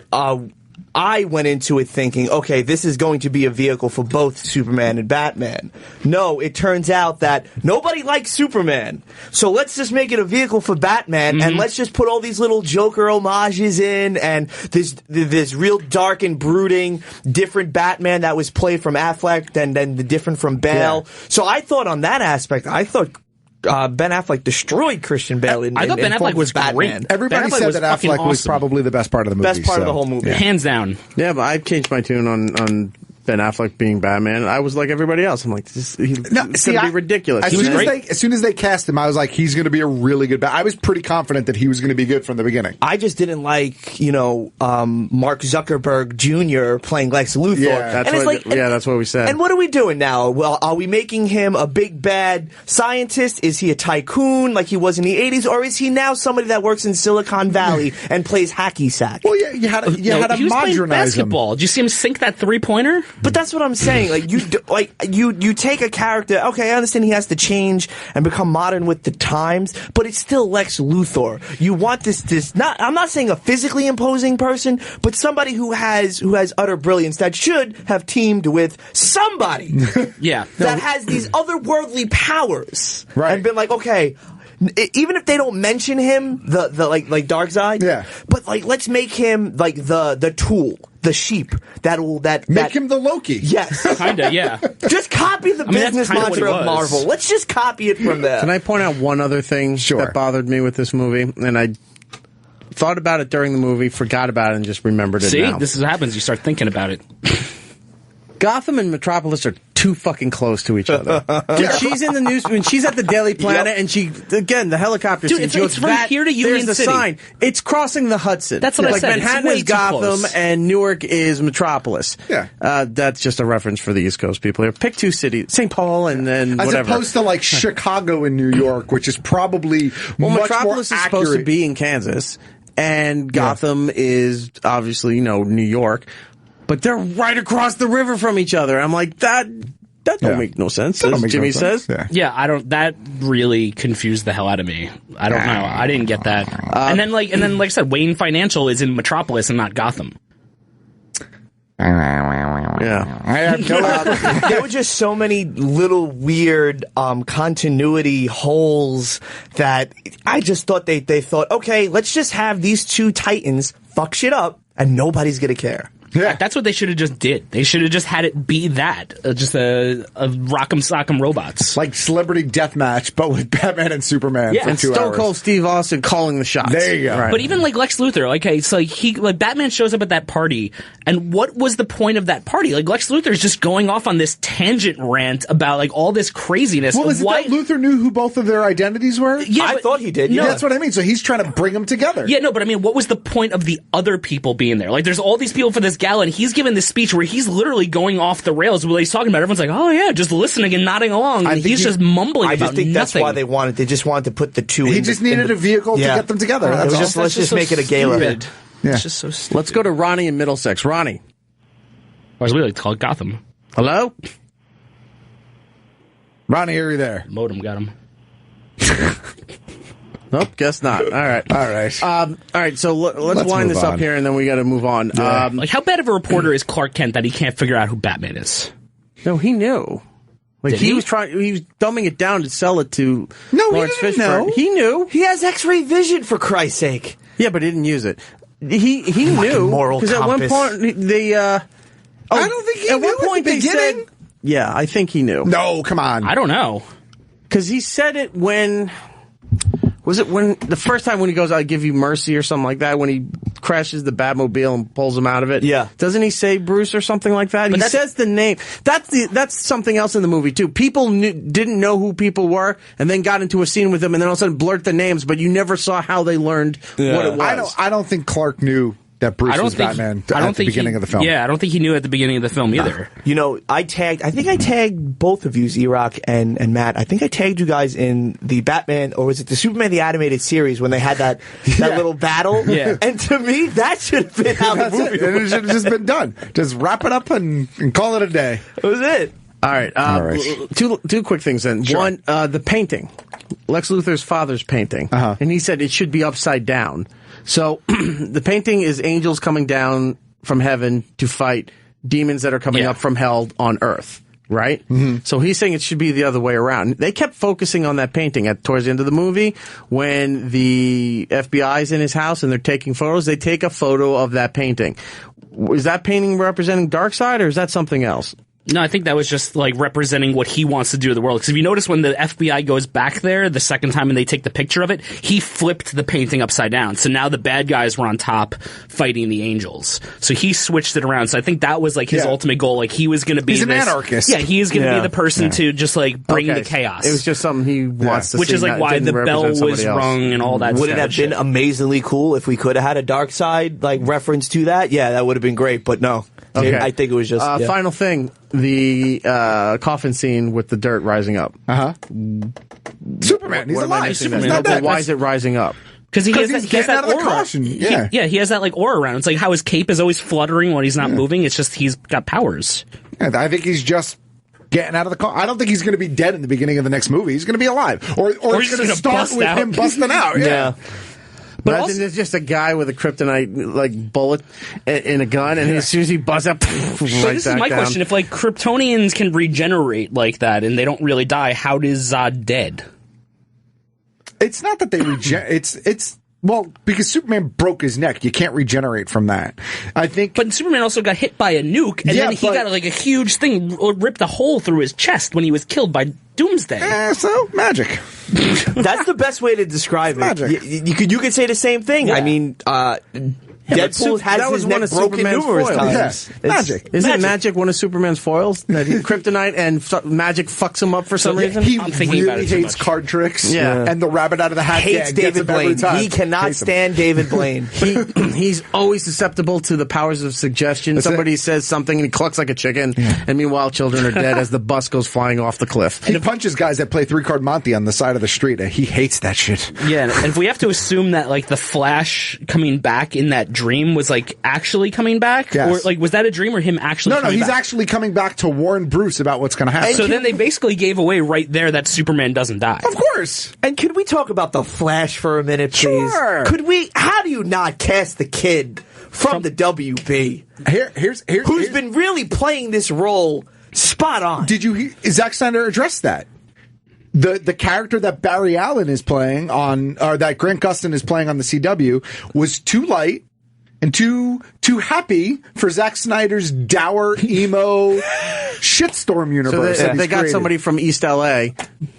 I went into it thinking, okay, this is going to be a vehicle for both Superman and Batman. No, it turns out that nobody likes Superman. So let's just make it a vehicle for Batman, and let's just put all these little Joker homages in, and this real dark and brooding, different Batman that was played from Affleck than the different from Bale. Yeah. So I thought on that aspect, Ben Affleck destroyed Christian Bale. I thought Ben Affleck was Batman. great. Everybody said that Affleck was probably the best part of the movie. Best part of the whole movie. Yeah. Hands down. Yeah, but I've changed my tune on Ben Affleck being Batman. I was like everybody else. I'm like, he's going to be ridiculous. As soon as they cast him, I was like, he's going to be a really good Batman. I was pretty confident that he was going to be good from the beginning. I just didn't like, Mark Zuckerberg Jr. playing Lex Luthor. Yeah, that's what we said. And what are we doing now? Well, are we making him a big bad scientist? Is he a tycoon like he was in the 80s? Or is he now somebody that works in Silicon Valley and plays hacky sack? Well, you had to he was playing modernize him. basketball. Did you see him sink that 3-pointer? But that's what I'm saying. Like you take a character. Okay, I understand he has to change and become modern with the times, but it's still Lex Luthor. You want this not. I'm not saying a physically imposing person, but somebody who has utter brilliance that should have teamed with somebody. That has these otherworldly powers, right? And been like, okay. Even if they don't mention him, the like Darkseid, but like let's make him like the tool, the sheep make him the Loki. Yes, kinda, yeah. Just copy the business mantra of Marvel. Let's just copy it from there. Can I point out one other thing that bothered me with this movie? And I thought about it during the movie, forgot about it, and just remembered it now. See, this is what happens. You start thinking about it. Gotham and Metropolis are too fucking close to each other. When she's in the news, when she's at the Daily Planet, and the helicopter scene, it's from here to Union there's the City. sign. It's crossing the Hudson. That's what I said. Manhattan is Gotham, and Newark is Metropolis. Yeah. That's just a reference for the East Coast people here. Pick two cities, St. Paul, and then as whatever. opposed to like Chicago and New York, which is probably much Metropolis more is supposed to be in Kansas, and Gotham is obviously New York. But they're right across the river from each other. I'm like, that That don't make no sense, as Jimmy says. Yeah, I don't. That really confused the hell out of me. I don't know. I didn't get that. And then, like I said, Wayne Financial is in Metropolis and not Gotham. Yeah, there were just so many little weird continuity holes that I just thought they thought, okay, let's just have these two titans fuck shit up and nobody's gonna care. Yeah, that's what they should have just did. They should have just had it be that, just a rock'em sock'em robots, like Celebrity Deathmatch, but with Batman and Superman for 2 hours. Stone Cold Steve Austin calling the shots. There you go. Right. But even like Lex Luthor, it's like Batman shows up at that party, and what was the point of that party? Like Lex Luthor is just going off on this tangent rant about like all this craziness. Well, is it that Luthor knew who both of their identities were? Yeah, I thought he did. Yeah, that's what I mean. So he's trying to bring them together. Yeah, no, but I mean, what was the point of the other people being there? Like, there's all these people for this gala, and he's giving this speech where he's literally going off the rails. What he's talking about, everyone's like, "Oh yeah," just listening and nodding along. And he's just mumbling. I just think nothing. that's why they just wanted to put the two. He just needed a vehicle to get them together. Let's just make it a gala. Yeah. It's just so stupid. Let's go to Ronnie in Middlesex. Ronnie. Or as we like to call it, Gotham. Hello? Ronnie, are you there? Modem got him. Nope, guess not. All right. All right, so let's wind this up here, and then we got to move on. Yeah. Like, how bad of a reporter is Clark Kent that he can't figure out who Batman is? No, he knew. Like, he was dumbing it down to sell it to Lawrence Fishburne. know. He knew. He has X-ray vision, for Christ's sake. Yeah, but he didn't use it. He knew. Moral because at one point they I don't think he at knew one point at the they beginning. said, yeah, I think he knew. No, come on. I don't know. Because he said it when... Was it when the first time when he goes, "I give you mercy" or something like that? When he crashes the Batmobile and pulls him out of it. Yeah, doesn't he say Bruce or something like that? But he says the name. That's something else in the movie too. People didn't know who people were, and then got into a scene with them, and then all of a sudden blurt the names, but you never saw how they learned what it was. I don't think Clark knew that Bruce was Batman at the beginning of the film. Yeah, I don't think he knew at the beginning of the film either. You know, I think I tagged both of you, Erock and Matt. I think I tagged you guys in the Batman, or was it the Superman the Animated Series, when they had that little battle? Yeah. And to me, that should have been how the movie And it should have just been done. Just wrap it up and call it a day. That was it. All right. Two quick things then. Sure. One, the painting. Lex Luthor's father's painting. And he said it should be upside down. So the painting is angels coming down from heaven to fight demons that are coming up from hell on Earth, right? Mm-hmm. So he's saying it should be the other way around. They kept focusing on that painting towards the end of the movie when the FBI's in his house and they're taking photos. They take a photo of that painting. Is that painting representing Darkseid, or is that something else? No, I think that was just like representing what he wants to do to the world. Because if you notice when the FBI goes back there the second time and they take the picture of it, he flipped the painting upside down. So now the bad guys were on top fighting the angels. So he switched it around. So I think that was like his ultimate goal. Like he was going to be an anarchist. Yeah, he is going to be the person to just like bring the chaos. It was just something he wants to see. Which is like why the bell was rung and all that stuff. Would it have been amazingly cool if we could have had a Darkseid like reference to that? Yeah, that would have been great. But no. Okay. I think it was just... Final thing, the coffin scene with the dirt rising up. Superman, he's alive. Superman's not dead. Why is it rising up? Because he has that out of the aura. caution. Yeah. He has that like aura around. It's like how his cape is always fluttering when he's not moving. It's just he's got powers. Yeah, I think he's just getting out of the car. I don't think he's going to be dead in the beginning of the next movie. He's going to be alive. Or he's going to start with him busting out. Yeah. But imagine there's just a guy with a kryptonite like bullet in a gun, and as soon as he busts up, so this is my question: if like Kryptonians can regenerate like that and they don't really die, how does Zod dead? It's not that they it's well, because Superman broke his neck. You can't regenerate from that. I think. But Superman also got hit by a nuke, and then he got like a huge thing ripped a hole through his chest when he was killed by Doomsday. So magic. That's the best way to describe it. Magic. You could say the same thing. I mean, Deadpool has his neck broken numerous times. Yeah. Magic. Isn't magic one of Superman's foils? That kryptonite and magic fucks him up for some reason? He really hates card tricks. Yeah. And the rabbit out of the hat hates David Blaine. He cannot stand David Blaine. He's always susceptible to the powers of suggestion. Somebody says something and he clucks like a chicken, and meanwhile children are dead as the bus goes flying off the cliff. He punches guys that play 3-card Monty on the side of the street. He hates that shit. Yeah, and if we have to assume that like the Flash coming back in that dream was like actually coming back, Yes. or like was that a dream or him actually? No, coming he's back? actually coming back to warn Bruce about what's going to happen. So then they basically gave away right there that Superman doesn't die. Of course. And could we talk about the Flash for a minute, please? Sure. Could we? How do you not cast the kid from the WB? Here's who's been really playing this role spot on? Did you hear Zack Snyder address that? The character that Barry Allen is playing on, or that Grant Gustin is playing on the CW, was too light and too happy for Zack Snyder's dour, emo shitstorm universe. So they got somebody from East LA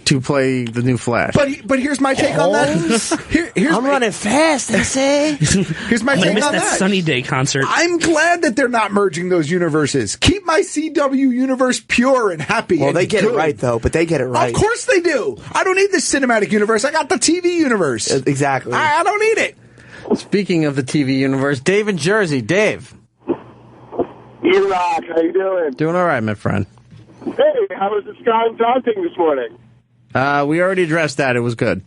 to play the new Flash. But here's my take on that. I'm running fast, I say. Here's my I take missed on that that. Sunny Day concert. I'm glad that they're not merging those universes. Keep my CW universe pure and happy. Well, and they get good. it right, though, but they get it right. Of course they do. I don't need this cinematic universe. I got the TV universe. Exactly. I don't need it. Speaking of the TV universe, Dave in Jersey. Dave. E-Rock, how you doing? Doing all right, my friend. Hey, how was the Sky and Dawn thing this morning? We already addressed that. It was good.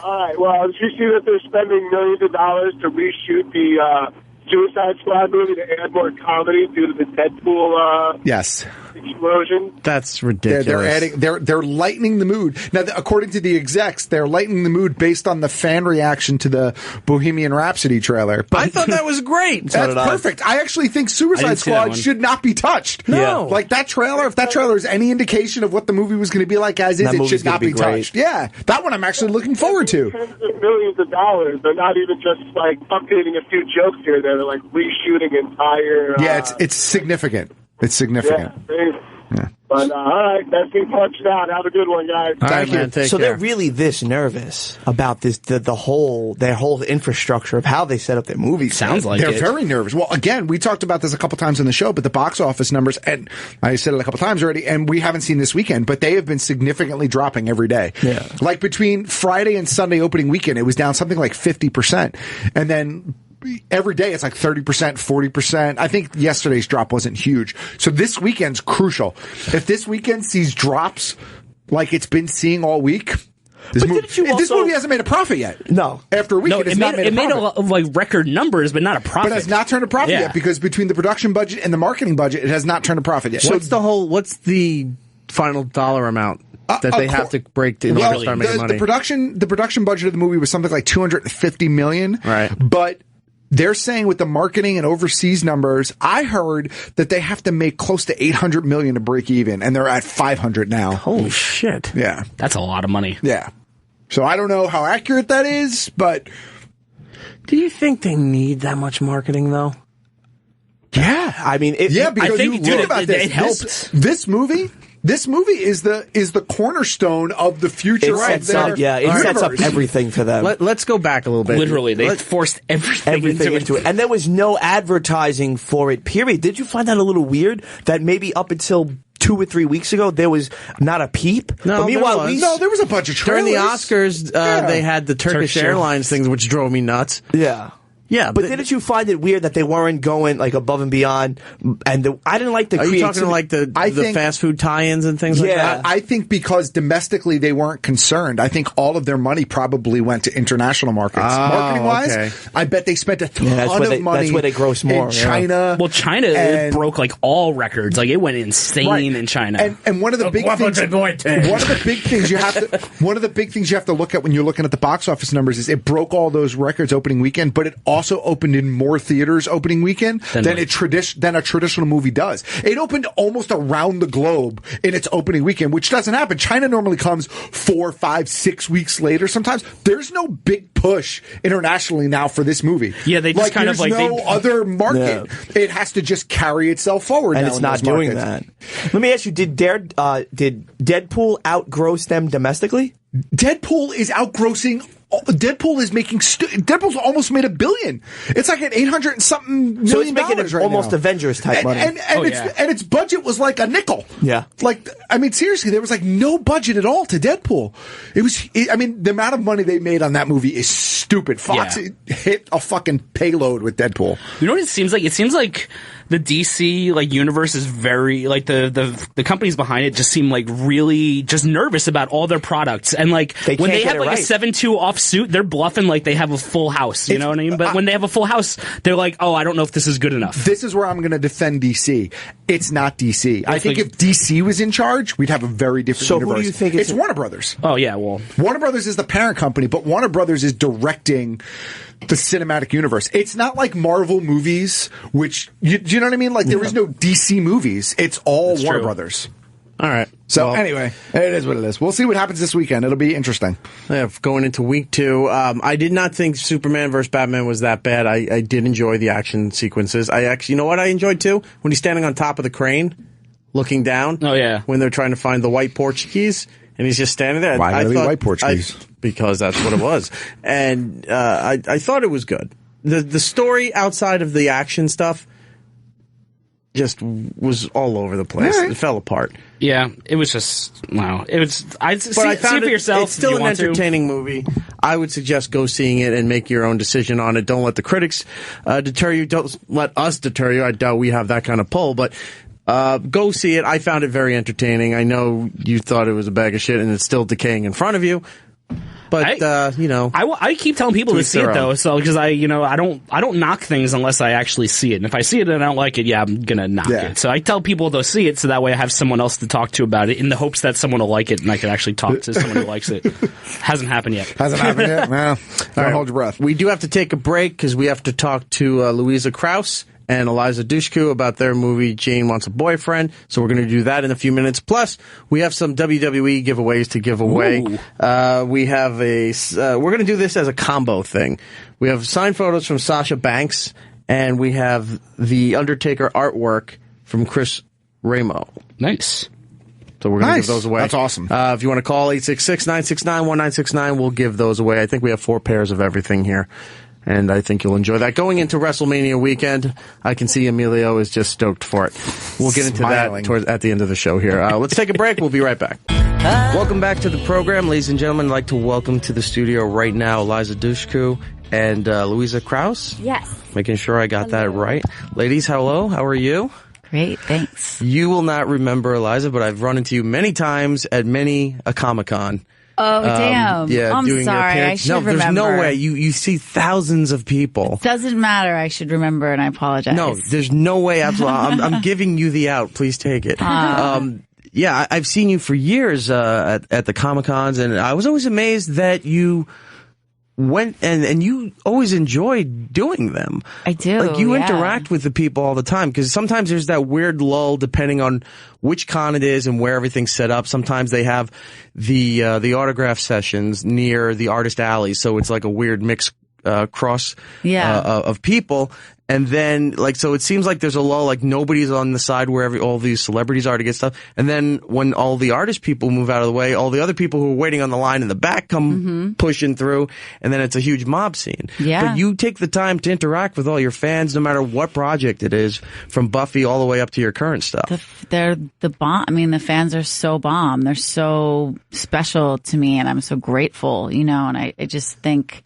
All right, well, did you see that they're spending millions of dollars to reshoot the Suicide Squad movie to add more comedy due to the Deadpool Yes. explosion? That's ridiculous. They're lightening the mood. Now, according to the execs, they're lightening the mood based on the fan reaction to the Bohemian Rhapsody trailer. I thought that was great. That's perfect. I actually think Suicide Squad should not be touched. No. Like that trailer, if that trailer is any indication of what the movie was going to be like as is, it should not be touched. Yeah. That one I'm actually looking forward to. Tens of millions of dollars. They're not even just like updating a few jokes here. They're like reshooting entire. Yeah, it's significant. It's significant. Yeah. But all right, that's been punched out. Have a good one, guys. Thank you. So they're really this nervous about this, their whole infrastructure of how they set up their movies. Sounds like they're it. very nervous. Well, again, we talked about this a couple times on the show, but the box office numbers, and I said it a couple times already, and we haven't seen this weekend, but they have been significantly dropping every day. Yeah. Like between Friday and Sunday opening weekend, it was down something like 50%. And then every day it's like 30%, 40%. I think yesterday's drop wasn't huge. So this weekend's crucial. If this weekend sees drops like it's been seeing all week, this movie hasn't made a profit yet. No. After a week, it made a lot of like record numbers, but not a profit. But has not turned a profit yet because between the production budget and the marketing budget, it has not turned a profit yet. What's the final dollar amount that they have to break in order to start making money? The production budget of the movie was something like $250 million. Right. But they're saying with the marketing and overseas numbers, I heard that they have to make close to $800 million to break even, and they're at $500 now. Holy shit. Yeah. That's a lot of money. Yeah. So I don't know how accurate that is, but do you think they need that much marketing, though? Yeah. I mean, because I think, you dude, think about it helps. This movie is the cornerstone of the future of sets their up, it sets up everything for them. Let's go back a little bit. Literally, they forced everything into it. And there was no advertising for it, period. Did you find that a little weird? That maybe up until 2 or 3 weeks ago, there was not a peep? No, but meanwhile, there was a bunch of trailers. During the Oscars, they had the Turkish Airlines things, which drove me nuts. Yeah. Yeah, but didn't you find it weird that they weren't going like above and beyond? And I didn't like the. Are you talking like the fast food tie-ins and things like that? I think because domestically they weren't concerned. I think all of their money probably went to international markets. Marketing wise, I bet they spent a ton of money. That's where they gross more. In China. Well, China it broke like all records. Like it went insane in China. And one of the big things. One of the big things you have to. One of the big things you have to look at when you're looking at the box office numbers is it broke all those records opening weekend, but it also opened in more theaters opening weekend than a traditional movie does. It opened almost around the globe in its opening weekend, which doesn't happen. China normally comes 4, 5, 6 weeks later. Sometimes there's no big push internationally now for this movie. Yeah, they just kind of like no other market. Yeah. It has to just carry itself forward, and now it's not doing that. Let me ask you: Did Deadpool outgross them domestically? Deadpool is outgrossing. Deadpool is making. Deadpool's almost made $1 billion. It's like an $800 and something million. So it's making it right almost now. Avengers type money. And its budget was like a nickel. Yeah. Like, I mean, seriously, there was like no budget at all to Deadpool. I mean, the amount of money they made on that movie is stupid. Fox hit a fucking payload with Deadpool. You know what it seems like? It seems like the DC like universe is very like the companies behind it just seem like really just nervous about all their products, and like when they have like a 7-2 offsuit, they're bluffing like they have a full house. You know what I mean? But when they have a full house, they're like, oh, I don't know if this is good enough. This is where I'm going to defend DC. It's not DC. I think if DC was in charge, we'd have a very different universe. Who do you think it's Warner Brothers. Oh yeah, well, Warner Brothers is the parent company, but Warner Brothers is directing the cinematic universe. It's not like Marvel movies, which do you know what I mean? Like there is no DC movies. It's all Warner Brothers. All right. So anyway, it is what it is. We'll see what happens this weekend. It'll be interesting. Yeah, going into week 2, I did not think Superman vs. Batman was that bad. I did enjoy the action sequences. I actually, you know what I enjoyed too? When he's standing on top of the crane, looking down. Oh yeah. When they're trying to find the white Portuguese, and he's just standing there. Why are they white Portuguese? Because that's what it was. And I thought it was good. The story outside of the action stuff just was all over the place. It fell apart. Yeah, it was just wow. It was. I see it for yourself. It's still an entertaining movie. I would suggest go seeing it and make your own decision on it. Don't let the critics deter you. Don't let us deter you. I doubt we have that kind of pull, but. Go see it. I found it very entertaining. I know you thought it was a bag of shit and it's still decaying in front of you. But, you know. I keep telling people to see it though, so, because I don't knock things unless I actually see it. And if I see it and I don't like it, I'm gonna knock it. So I tell people to see it so that way I have someone else to talk to about it in the hopes that someone will like it and I can actually talk to someone who likes it. Hasn't happened yet. Hasn't happened yet? Well, don't hold your breath. We do have to take a break because we have to talk to Louisa Krause and Eliza Dushku about their movie Jane Wants a Boyfriend. So we're going to do that in a few minutes. Plus, we have some WWE giveaways to give away. We have we're going to do this as a combo thing. We have signed photos from Sasha Banks, and we have the Undertaker artwork from Chris Ramo. Nice. So we're going to give those away. That's awesome. If you want to call 866-969-1969, we'll give those away. I think we have 4 pairs of everything here. And I think you'll enjoy that. Going into WrestleMania weekend, I can see Emilio is just stoked for it. We'll get into that at the end of the show here. Let's take a break. We'll be right back. Welcome back to the program. Ladies and gentlemen, I'd like to welcome to the studio right now Eliza Dushku and Louisa Krause. Yes. Making sure I got that right. Ladies, hello. How are you? Great, thanks. You will not remember Eliza, but I've run into you many times at many a Comic-Con. Oh, damn. Yeah, I'm doing sorry. your I appearance. should remember. There's no way. You see thousands of people. Doesn't matter. I should remember, and I apologize. No, there's no way. Absolutely. I'm giving you the out. Please take it. Yeah, I've seen you for years at the Comic-Cons, and I was always amazed that you went and you always enjoyed doing them. I do. Like you interact with the people all the time because sometimes there's that weird lull depending on which con it is and where everything's set up. Sometimes they have the autograph sessions near the artist alley, so it's like a weird mix cross of people. And then, so it seems like there's a lull, like nobody's on the side where all these celebrities are to get stuff. And then when all the artist people move out of the way, all the other people who are waiting on the line in the back come pushing through, and then it's a huge mob scene. Yeah. But you take the time to interact with all your fans, no matter what project it is, from Buffy all the way up to your current stuff. They're the bomb. I mean, the fans are so bomb. They're so special to me, and I'm so grateful, and I just think...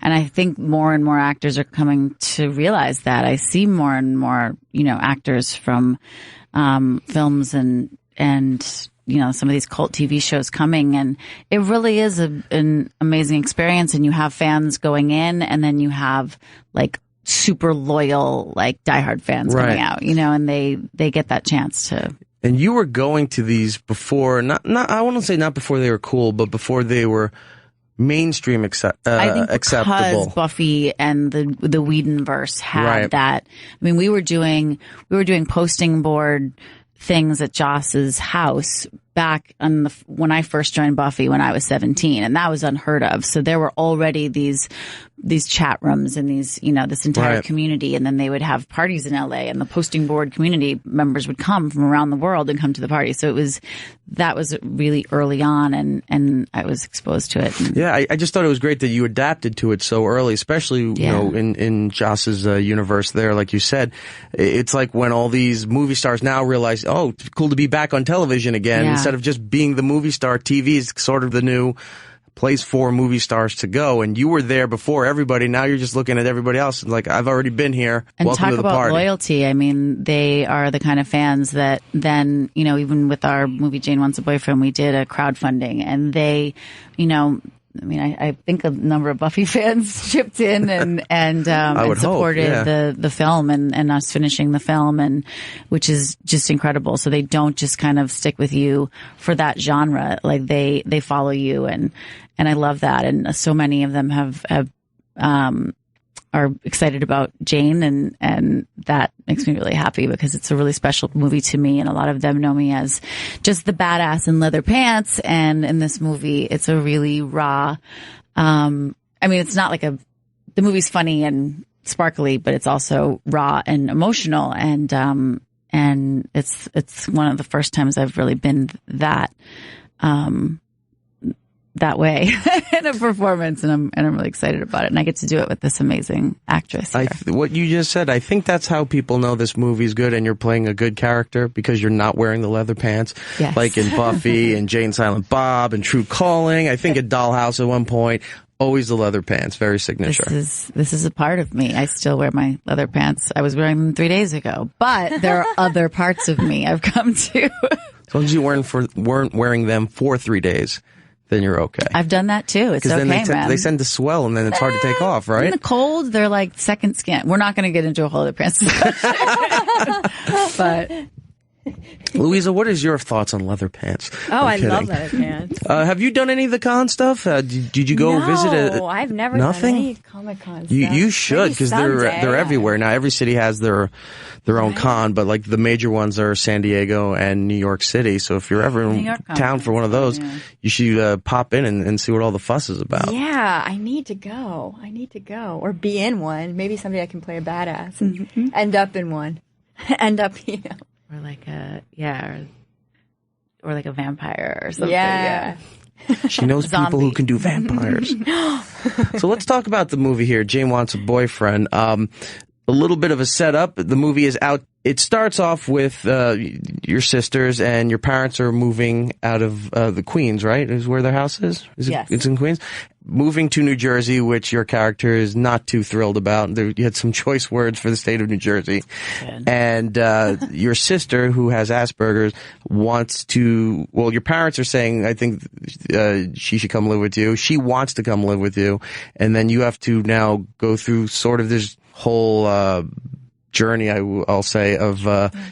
And I think more and more actors are coming to realize that. I see more and more, actors from films and some of these cult TV shows coming, and it really is an amazing experience. And you have fans going in, and then you have super loyal, diehard fans coming out, and they get that chance to. And you were going to these before, not I want to say not before they were cool, but before they were mainstream acceptable. I think because Buffy and the Whedonverse had that. I mean, we were doing posting board things at Joss's house back when I first joined Buffy when I was 17, and that was unheard of. So there were already these chat rooms and these, this entire community, and then they would have parties in LA, and the posting board community members would come from around the world and come to the party. So that was really early on, and I was exposed to it. Yeah, I just thought it was great that you adapted to it so early, especially, in Joss's universe there, like you said. It's like when all these movie stars now realize, oh, it's cool to be back on television again. Instead of just being the movie star, TV is sort of the new place for movie stars to go, and you were there before everybody. Now you're just looking at everybody else like, I've already been here. And Welcome talk to the about party. loyalty. I mean, they are the kind of fans that then, even with our movie Jane Wants a Boyfriend, we did a crowdfunding, and they, I think a number of Buffy fans chipped in and supported the film and us finishing the film, and which is just incredible. So they don't just kind of stick with you for that genre. Like they follow you, and I love that. And so many of them are excited about Jane, and that makes me really happy because it's a really special movie to me. And a lot of them know me as just the badass in leather pants. And in this movie, it's a really raw, it's not like the movie's funny and sparkly, but it's also raw and emotional. And it's one of the first times I've really been that way in a performance, and I'm really excited about it, and I get to do it with this amazing actress here. What you just said, I think that's how people know this movie's good and you're playing a good character, because you're not wearing the leather pants. Yes. Like in Buffy and Jane Silent Bob and True Calling. I think at Dollhouse at one point, always the leather pants, very signature. This is a part of me. I still wear my leather pants. I was wearing them 3 days ago, but there are other parts of me I've come to. As long as you weren't wearing them for 3 days, then you're okay. I've done that too. It's okay, then they tend to swell, and then it's hard to take off, right? In the cold, they're like second skin. We're not going to get into a whole other pants discussion. But Louisa, what is your thoughts on leather pants? I love leather pants. Have you done any of the con stuff? Did you go visit? No, I've never nothing? done any Comic-Con stuff. You should, because they're everywhere now. Every city has their own con, but like the major ones are San Diego and New York City. So if you're ever in town for one of those, you should pop in and see what all the fuss is about. Yeah, I need to go. Or be in one. Maybe someday I can play a badass and end up in one. Or like a vampire or something. Yeah. She knows people who can do vampires. So let's talk about the movie here, Jane Wants a Boyfriend. A little bit of a setup. The movie is out. It starts off with your sisters, and your parents are moving out of the Queens, right? Is where their house is? Yes. It's in Queens. Moving to New Jersey, which your character is not too thrilled about. You had some choice words for the state of New Jersey. Good. And your sister, who has Asperger's, wants to... Well, your parents are saying, I think she should come live with you. She wants to come live with you. And then you have to now go through sort of this whole... journey, I'll say, of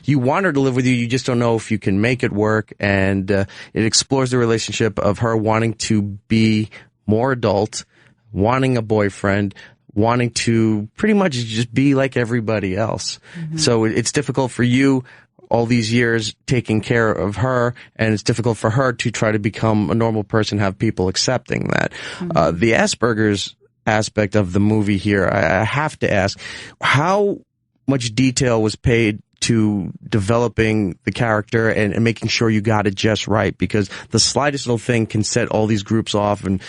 you want her to live with you, you just don't know if you can make it work, and it explores the relationship of her wanting to be more adult, wanting a boyfriend, wanting to pretty much just be like everybody else. Mm-hmm. So it's difficult for you all these years taking care of her, and it's difficult for her to try to become a normal person, have people accepting that. Mm-hmm. The Asperger's aspect of the movie here, I have to ask, how much detail was paid to developing the character and making sure you got it just right? Because the slightest little thing can set all these groups off, and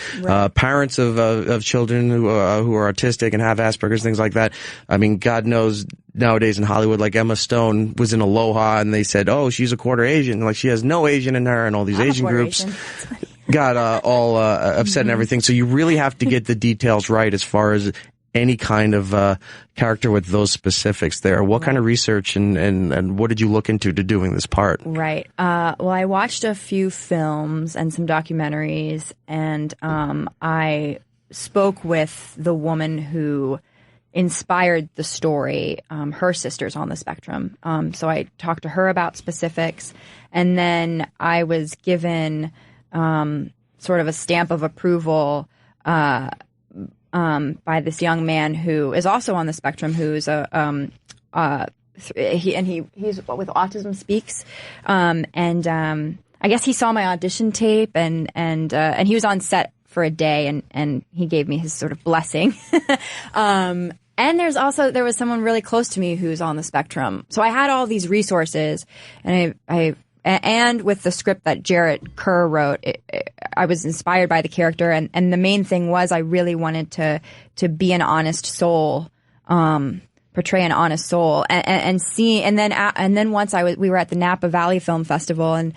parents of children who are autistic and have Asperger's, things like that. I mean, God knows nowadays in Hollywood, like Emma Stone was in Aloha, and they said, "Oh, she's a quarter Asian," like she has no Asian in her, and all these Asian groups got all upset and everything. So you really have to get the details right as far as any kind of character with those specifics there. What kind of research and what did you look into to doing this part? Right. Well, I watched a few films and some documentaries, and I spoke with the woman who inspired the story. Her sister's on the spectrum. So I talked to her about specifics, and then I was given sort of a stamp of approval by this young man who is also on the spectrum, who's he's with Autism Speaks, and I guess he saw my audition tape, and he was on set for a day, and he gave me his sort of blessing. And there was someone really close to me who's on the spectrum, so I had all these resources, and and with the script that Jarrett Kerr wrote, I was inspired by the character, and the main thing was I really wanted to be an honest soul, portray an honest soul, and then once we were at the Napa Valley Film Festival, and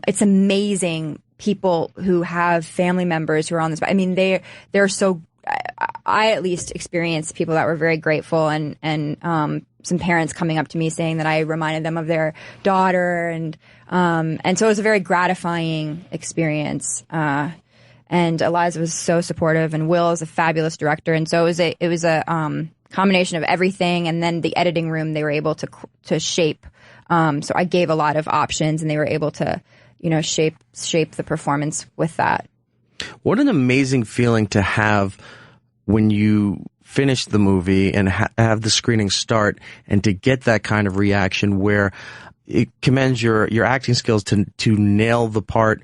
it's amazing people who have family members who are on this. I mean, they're so. I at least experienced people that were very grateful, and some parents coming up to me saying that I reminded them of their daughter, and so it was a very gratifying experience. And Eliza was so supportive, and Will is a fabulous director, and so it was a combination of everything, and then the editing room they were able to shape. So I gave a lot of options, and they were able to, shape the performance with that. What an amazing feeling to have when you finish the movie and have the screening start, and to get that kind of reaction where it commends your acting skills to nail the part.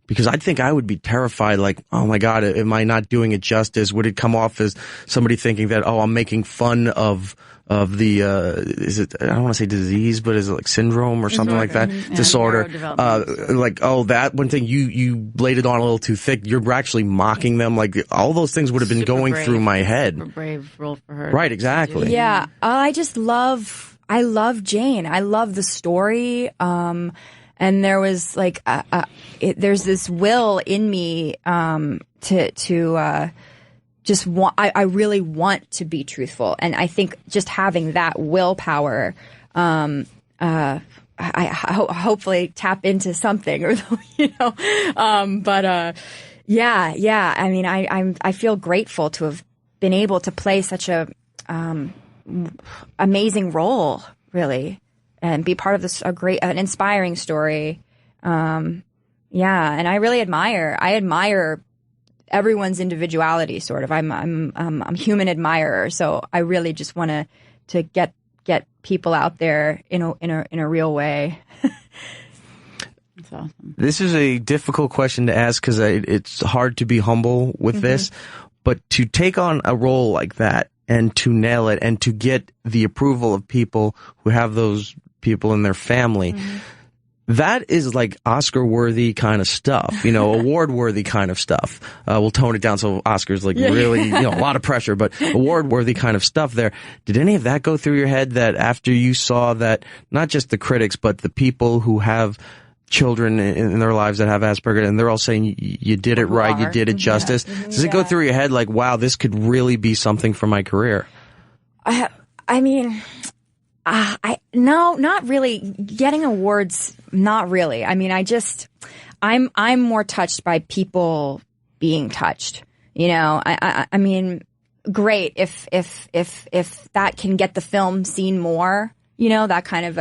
Because I think I would be terrified, like, oh my God, am I not doing it justice? Would it come off as somebody thinking that, oh, I'm making fun of the, is it, I don't want to say disease, but is it like syndrome or something like that? Yeah, disorder. neurodevelopmental. Oh, that one thing, you laid it on a little too thick. You're actually mocking them. Like, all those things would have been going through my head. Super brave role for her. Right, exactly. Yeah. I love Jane. I love the story. And there was like, there's this will in me, to just want, I really want to be truthful. And I think just having that willpower, I hopefully tap into something or, yeah. I mean, I feel grateful to have been able to play such a, amazing role, really. And be part of this an inspiring story, and I really admire everyone's individuality. Sort of, I'm a human admirer, so I really just want to get people out there in a real way. That's awesome. This is a difficult question to ask because it's hard to be humble with this, but to take on a role like that and to nail it and to get the approval of people who have those people in their family, that is like Oscar-worthy kind of stuff, award-worthy kind of stuff. We'll tone it down so Oscar's like really, a lot of pressure, but award-worthy kind of stuff there. Did any of that go through your head that after you saw that, not just the critics, but the people who have children in their lives that have Asperger's, and they're all saying you did it right, you did it justice. Does it go through your head like, wow, this could really be something for my career? I mean, no, not really. Getting awards, not really. I mean, I'm more touched by people being touched. I mean, great if that can get the film seen more. That kind of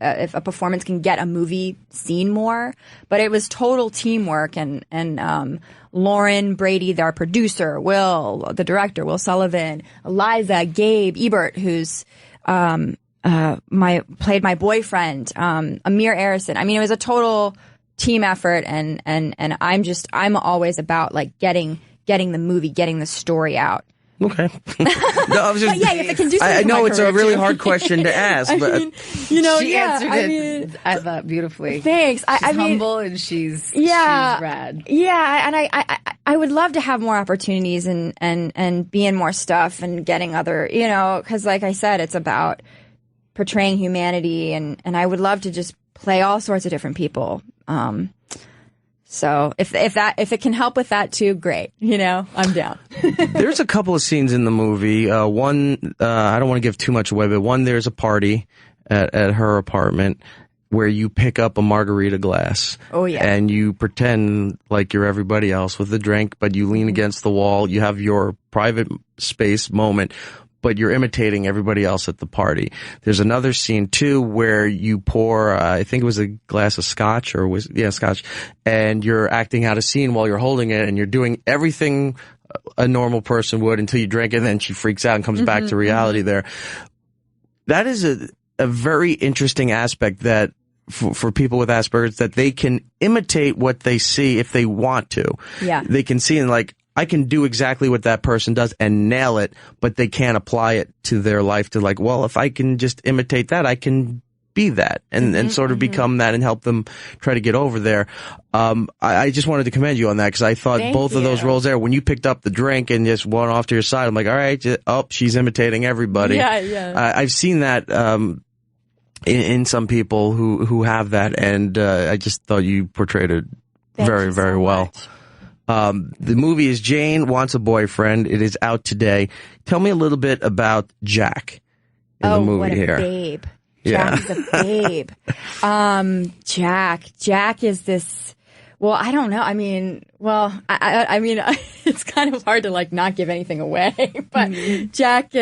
if a performance can get a movie seen more. But it was total teamwork, and Lauren Brady, our producer, Will, the director, Will Sullivan, Eliza, Gabe, Ebert, who's played my boyfriend, Amir Arison. I mean, it was a total team effort, and I'm always about like getting the movie, getting the story out. Okay. No, I was just, but yeah, if it can do something I know for it's my a really career, hard question to ask, but she answered it, I thought, beautifully. Thanks. She's I mean, humble and she's rad. Yeah, and I would love to have more opportunities and be in more stuff and getting other, because like I said, it's about portraying humanity, and I would love to just play all sorts of different people. So if it can help with that too, great. I'm down. There's a couple of scenes in the movie. One, I don't want to give too much away, but one, there's a party at her apartment where you pick up a margarita glass. Oh, yeah. And you pretend like you're everybody else with a drink, but you lean against the wall. You have your private space moment, but you're imitating everybody else at the party. There's another scene too where you pour, I think it was a glass of scotch scotch, and you're acting out a scene while you're holding it, and you're doing everything a normal person would until you drink it, and then she freaks out and comes back to reality there. That is a very interesting aspect that for people with Asperger's, that they can imitate what they see if they want to. Yeah. They can see and like, I can do exactly what that person does and nail it, but they can't apply it to their life to like, well, if I can just imitate that, I can be that and sort of become that and help them try to get over there. I just wanted to commend you on that because I thought both of those roles there, when you picked up the drink and just went off to your side, I'm like, all right, she's imitating everybody. Yeah. I've seen that in some people who have that, and I just thought you portrayed it very, very well. The movie is Jane Wants a Boyfriend. It is out today. Tell me a little bit about Jack in the movie what a here. Babe. Yeah. Jack is a babe. Jack is this. Well, I don't know. I mean, it's kind of hard to like not give anything away. But Jack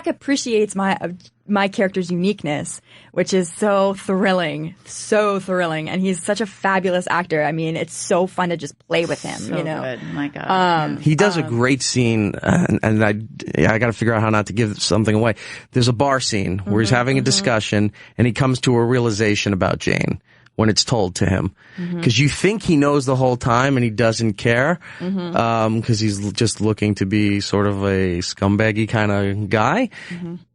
appreciates my character's uniqueness, which is so thrilling, and he's such a fabulous actor. I mean, it's so fun to just play with him. So you know, good. My God. He does a great scene, and I got to figure out how not to give something away. There's a bar scene where he's having a discussion, and he comes to a realization about Jane when it's told to him. Because you think he knows the whole time, and he doesn't care, because he's just looking to be sort of a scumbaggy kind of guy.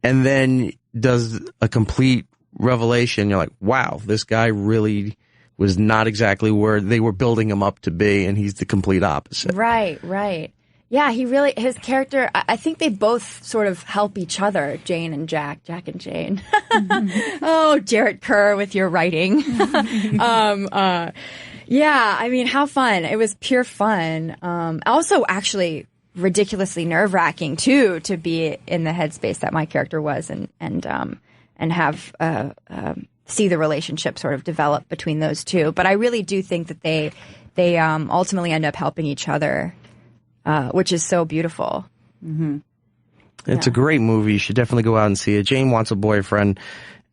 And then does a complete revelation. You're like, wow, this guy really was not exactly where they were building him up to be, and he's the complete opposite. Right. Yeah, his character, I think they both sort of help each other, Jane and Jack and Jane. Oh, Jarrett Kerr with your writing. Yeah, I mean, how fun. It was pure fun. Also, actually, ridiculously nerve-wracking, too, to be in the headspace that my character was and have see the relationship sort of develop between those two. But I really do think that they ultimately end up helping each other. Which is so beautiful. It's a great movie. You should definitely go out and see it. Jane Wants a Boyfriend,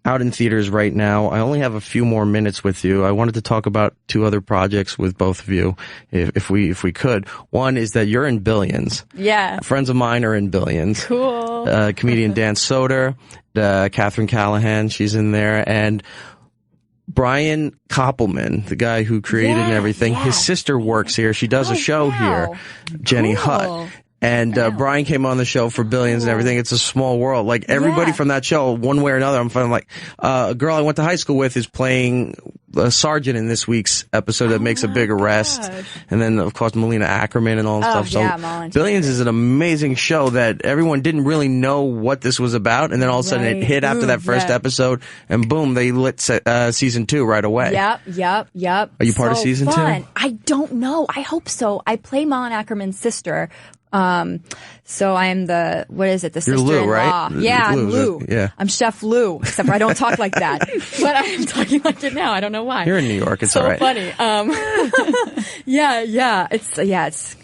out in theaters right now. I only have a few more minutes with you. I wanted to talk about two other projects with both of you, if we could. One is that you're in Billions. Yeah. Friends of mine are in Billions. Cool. Comedian Dan Soder, Catherine Callahan, she's in there, and Brian Koppelman, the guy who created and everything, his sister works here. She does a show here, Jenny Hutt. And Brian came on the show for Billions and everything. It's a small world. Like, everybody from that show, one way or another, I'm finding like, a girl I went to high school with is playing a sergeant in this week's episode that makes a big arrest. And then, of course, Melina Ackerman and all that stuff. So Billions is an amazing show that everyone didn't really know what this was about. And then all of a sudden it hit after that first episode, and boom, they lit season 2 right away. Yep. Are you part of season 2? I don't know. I hope so. I play Melina Ackerman's sister. So I'm the sister-in-law. Lou, right? Yeah, I'm Lou. Yeah. I'm Chef Lou, except for I don't talk like that. But I'm talking like it now. I don't know why. You're in New York. It's so all right. Funny.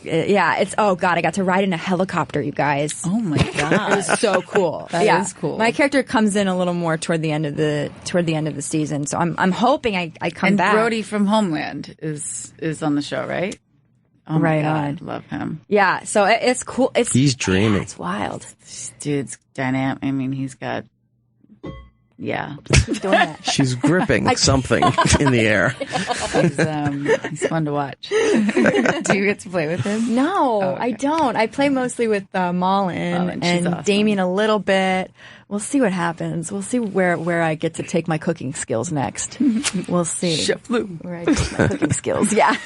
It's oh God, I got to ride in a helicopter, you guys. Oh my God. It was so cool. That is cool. My character comes in a little more toward the end of the season. So I'm hoping I come back. And Brody from Homeland is on the show, right? Oh right my on. God, love him. Yeah, so it's cool. He's dreaming. Yeah, it's wild. This dude's dynamic. I mean, he's got. Yeah, he's doing it. She's gripping something in the air. He's fun to watch. Do you get to play with him? No, okay. I don't. I play mostly with Malin and awesome. Damien a little bit. We'll see what happens. We'll see where I get to take my cooking skills next. We'll see. Chef Lou. Where I take my cooking skills, yeah.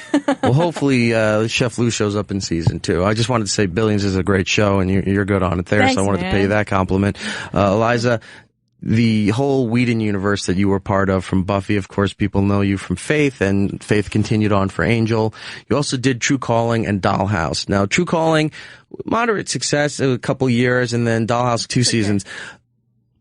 Well, hopefully Chef Lou shows up in season 2. I just wanted to say Billions is a great show, and you're good on it there, Thanks, so I wanted man. to pay you that compliment. Eliza, the whole Whedon universe that you were part of from Buffy, of course, people know you from Faith, and Faith continued on for Angel. You also did True Calling and Dollhouse. Now, True Calling, moderate success, a couple years, and then Dollhouse 2 seasons.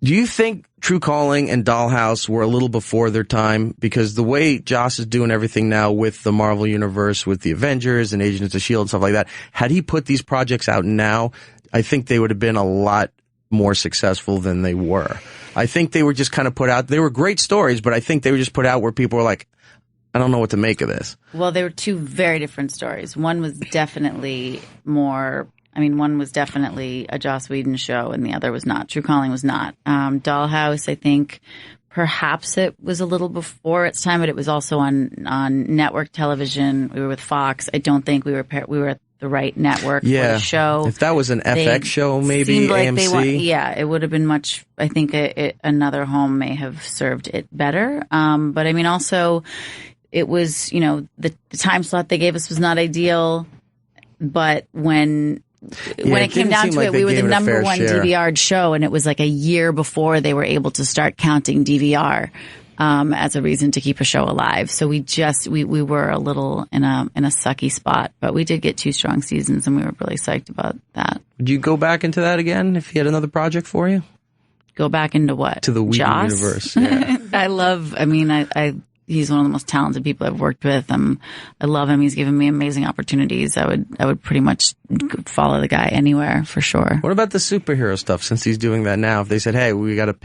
Do you think True Calling and Dollhouse were a little before their time? Because the way Joss is doing everything now with the Marvel Universe, with the Avengers and Agents of S.H.I.E.L.D. and stuff like that, had he put these projects out now, I think they would have been a lot more successful than they were. I think they were just kind of put out. They were great stories, but I think they were just put out where people were like, I don't know what to make of this. Well, they were two very different stories. One was definitely one was definitely a Joss Whedon show, and the other was not. True Calling was not. Dollhouse, I think, perhaps it was a little before its time, but it was also on network television. We were with Fox. I don't think we were at the right network for the show. If that was an FX show, maybe like AMC. It would have been much. I think another home may have served it better. But I mean, also, it was the time slot they gave us was not ideal. But when it came down to it, we were the number one DVR show, and it was like a year before they were able to start counting DVR as a reason to keep a show alive. So we were a little in a sucky spot, but we did get 2 strong seasons, and we were really psyched about that. Would you go back into that again if he had another project for you? Go back into what? To the Whedon Joss? universe. Yeah. He's one of the most talented people I've worked with. I love him. He's given me amazing opportunities. I would pretty much follow the guy anywhere for sure. What about the superhero stuff? Since he's doing that now, if they said, "Hey, we got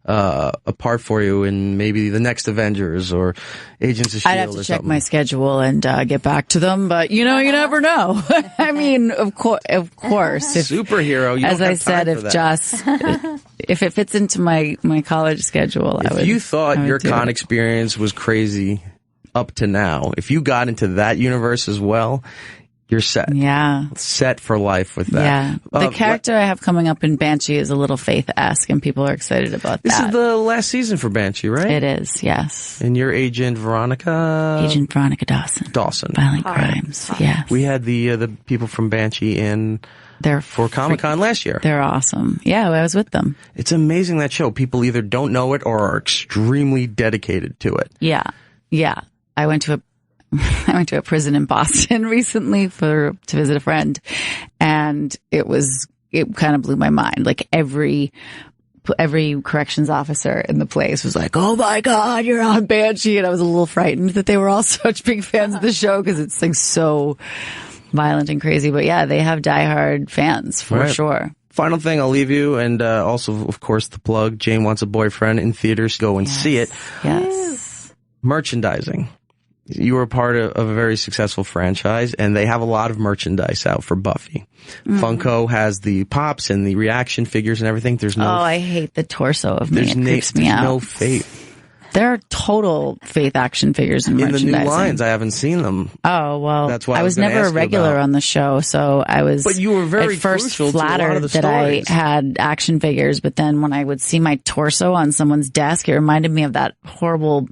a part for you in maybe the next Avengers or Agents of S.H.I.E.L.D." I'd have to check my schedule and get back to them. But you never know. I mean, of course. Superhero. As I said, if it fits into my college schedule, if you thought your con experience was crazy up to now, if you got into that universe as well, you're set. Yeah. Set for life with that. Yeah. The character I have coming up in Banshee is a little Faith-esque, and people are excited about this that. This is the last season for Banshee, right? It is, yes. And you're Agent Veronica? Agent Veronica Dawson. Violent Crimes, yeah. We had the people from Banshee in for Comic-Con last year. They're awesome. Yeah, I was with them. It's amazing, that show. People either don't know it or are extremely dedicated to it. Yeah. Yeah. I went to a prison in Boston recently to visit a friend, and it kind of blew my mind. Like every corrections officer in the place was like, "Oh my God, you're on Banshee." And I was a little frightened that they were all such big fans of the show, because it's like so violent and crazy. But yeah, they have diehard fans for sure. Final thing, I'll leave you, and also, of course, the plug. Jane Wants a Boyfriend in theaters. Go and see it. Yes. Merchandising. You were a part of a very successful franchise, and they have a lot of merchandise out for Buffy. Mm-hmm. Funko has the pops and the reaction figures and everything. There's no. I hate the torso of me. It creeps me out. There's no Faith. There are total Faith action figures and merchandising. In the new lines, I haven't seen them. Oh, well, that's why I was never a regular on the show, so I was but you were very at first flattered that I had action figures, but then when I would see my torso on someone's desk, it reminded me of that horrible...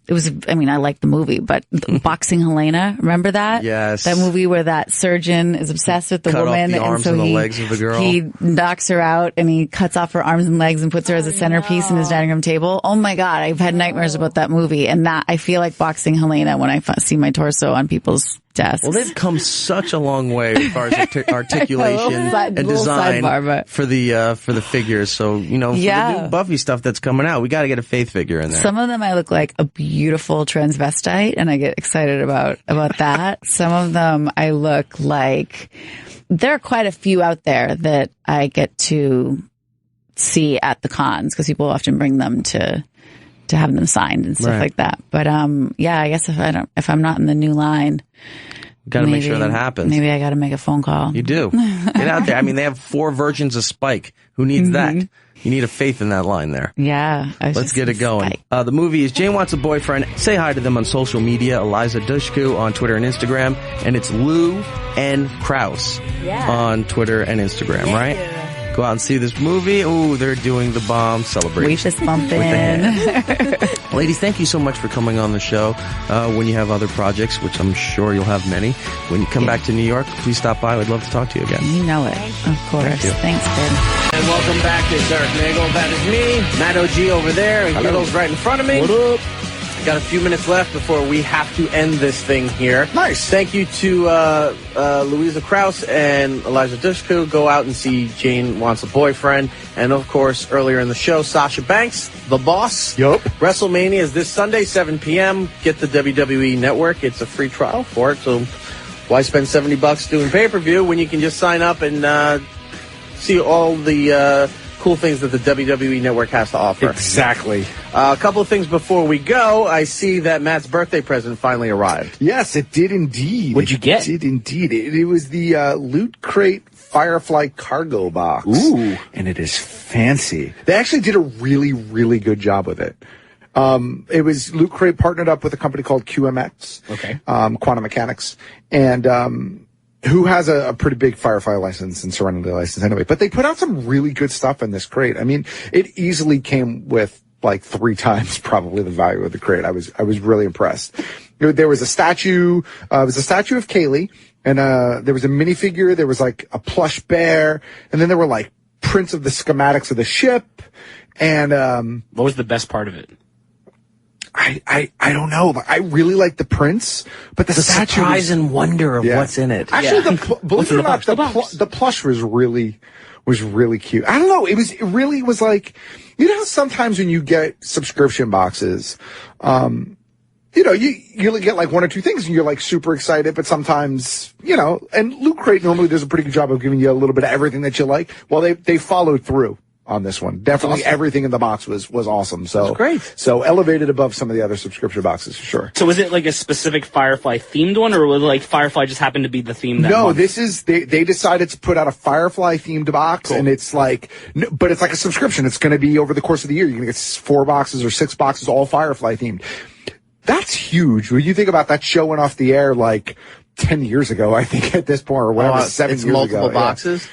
I liked the movie, but Boxing Helena, remember that? Yes. That movie where that surgeon is obsessed with the woman. Cut off the arms and the legs of the girl. He knocks her out and he cuts off her arms and legs and puts her as a centerpiece in his dining room table. Oh my God, I've had nightmares about that movie. And I feel like Boxing Helena when I see my torso on people's desks. Well, they've come such a long way as far as articulation and design for the figures. So, for the new Buffy stuff that's coming out, we got to get a Faith figure in there. Some of them I look like a beautiful transvestite, and I get excited about that. Some of them I look like... There are quite a few out there that I get to see at the cons, because people often bring them to have them signed and stuff like that. But I guess if I'm not in the new line, got to make sure that happens. Maybe I got to make a phone call. You do. Get out there. I mean, they have 4 versions of Spike. Who needs that? You need a Faith in that line there. Yeah. Let's get it going. The movie is Jane Wants a Boyfriend. Say hi to them on social media. Eliza Dushku on Twitter and Instagram. And it's Lou and Kraus on Twitter and Instagram, right? Go out and see this movie. Ooh, they're doing the bomb celebration. We fist bumping. Ladies, thank you so much for coming on the show. When you have other projects, which I'm sure you'll have many, when you come back to New York, please stop by. We'd love to talk to you again. You know it. Of course. Thanks, kid. And welcome back to Erik Nagel. That is me, Matt OG over there, and Gittles right in front of me. What up? Got a few minutes left before we have to end this thing here. Nice. Thank you to Louisa Krause and Eliza Dushku. Go out and see Jane Wants a Boyfriend. And, of course, earlier in the show, Sasha Banks, the boss. Yup. WrestleMania is this Sunday, 7 p.m. Get the WWE Network. It's a free trial for it, so why spend $70 doing pay-per-view when you can just sign up and see all the cool things that the WWE Network has to offer. Exactly. A couple of things before we go. I see that Matt's birthday present finally arrived. Yes, it did indeed. What'd you get? It did indeed. It was the Loot Crate Firefly cargo box. Ooh. And it is fancy. They actually did a really, really good job with it. It was Loot Crate partnered up with a company called QMX. Okay. Quantum Mechanics. And who has a pretty big Firefly license and Serenity license anyway. But they put out some really good stuff in this crate. I mean, it easily came with like 3 times probably the value of the crate. I was really impressed. There was a statue, it was a statue of Kaylee, and there was a minifigure, there was like a plush bear, and then there were like prints of the schematics of the ship, and what was the best part of it? I don't know. I really like the prints, but the statue surprise and wonder of what's in it. Actually, believe it or not, the plush was really cute. I don't know. It really was like, you know how sometimes when you get subscription boxes, you know, you get like one or two things and you're like super excited, but sometimes, you know, and Loot Crate normally does a pretty good job of giving you a little bit of everything that you like. Well, they followed through on this one. Definitely awesome. Everything in the box was awesome. So that's great. So elevated above some of the other subscription boxes for sure. So was it like a specific Firefly themed one, or was it like Firefly just happened to be the theme? No, this is they decided to put out a Firefly themed box, and it's like, but it's like a subscription. It's going to be over the course of the year. You're going to get 4 boxes or 6 boxes, all Firefly themed. That's huge. When you think about that show went off the air like 10 years ago, I think at this point, or whatever, 7 years ago. Multiple boxes. Yeah.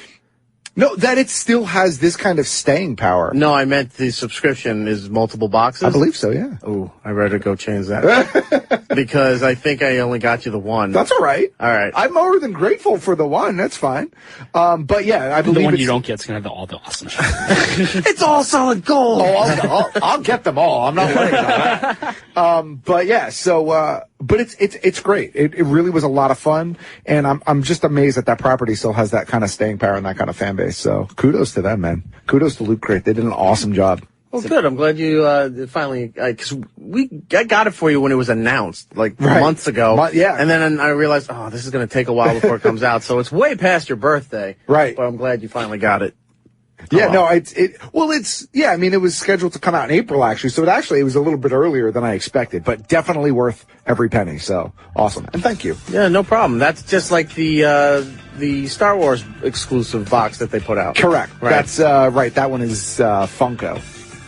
No, that it still has this kind of staying power. No, I meant the subscription is multiple boxes. I believe so, yeah. Oh, I better go change that. Because I think I only got you the one. That's all right. All right. I'm more than grateful for the one. That's fine. But yeah, I believe the one you don't get is going to have all the awesome shit. It's all solid gold. Oh, I'll get them all. I'm not worried about that. But yeah, so, but it's great. It really was a lot of fun, and I'm just amazed that property still has that kind of staying power and that kind of fan base. So kudos to them, man. Kudos to Loot Crate. They did an awesome job. Well, good. I'm glad you finally, because I got it for you when it was announced, like months ago. Yeah. And then I realized, this is going to take a while before it comes out. So it's way past your birthday. Right. But I'm glad you finally got it. Yeah, no, I mean, it was scheduled to come out in April, actually, so it was a little bit earlier than I expected, but definitely worth every penny, so awesome. And thank you. Yeah, no problem. That's just like the Star Wars exclusive box that they put out. Correct. Right. That's, right, that one is Funko.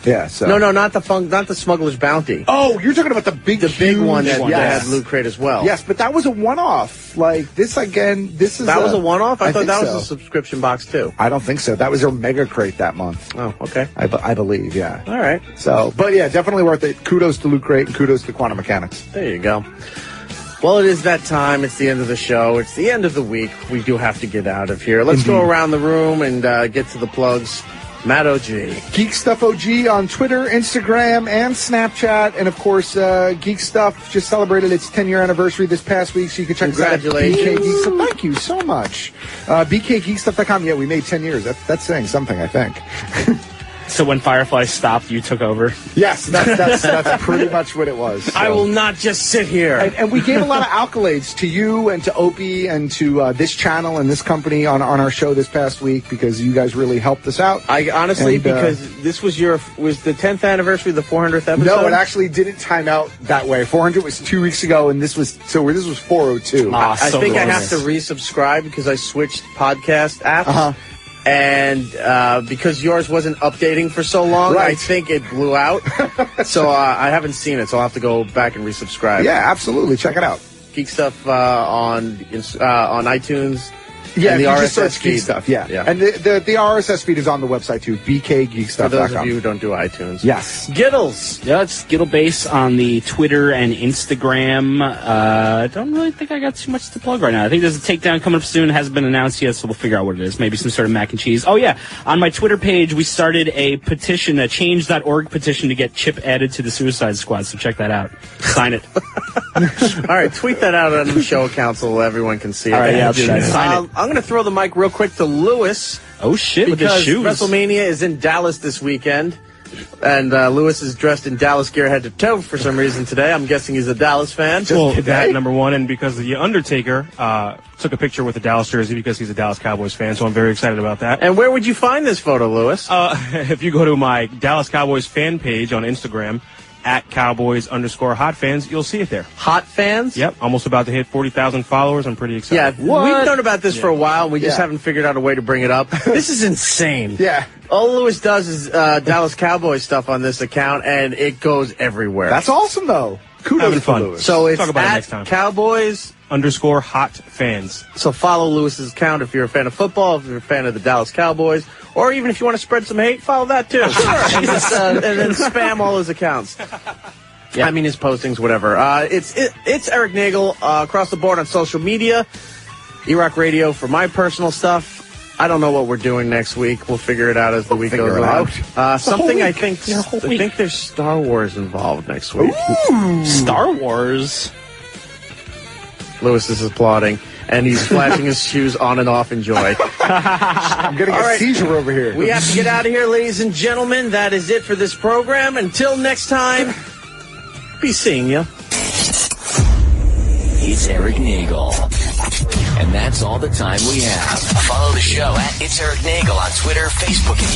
Yeah, so. No, not the Smuggler's Bounty. Oh, you're talking about the big one that had Loot Crate as well. Yes, but that was a one-off. Like, this is... That was a one-off? I thought that was so. a subscription box, too. I don't think so. That was their Mega Crate that month. Oh, okay. I believe, yeah. All right. So, but yeah, definitely worth it. Kudos to Loot Crate and kudos to Quantum Mechanics. There you go. Well, it is that time. It's the end of the show. It's the end of the week. We do have to get out of here. Let's go around the room and get to the plugs. Matt OG. Geek Stuff OG on Twitter, Instagram, and Snapchat. And, of course, Geek Stuff just celebrated its 10-year anniversary this past week, so you can check us out at BK Geek Stuff. Thank you so much. BKGeekstuff.com. Yeah, we made 10 years. That's saying something, I think. So when Firefly stopped, you took over? Yes, that's pretty much what it was. So. I will not just sit here. And we gave a lot of accolades to you and to Opie and to this channel and this company on our show this past week because you guys really helped us out. I honestly, because this was the 10th anniversary of the 400th episode? No, it actually didn't time out that way. 400 was 2 weeks ago, and this was 402. I think I have to resubscribe because I switched podcast apps. Uh-huh. And because yours wasn't updating for so long, I think it blew out. So I haven't seen it, so I'll have to go back and resubscribe. Yeah, absolutely. Check it out. Geek Stuff on iTunes. Yeah, and the you RSS just search feed. Geek Stuff, yeah. And the RSS feed is on the website, too, bkgeekstuff.com. For those of you who don't do iTunes. Yes. Giddles. Yeah, it's Gittlebase on the Twitter and Instagram. I don't really think I got too much to plug right now. I think there's a takedown coming up soon. It hasn't been announced yet, so we'll figure out what it is. Maybe some sort of mac and cheese. Oh, yeah. On my Twitter page, we started a petition, a change.org petition to get Chip added to the Suicide Squad, so check that out. Sign it. All right, tweet that out on the show account so everyone can see it. All right, yeah, I'll do that. Sign it. I'm going to throw the mic real quick to Lewis. Oh, shit, with his shoes. WrestleMania is in Dallas this weekend. And Lewis is dressed in Dallas gear head to toe for some reason today. I'm guessing he's a Dallas fan. Well, that, number one, and because The Undertaker took a picture with the Dallas jersey because he's a Dallas Cowboys fan, so I'm very excited about that. And where would you find this photo, Lewis? If you go to my Dallas Cowboys fan page on Instagram, at Cowboys_hot fans, you'll see it there. Hot fans? Yep, almost about to hit 40,000 followers. I'm pretty excited. Yeah, we've known about this for a while, and we just haven't figured out a way to bring it up. This is insane. Yeah. All Lewis does is Dallas Cowboys stuff on this account, and it goes everywhere. That's awesome, though. Kudos to Lewis. So it's Talk about it at next time. Cowboys_hot fans. So follow Lewis's account if you're a fan of football, if you're a fan of the Dallas Cowboys, or even if you want to spread some hate, follow that too. and then spam all his accounts. Yeah. I mean, his postings, whatever. It's Erik Nagel across the board on social media. E-Rock Radio for my personal stuff. I don't know what we're doing next week. We'll figure it out as the week goes on. Something I think there's Star Wars involved next week. Ooh. Star Wars. Lewis is applauding, and he's flashing his shoes on and off in joy. I'm getting a seizure over here. We have to get out of here, ladies and gentlemen. That is it for this program. Until next time, be seeing you. It's Erik Nagel. And that's all the time we have. Follow the show at It's Erik Nagel on Twitter, Facebook, and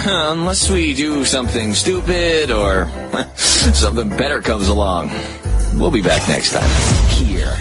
YouTube. Unless we do something stupid or something better comes along. We'll be back next time here